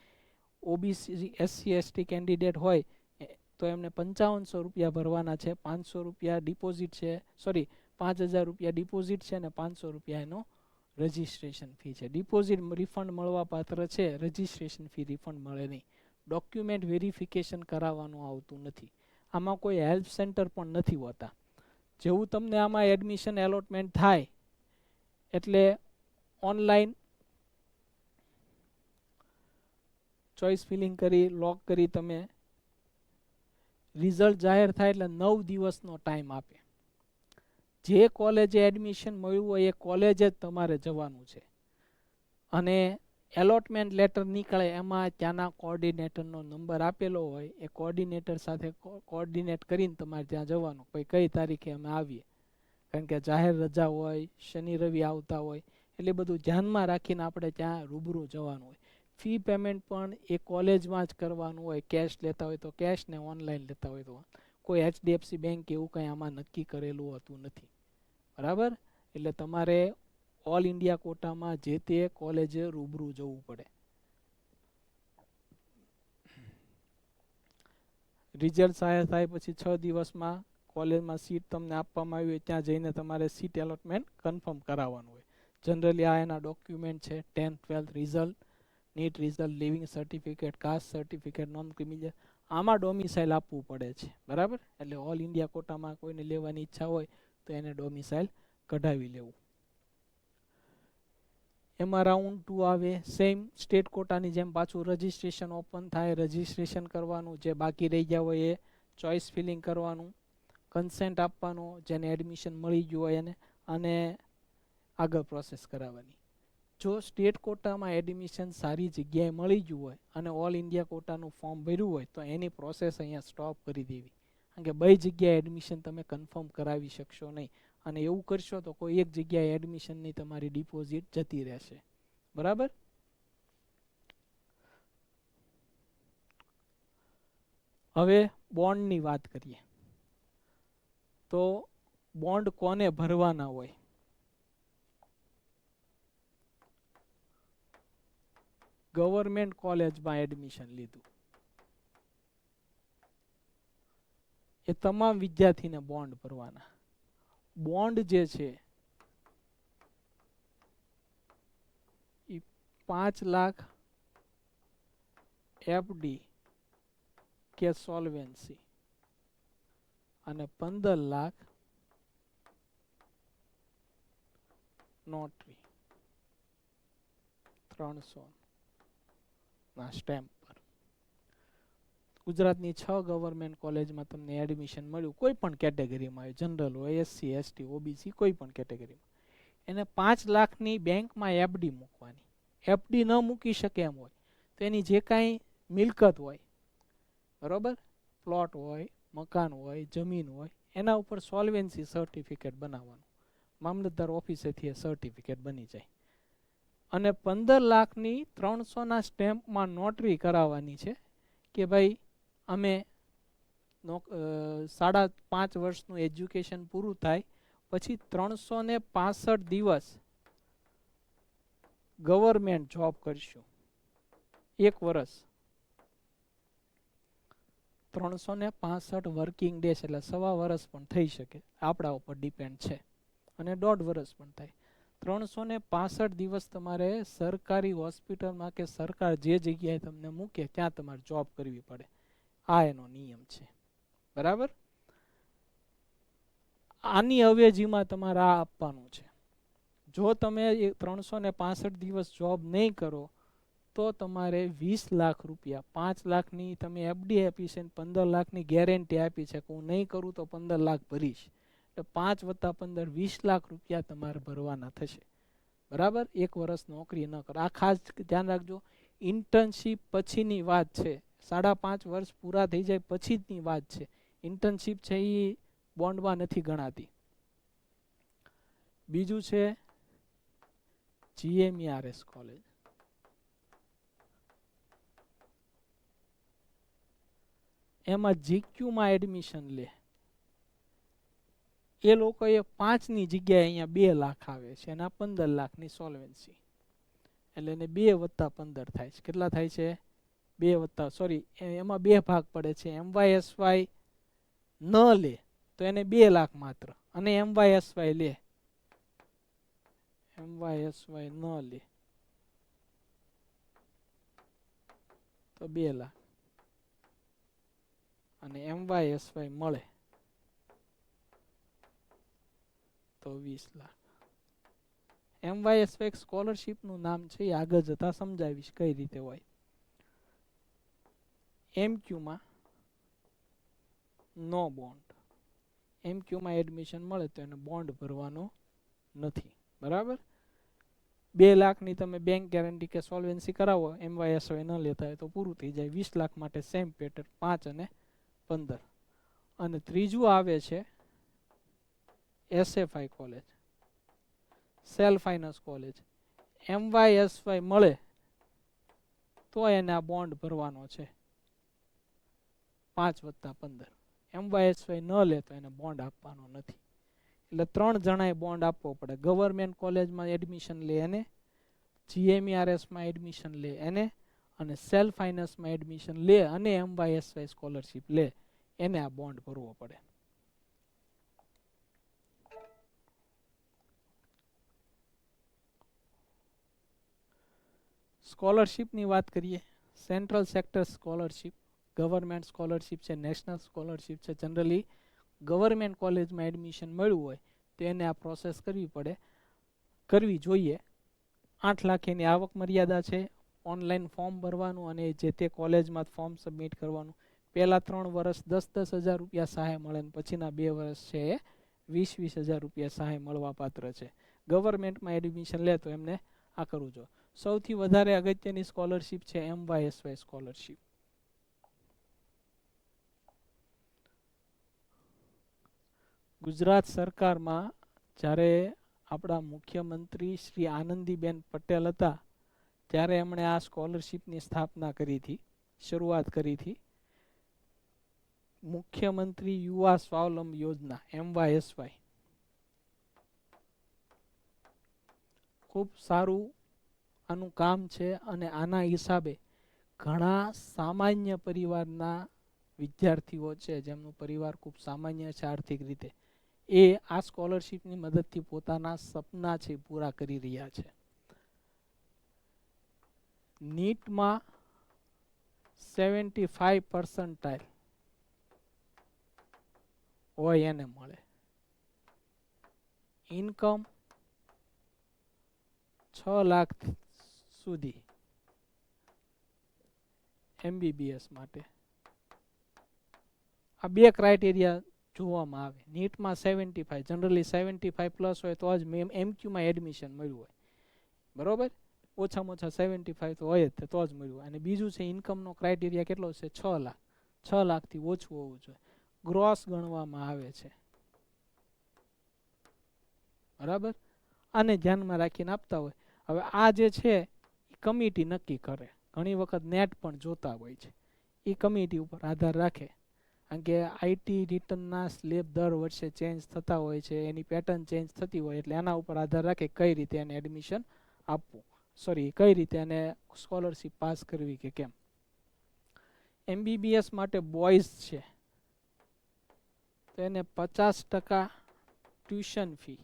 ઓબીસી SC ST કેન્ડિડેટ હોય તો એમને 5500 રૂપિયા ભરવાના છે, 500 રૂપિયા ડિપોઝિટ છે, 5,000 રૂપિયા ડિપોઝિટ છે અને 500 રૂપિયા એનો રજિસ્ટ્રેશન ફી છે. ડિપોઝિટ રિફંડ મળવા પાત્ર છે, રજિસ્ટ્રેશન ફી રિફંડ મળે નહીં. ડોક્યુમેન્ટ વેરિફિકેશન કરાવવાનું આવતું નથી. આમાં કોઈ હેલ્પ સેન્ટર પણ નથી હોતા. જેવું તમને આમાં એડમિશન એલોટમેન્ટ થાય એટલે ઓનલાઈન ચોઇસ ફિલિંગ કરી લોક કરી તમે રિઝલ્ટ જાહેર થાય એટલે 9 દિવસનો ટાઈમ આપે. જે કોલેજે એડમિશન મળ્યું હોય એ કોલેજ જ તમારે જવાનું છે અને એલોટમેન્ટ લેટર નીકળે એમાં ત્યાંના કોઓર્ડિનેટરનો નંબર આપેલો હોય, એ કોઓર્ડિનેટર સાથે કોઓર્ડિનેટ કરીને તમારે ત્યાં જવાનું, કઈ તારીખે અમે આવીએ. કારણ કે જાહેર રજા હોય, શનિ રવિ આવતા હોય, એટલે બધું ધ્યાનમાં રાખીને આપણે ત્યાં રૂબરૂ જવાનું હોય. ફી પેમેન્ટ પણ એ કોલેજમાં જ કરવાનું હોય. કેશ લેતા હોય તો કેશ, ને ઓનલાઈન લેતા હોય તો કોઈ HDFC બેંક એવું કંઈ આમાં નક્કી કરેલું હોતું નથી, બરાબર. એટલે તમારે ઓલ ઇન્ડિયા કોટામાં જે તે કોલેજે રૂબરૂ જવું પડે. રિઝલ્ટ જાહેર થાય પછી 6 દિવસમાં કોલેજમાં સીટ તમને આપવામાં આવી હોય ત્યાં જઈને તમારે સીટ એલોટમેન્ટ કન્ફર્મ કરાવવાનું હોય. જનરલી આ એના ડોક્યુમેન્ટ છે: 10th 12th result, NEET result, living certificate, caste certificate, non criminal. આમાં ડોમિસાઇલ આપવું પડે છે, બરાબર. એટલે ઓલ ઇન્ડિયા કોટામાં કોઈને લેવાની ઈચ્છા હોય તો એને ડોમિસાઇલ કઢાવી લેવું. એમાં રાઉન્ડ 2 આવે. સેમ સ્ટેટ કોટાની જેમ પાછું રજિસ્ટ્રેશન ઓપન થાય, રજિસ્ટ્રેશન કરવાનું, જે બાકી રહી ગયા હોય એ ચોઇસ ફિલિંગ કરવાનું, કન્સેન્ટ આપવાનું જેને એડમિશન મળી ગયું હોય એને, અને આગળ પ્રોસેસ કરાવવાની. જો સ્ટેટ કોટામાં એડમિશન સારી જગ્યાએ મળી ગયું હોય અને ઓલ ઇન્ડિયા કોટાનું ફોર્મ ભર્યું હોય તો એની પ્રોસેસ અહીંયા સ્ટોપ કરી દેવી. કારણ કે બે જગ્યાએ એડમિશન તમે કન્ફર્મ કરાવી શકશો નહીં, અને એવું કરશો તો કોઈ એક જગ્યાએ એડમિશનની તમારી ડિપોઝિટ જતી રહેશે, બરાબર. હવે બોન્ડની વાત કરીએ તો બોન્ડ કોને ભરવાના હોય? ગવર્મેન્ટ કોલેજમાં એડમિશન લીધું એ તમામ વિદ્યાર્થીને બોન્ડ ભરવાના. બોન્ડ જે છે એ 5 લાખ FD કે સોલ્વેન્સી અને 15 લાખ નોટરી 300 ના સ્ટેમ્પ પર. ગુજરાતની 6 ગવર્મેન્ટ કોલેજમાં તમને એડમિશન મળ્યું, કોઈ પણ કેટેગરીમાં, જનરલ હોય, SC ST OBC, કોઈ પણ કેટેગરીમાં, એને 5 લાખની બેંકમાં FD મૂકવાની. FD ન મૂકી શકે એમ હોય તો એની જે કાંઈ મિલકત હોય, બરાબર, પ્લોટ હોય, મકાન હોય, જમીન હોય, એના ઉપર સોલ્વેન્સી સર્ટિફિકેટ બનાવવાનું. મામલતદાર ઓફિસેથી એ સર્ટિફિકેટ બની જાય. અને 15 લાખની 300ના સ્ટેમ્પમાં નોટરી કરાવવાની છે કે ભાઈ અમે 5.5 વર્ષનું એજ્યુકેશન પૂરું થાય પછી 365 દિવસ ગવર્મેન્ટ જોબ કરશું. 1 વર્ષ 365 વર્કિંગ ડેસ એટલે 1.25 વર્ષ પણ થઈ શકે, આપણા ઉપર ડિપેન્ડ છે, અને 1.5 વર્ષ પણ થાય. 365 દિવસ તમારે સરકારી હોસ્પિટલમાં કે સરકાર જે જગ્યાએ તમને મૂકે ત્યાં તમારે જોબ કરવી પડે. આ એનો નિયમ છે. બરાબર. આની અવેજીમાં તમારે આ આપવાનું છે. જો તમે 365 દિવસ જોબ નહીં કરો તો તમારે 20 લાખ રૂપિયા, 5 લાખની તમે એફડી આપી છે, 15 લાખની ગેરંટી આપી છે કે હું નહીં કરું તો 15 લાખ ભરીશ, એટલે 5 + 15 20 લાખ રૂપિયા તમારે ભરવાના થશે. બરાબર. 1 વર્ષ નોકરી ન કરો. આ ખાસ ધ્યાન રાખજો, ઇન્ટર્નશીપ પછીની વાત છે. 5.5 વર્ષ પૂરા થઈ જાય પછીની વાત છે. ઇન્ટર્નશીપ છે એ બોન્ડમાં નથી ગણાતી. બીજું છે GMERS કોલેજ. એમાં GQમાં એડમિશન લે એ લોકોએ 5ની જગ્યાએ અહીંયા 2 લાખ આવે છે, એના 15 લાખની સોલ્વન્સી, એટલે એને 2 + 15 થાય છે. કેટલા થાય છે? 2 એમાં 2 ભાગ પડે છે. MYSY ન લે તો એને 2 લાખ માત્ર, અને MYSY લે, MYSY ન લે તો 2 લાખ, અને MYSY મળે તો 20 લાખ. MYSY સ્કોલરશીપનું નામ છે, એ આગળ જતા સમજાવીશ કઈ રીતે હોય. MQમાં નો બોન્ડ. MQમાં એડમિશન મળે તો એને બોન્ડ ભરવાનો નથી. બરાબર. 2 લાખની તમે બેંક ગેરંટી કે સોલ્વન્સી કરાવો, MYSY ન લેતા હોય તો પૂરું થઈ જાય. 20 લાખ માટે સેમ પેટર્ન, 5 અને 15. અને ત્રીજું આવે છે SFI college, self finance college. MYSY મળે તો એને આ બોન્ડ ભરવાનો છે, 5 + 15. MYSY ન લે તો એને બોન્ડ આપવાનો નથી. એટલે 3 જણાએ બોન્ડ આપવો પડે. ગવર્મેન્ટ કોલેજમાં એડમિશન લે એને, GMERSમાં એડમિશન લે એને, અને સેલ્ફ ફાઇનાન્સમાં એડમિશન લે અને MYSY સ્કોલરશીપ લે એને આ બોન્ડ ભરવો પડે. સ્કોલરશીપની વાત કરીએ. Central sector scholarship, government scholarship છે, નેશનલ સ્કોલરશીપ છે. જનરલી ગવર્મેન્ટ કોલેજમાં એડમિશન મળ્યું હોય તો એને આ પ્રોસેસ કરવી જોઈએ. 8 લાખ એની આવક મર્યાદા છે. ઓનલાઈન ફોર્મ ભરવાનું અને જે તે કોલેજમાં ફોર્મ સબમિટ કરવાનું. પહેલા 3 વર્ષ 10,000 રૂપિયા સહાય મળે, અને પછીના 2 વર્ષ છે એ 20,000 રૂપિયા સહાય મળવા પાત્ર છે. ગવર્મેન્ટમાં એડમિશન લે તો એમને આ કરવું જોઈએ. સૌથી વધારે અગત્યની સ્કોલરશીપ છે MYSY સ્કોલરશીપ. ગુજરાત સરકારમાં જ્યારે આપણા મુખ્યમંત્રી શ્રી આનંદીબેન પટેલ હતા ત્યારે એમણે આ સ્કોલરશીપની સ્થાપના કરી હતી, શરૂઆત કરી હતી. મુખ્યમંત્રી યુવા સ્વાવલંબ યોજના MYSY. ખૂબ સારું આનું કામ છે, અને આના હિસાબે ઘણા સામાન્ય પરિવારના વિદ્યાર્થીઓ છે જેમનું પરિવાર ખૂબ સામાન્ય છે આર્થિક રીતે, એ આ સ્કોલરશીપની મદદથી પોતાના સપના છે પૂરા કરી રહ્યા છે. નીટમાં 75% હોય એને મળે. ઇન્કમ 6 લાખ સુધી MBBS માટે. આ 2 ક્રાઇટેરિયા જોવામાં આવે. નીટમાં 75, જનરલી 75+ હોય તો જ MQમાં એડમિશન મળ્યું હોય. બરોબર. ઓછામાં ઓછા 75 તો હોય જ તો જ મળ્યું. અને બીજું છે ઇન્કમનો ક્રાઇટેરિયા કેટલો છે? 6 લાખ. 6 લાખથી ઓછું હોવું જોઈએ. ગ્રોસ ગણવામાં આવે છે. બરાબર. આને ધ્યાનમાં રાખીને આપતા હોય. હવે આ જે છે એ કમિટી નક્કી કરે. ઘણી વખત નેટ પણ જોતા હોય છે, એ કમિટી ઉપર આધાર રાખે. કારણ કે આઈટી રિટર્નના સ્લેબ દર વર્ષે ચેન્જ થતા હોય છે, એની પેટર્ન ચેન્જ થતી હોય, એટલે એના ઉપર આધાર રાખે કઈ રીતે એને એડમિશન આપવું, કઈ રીતે એને સ્કોલરશિપ પાસ કરવી કે કેમ. MBBS માટે બોયઝ છે તો એને 50% ટ્યુશન ફી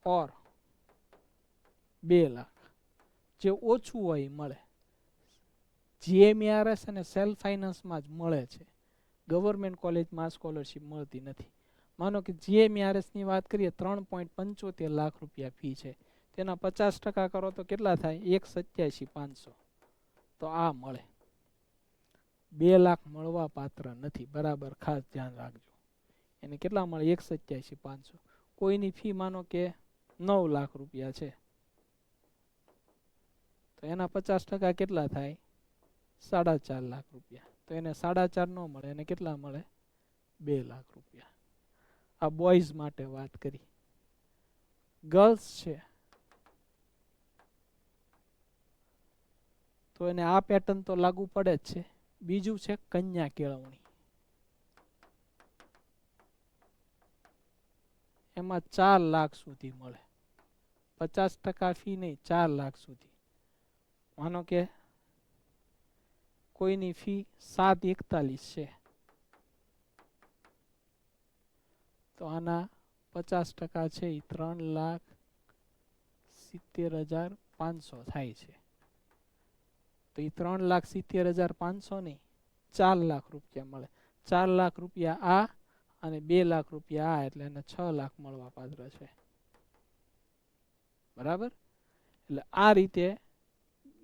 ઓર 2 લાખ, જે ઓછું હોય એ મળે. GMARS અને સેલ્ફ ફાઇનાન્સમાં જ મળે છે, ગવર્મેન્ટ કોલેજમાં સ્કોલરશિપ મળતી નથી. માનો કે GMARSની વાત કરીએ 3.75 લાખ રૂપિયા ફી છે, તેના 50% કરો તો કેટલા થાય? 1,87,500. તો આ મળે. 2 લાખ મળવા પાત્ર નથી, બરાબર ખાસ ધ્યાન રાખજો. એને કેટલા મળે? 1,87,500. કોઈની ફી માનો કે 9 લાખ રૂપિયા છે, તો એના 50% કેટલા થાય? 4.5 લાખ રૂપિયા. તો એને 4.5 ન મળે, એને કેટલા મળે? 2 લાખ રૂપિયા. આ બોયઝ માટે વાત કરી. ગર્લ્સ છે તો એને આ પેટર્ન તો લાગુ પડે જ છે. બીજું છે કન્યા કેળવણી. એમાં 4 લાખ સુધી મળે. 50% ફી નહીં, 4 લાખ સુધી. માનો કે કોઈની ફી 7,41 છે, તો આના 50% છે એ 3,70,500 થાય છે. તો એ 3,70,500 નહીં, 4 લાખ રૂપિયા મળે. 4 લાખ રૂપિયા આ અને 2 લાખ રૂપિયા આ, એટલે એને 6 લાખ મળવા પાત્ર છે. બરાબર? એટલે આ રીતે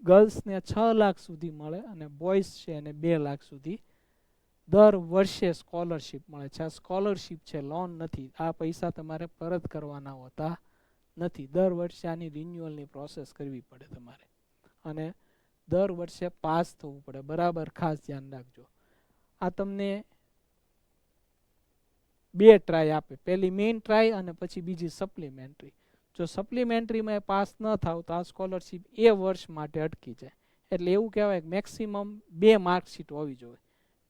ગર્લ્સને 6 લાખ સુધી મળે અને બોયઝ છે એને 2 લાખ સુધી દર વર્ષે સ્કોલરશિપ મળે છે. આ સ્કોલરશિપ છે, લોન નથી. આ પૈસા તમારે પરત કરવાના હોતા નથી. દર વર્ષે આની રિન્યુઅલની પ્રોસેસ કરવી પડે તમારે, અને દર વર્ષે પાસ થવું પડે. બરાબર ખાસ ધ્યાન રાખજો. આ તમને 2 ટ્રાય આપે, પહેલી મેઇન ટ્રાય અને પછી બીજી સપ્લિમેન્ટરી. જો સપ્લિમેન્ટરીમાં પાસ ન થાવ તો આ સ્કોલરશિપ એ વર્ષ માટે અટકી જાય. એટલે એવું કહેવાય કે મેક્સિમમ 2 માર્કશીટ હોવી જોઈએ.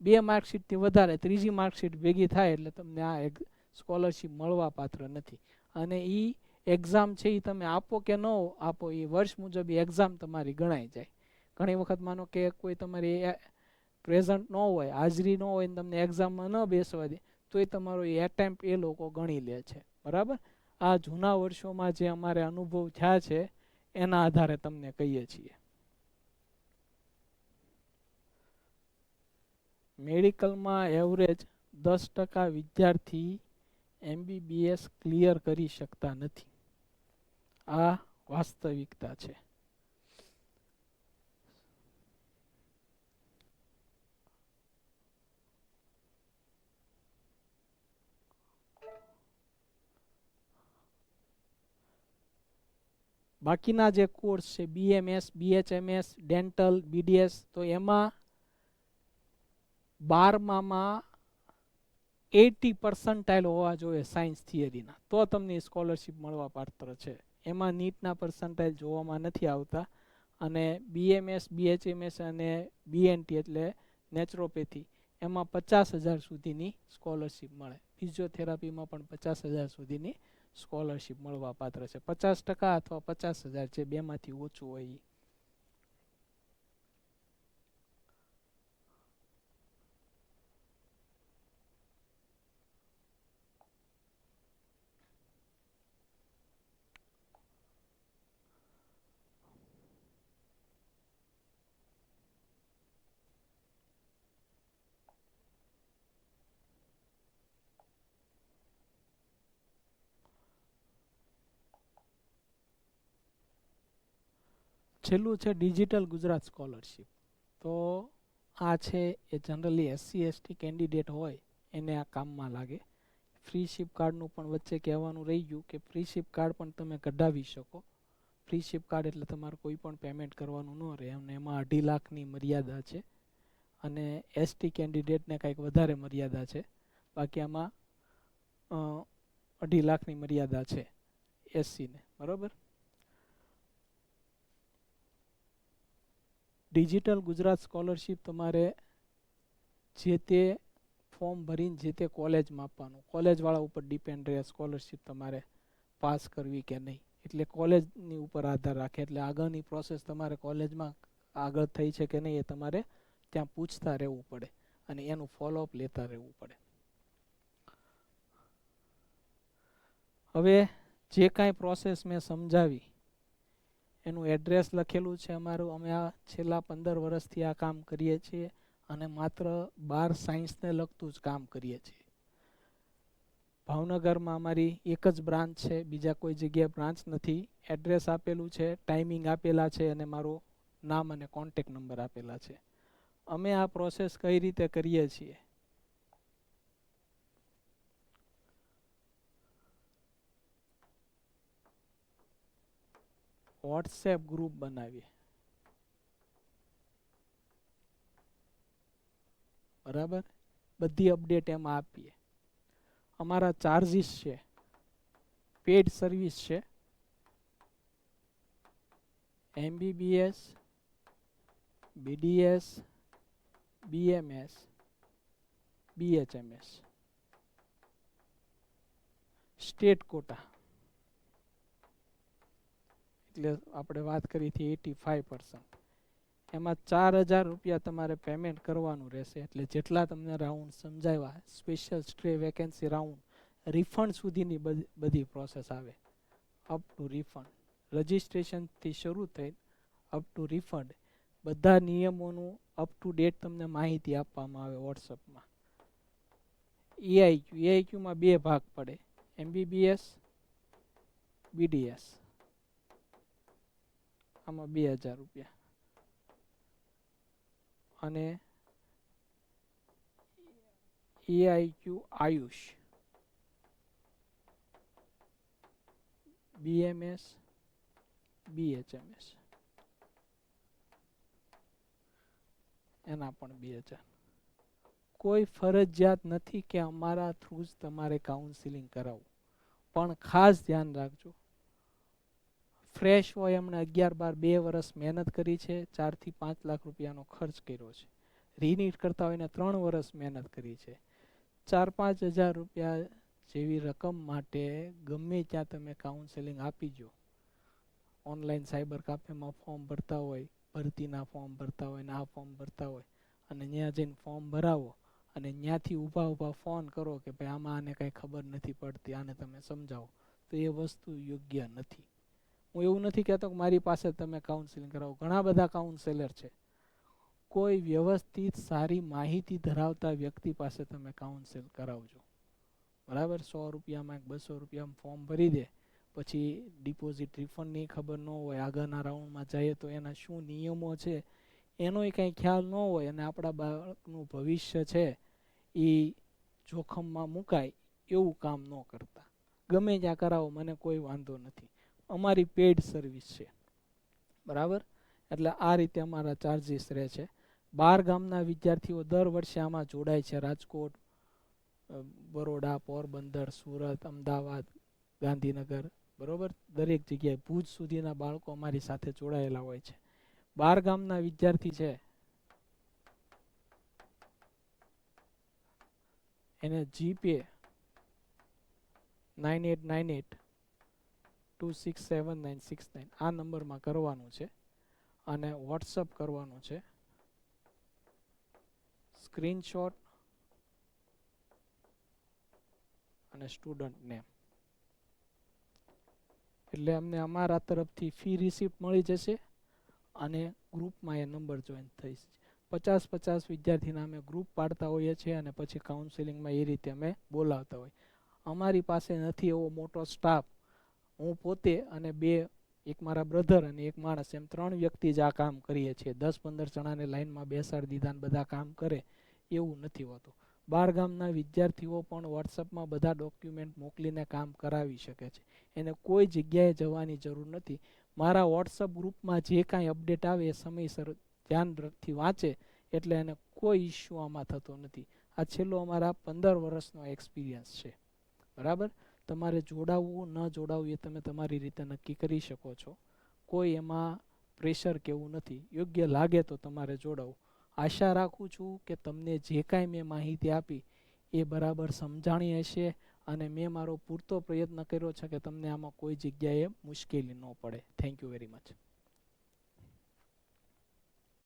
2 માર્કશીટથી વધારે ત્રીજી માર્કશીટ ભેગી થાય એટલે તમને આ સ્કોલરશિપ મળવા પાત્ર નથી. અને એ એક્ઝામ છે એ તમે આપો કે ન આપો, એ વર્ષ મુજબ એક્ઝામ તમારી ગણાઈ જાય. ઘણી વખત માનો કે કોઈ તમારી પ્રેઝન્ટ ન હોય, હાજરી ન હોય ને તમને એક્ઝામમાં ન બેસવા દે, તો એ તમારો એટેમ્પ એ લોકો ગણી લે છે. બરાબર? આ જૂના વર્ષોમાં જે અમારે અનુભવ થયા છે એના આધારે તમને કહીએ છીએ. મેડિકલમાં એવરેજ 10% વિદ્યાર્થી MBBS ક્લિયર કરી શકતા નથી. આ વાસ્તવિકતા છે. બાકીના જે કોર્સ છે BMS, BHMS, ડેન્ટલ, BDS, તો એમાં 12માં 80% હોવા જોઈએ સાયન્સ થિયરીના, તો તમને સ્કોલરશિપ મળવા પાત્ર છે. એમાં નીટના પર્સન્ટાઇલ જોવામાં નથી આવતા. અને BMS, BHMS અને BNT એટલે નેચરોપેથી, એમાં 50,000 સુધીની સ્કોલરશિપ મળે. ફિઝિયોથેરાપીમાં પણ 50,000 સુધીની સ્કોલરશિપ મળવા પાત્ર છે. 50% અથવા 50,000 છે, બેમાંથી ઓછું હોય. છેલ્લું છે ડિજિટલ ગુજરાત સ્કોલરશિપ. તો આ છે એ જનરલી SC/ST કેન્ડિડેટ હોય એને આ કામમાં લાગે. ફ્રી શિપ કાર્ડનું પણ વચ્ચે કહેવાનું રહી ગયું કે ફ્રી શિપ કાર્ડ પણ તમે કઢાવી શકો. ફ્રી શિપ કાર્ડ એટલે તમારે કોઈ પણ પેમેન્ટ કરવાનું ન રહે, અને એમાં 2.5 લાખની મર્યાદા છે. અને ST કેન્ડિડેટને કંઈક વધારે મર્યાદા છે. બાકી આમાં 2.5 લાખની મર્યાદા છે. SC ને, બરાબર. ડિજિટલ ગુજરાત સ્કોલરશિપ તમારે જે તે ફોર્મ ભરીને જે તે કોલેજમાં આપવાનું, કોલેજવાળા ઉપર ડિપેન્ડ રહે સ્કોલરશિપ તમારે પાસ કરવી કે નહીં, એટલે કોલેજની ઉપર આધાર રાખે. એટલે આગળની પ્રોસેસ તમારે કોલેજમાં આગળ થઈ છે કે નહીં એ તમારે ત્યાં પૂછતા રહેવું પડે અને એનું ફોલોઅપ લેતા રહેવું પડે. હવે જે કાંઈ પ્રોસેસ મેં સમજાવી એનું એડ્રેસ લખેલું છે અમારું. અમે આ છેલ્લા 15 વર્ષથી આ કામ કરીએ છીએ અને માત્ર 12 સાયન્સને લગતું જ કામ કરીએ છીએ. ભાવનગરમાં અમારી એક જ બ્રાન્ચ છે, બીજા કોઈ જગ્યાએ બ્રાન્ચ નથી. એડ્રેસ આપેલું છે, ટાઈમિંગ આપેલા છે અને મારું નામ અને કોન્ટેક નંબર આપેલા છે. અમે આ પ્રોસેસ કઈ રીતે કરીએ છીએ, વોટ્સએપ ગ્રુપ બનાવીએ, બરાબર. બધી અપડેટ એમાં આપીએ. અમારા ચાર્જીસ છે, પેડ સર્વિસ છે, MBBS, BDS, BMS, BHMS, state quota, એટલે આપણે વાત કરી હતી 85%. એમાં 4000 રૂપિયા તમારે પેમેન્ટ કરવાનું રહેશે. એટલે જેટલા તમને રાઉન્ડ સમજાવ્યા, special stray vacancy round, refund સુધીની બધી પ્રોસેસ આવે, અપ ટુ રિફંડ. રજિસ્ટ્રેશનથી શરૂ થઈ અપ ટુ રિફંડ, બધા નિયમોનું અપ ટુ ડેટ તમને માહિતી આપવામાં આવે વોટ્સઅપમાં. EIQમાં 2 ભાગ પડે, MBBS, BDS. આમાં 2000 રૂપિયા. અને EIQ આયુષ, BMS, BHMS, એના પણ 2000. કોઈ ફરજિયાત નથી કે અમારા થ્રુ જ તમારે કાઉન્સિલિંગ કરાવવું, પણ ખાસ ધ્યાન રાખજો, ફ્રેશ હોય, એમણે 11-12 2 વર્ષ મહેનત કરી છે, 4 થી 5 લાખ રૂપિયાનો ખર્ચ કર્યો છે. રિનીટ કરતા હોય ને 3 વર્ષ મહેનત કરી છે. 4-5 હજાર રૂપિયા જેવી રકમ માટે ગમે ત્યાં તમે કાઉન્સેલિંગ આપી જો. ઓનલાઈન સાયબર કાફેમાં ફોર્મ ભરતા હોય, ભરતીના ફોર્મ ભરતા હોય ને આ ફોર્મ ભરતા હોય, અને ત્યાં જઈને ફોર્મ ભરાવો અને ત્યાંથી ઊભા ફોન કરો કે ભાઈ આમાં આને કાંઈ ખબર નથી પડતી, આને તમે સમજાવો, તો એ વસ્તુ યોગ્ય નથી. હું એવું નથી કહેતો કે મારી પાસે તમે કાઉન્સેલિંગ કરાવો, ઘણા બધા કાઉન્સેલર છે. કોઈ વ્યવસ્થિત સારી માહિતી ધરાવતા વ્યક્તિ પાસે તમે કાઉન્સેલ કરાવજો, બરાબર. 100 રૂપિયામાં 200 રૂપિયામાં ફોર્મ ભરી દે, પછી ડિપોઝિટ રિફંડની ખબર ન હોય, આગળના રાઉન્ડમાં જઈએ તો એના શું નિયમો છે એનોય કાંઈ ખ્યાલ ન હોય, અને આપણા બાળકનું ભવિષ્ય છે એ જોખમમાં મુકાય એવું કામ ન કરતા. ગમે ત્યાં કરાવો, મને કોઈ વાંધો નથી, અમારી પેડ સર્વિસ છે, બરાબર. એટલે આ રીતે અમારા ચાર્જીસ રહે છે. 12 ગામના વિદ્યાર્થીઓ દર વર્ષે આમાં જોડાય છે. રાજકોટ, બરોડા, પોરબંદર, સુરત, અમદાવાદ, ગાંધીનગર, બરોબર, દરેક જગ્યાએ ભુજ સુધીના બાળકો અમારી સાથે જોડાયેલા હોય છે. 12 ગામના વિદ્યાર્થી છે એને જીપે 9898267969 આ નંબરમાં કરવાનું છે અને વોટ્સઅપ કરવાનું છે. સ્ક્રીનશોટ અને સ્ટુડન્ટ નેમ, એટલે અમને અમારા તરફથી ફી રિસિપ્ટ મળી જશે અને ગ્રુપમાં એ નંબર જોઈન થઈ છે. 50-50 વિદ્યાર્થીના અમે ગ્રુપ પાડતા હોઈએ છીએ અને પછી કાઉન્સિલિંગમાં એ રીતે અમે બોલાવતા હોય. અમારી પાસે નથી એવો મોટો સ્ટાફ. હું પોતે અને 2, એક મારા બ્રધર અને એક માણસ, એમ 3 વ્યક્તિ જ આ કામ કરીએ છીએ. 10-15 જણાને લાઈનમાં બેસાડી દીધા બધા કામ કરે એવું નથી હોતું. 12 ગામના વિદ્યાર્થીઓ પણ વોટ્સઅપમાં બધા ડોક્યુમેન્ટ મોકલીને કામ કરાવી શકે છે. એને કોઈ જગ્યાએ જવાની જરૂર નથી. મારા વોટ્સઅપ ગ્રુપમાં જે કાંઈ અપડેટ આવે એ સમયસર ધ્યાનથી વાંચે એટલે એને કોઈ ઇસ્યુ આમાં થતો નથી. આ છેલ્લો અમારા 15 વર્ષનો એક્સપિરિયન્સ છે, બરાબર. તમારે જોડાવવું ન જોડાવવું એ તમે તમારી રીતે નક્કી કરી શકો છો. કોઈ એમાં પ્રેશર કેવું નથી. યોગ્ય લાગે તો તમારે જોડાવું. આશા રાખું છું કે તમને જે કાંઈ મેં માહિતી આપી એ બરાબર સમજાણી હશે અને મેં મારો પૂરતો પ્રયત્ન કર્યો છે કે તમને આમાં કોઈ જગ્યાએ મુશ્કેલી ન પડે. Thank you very much.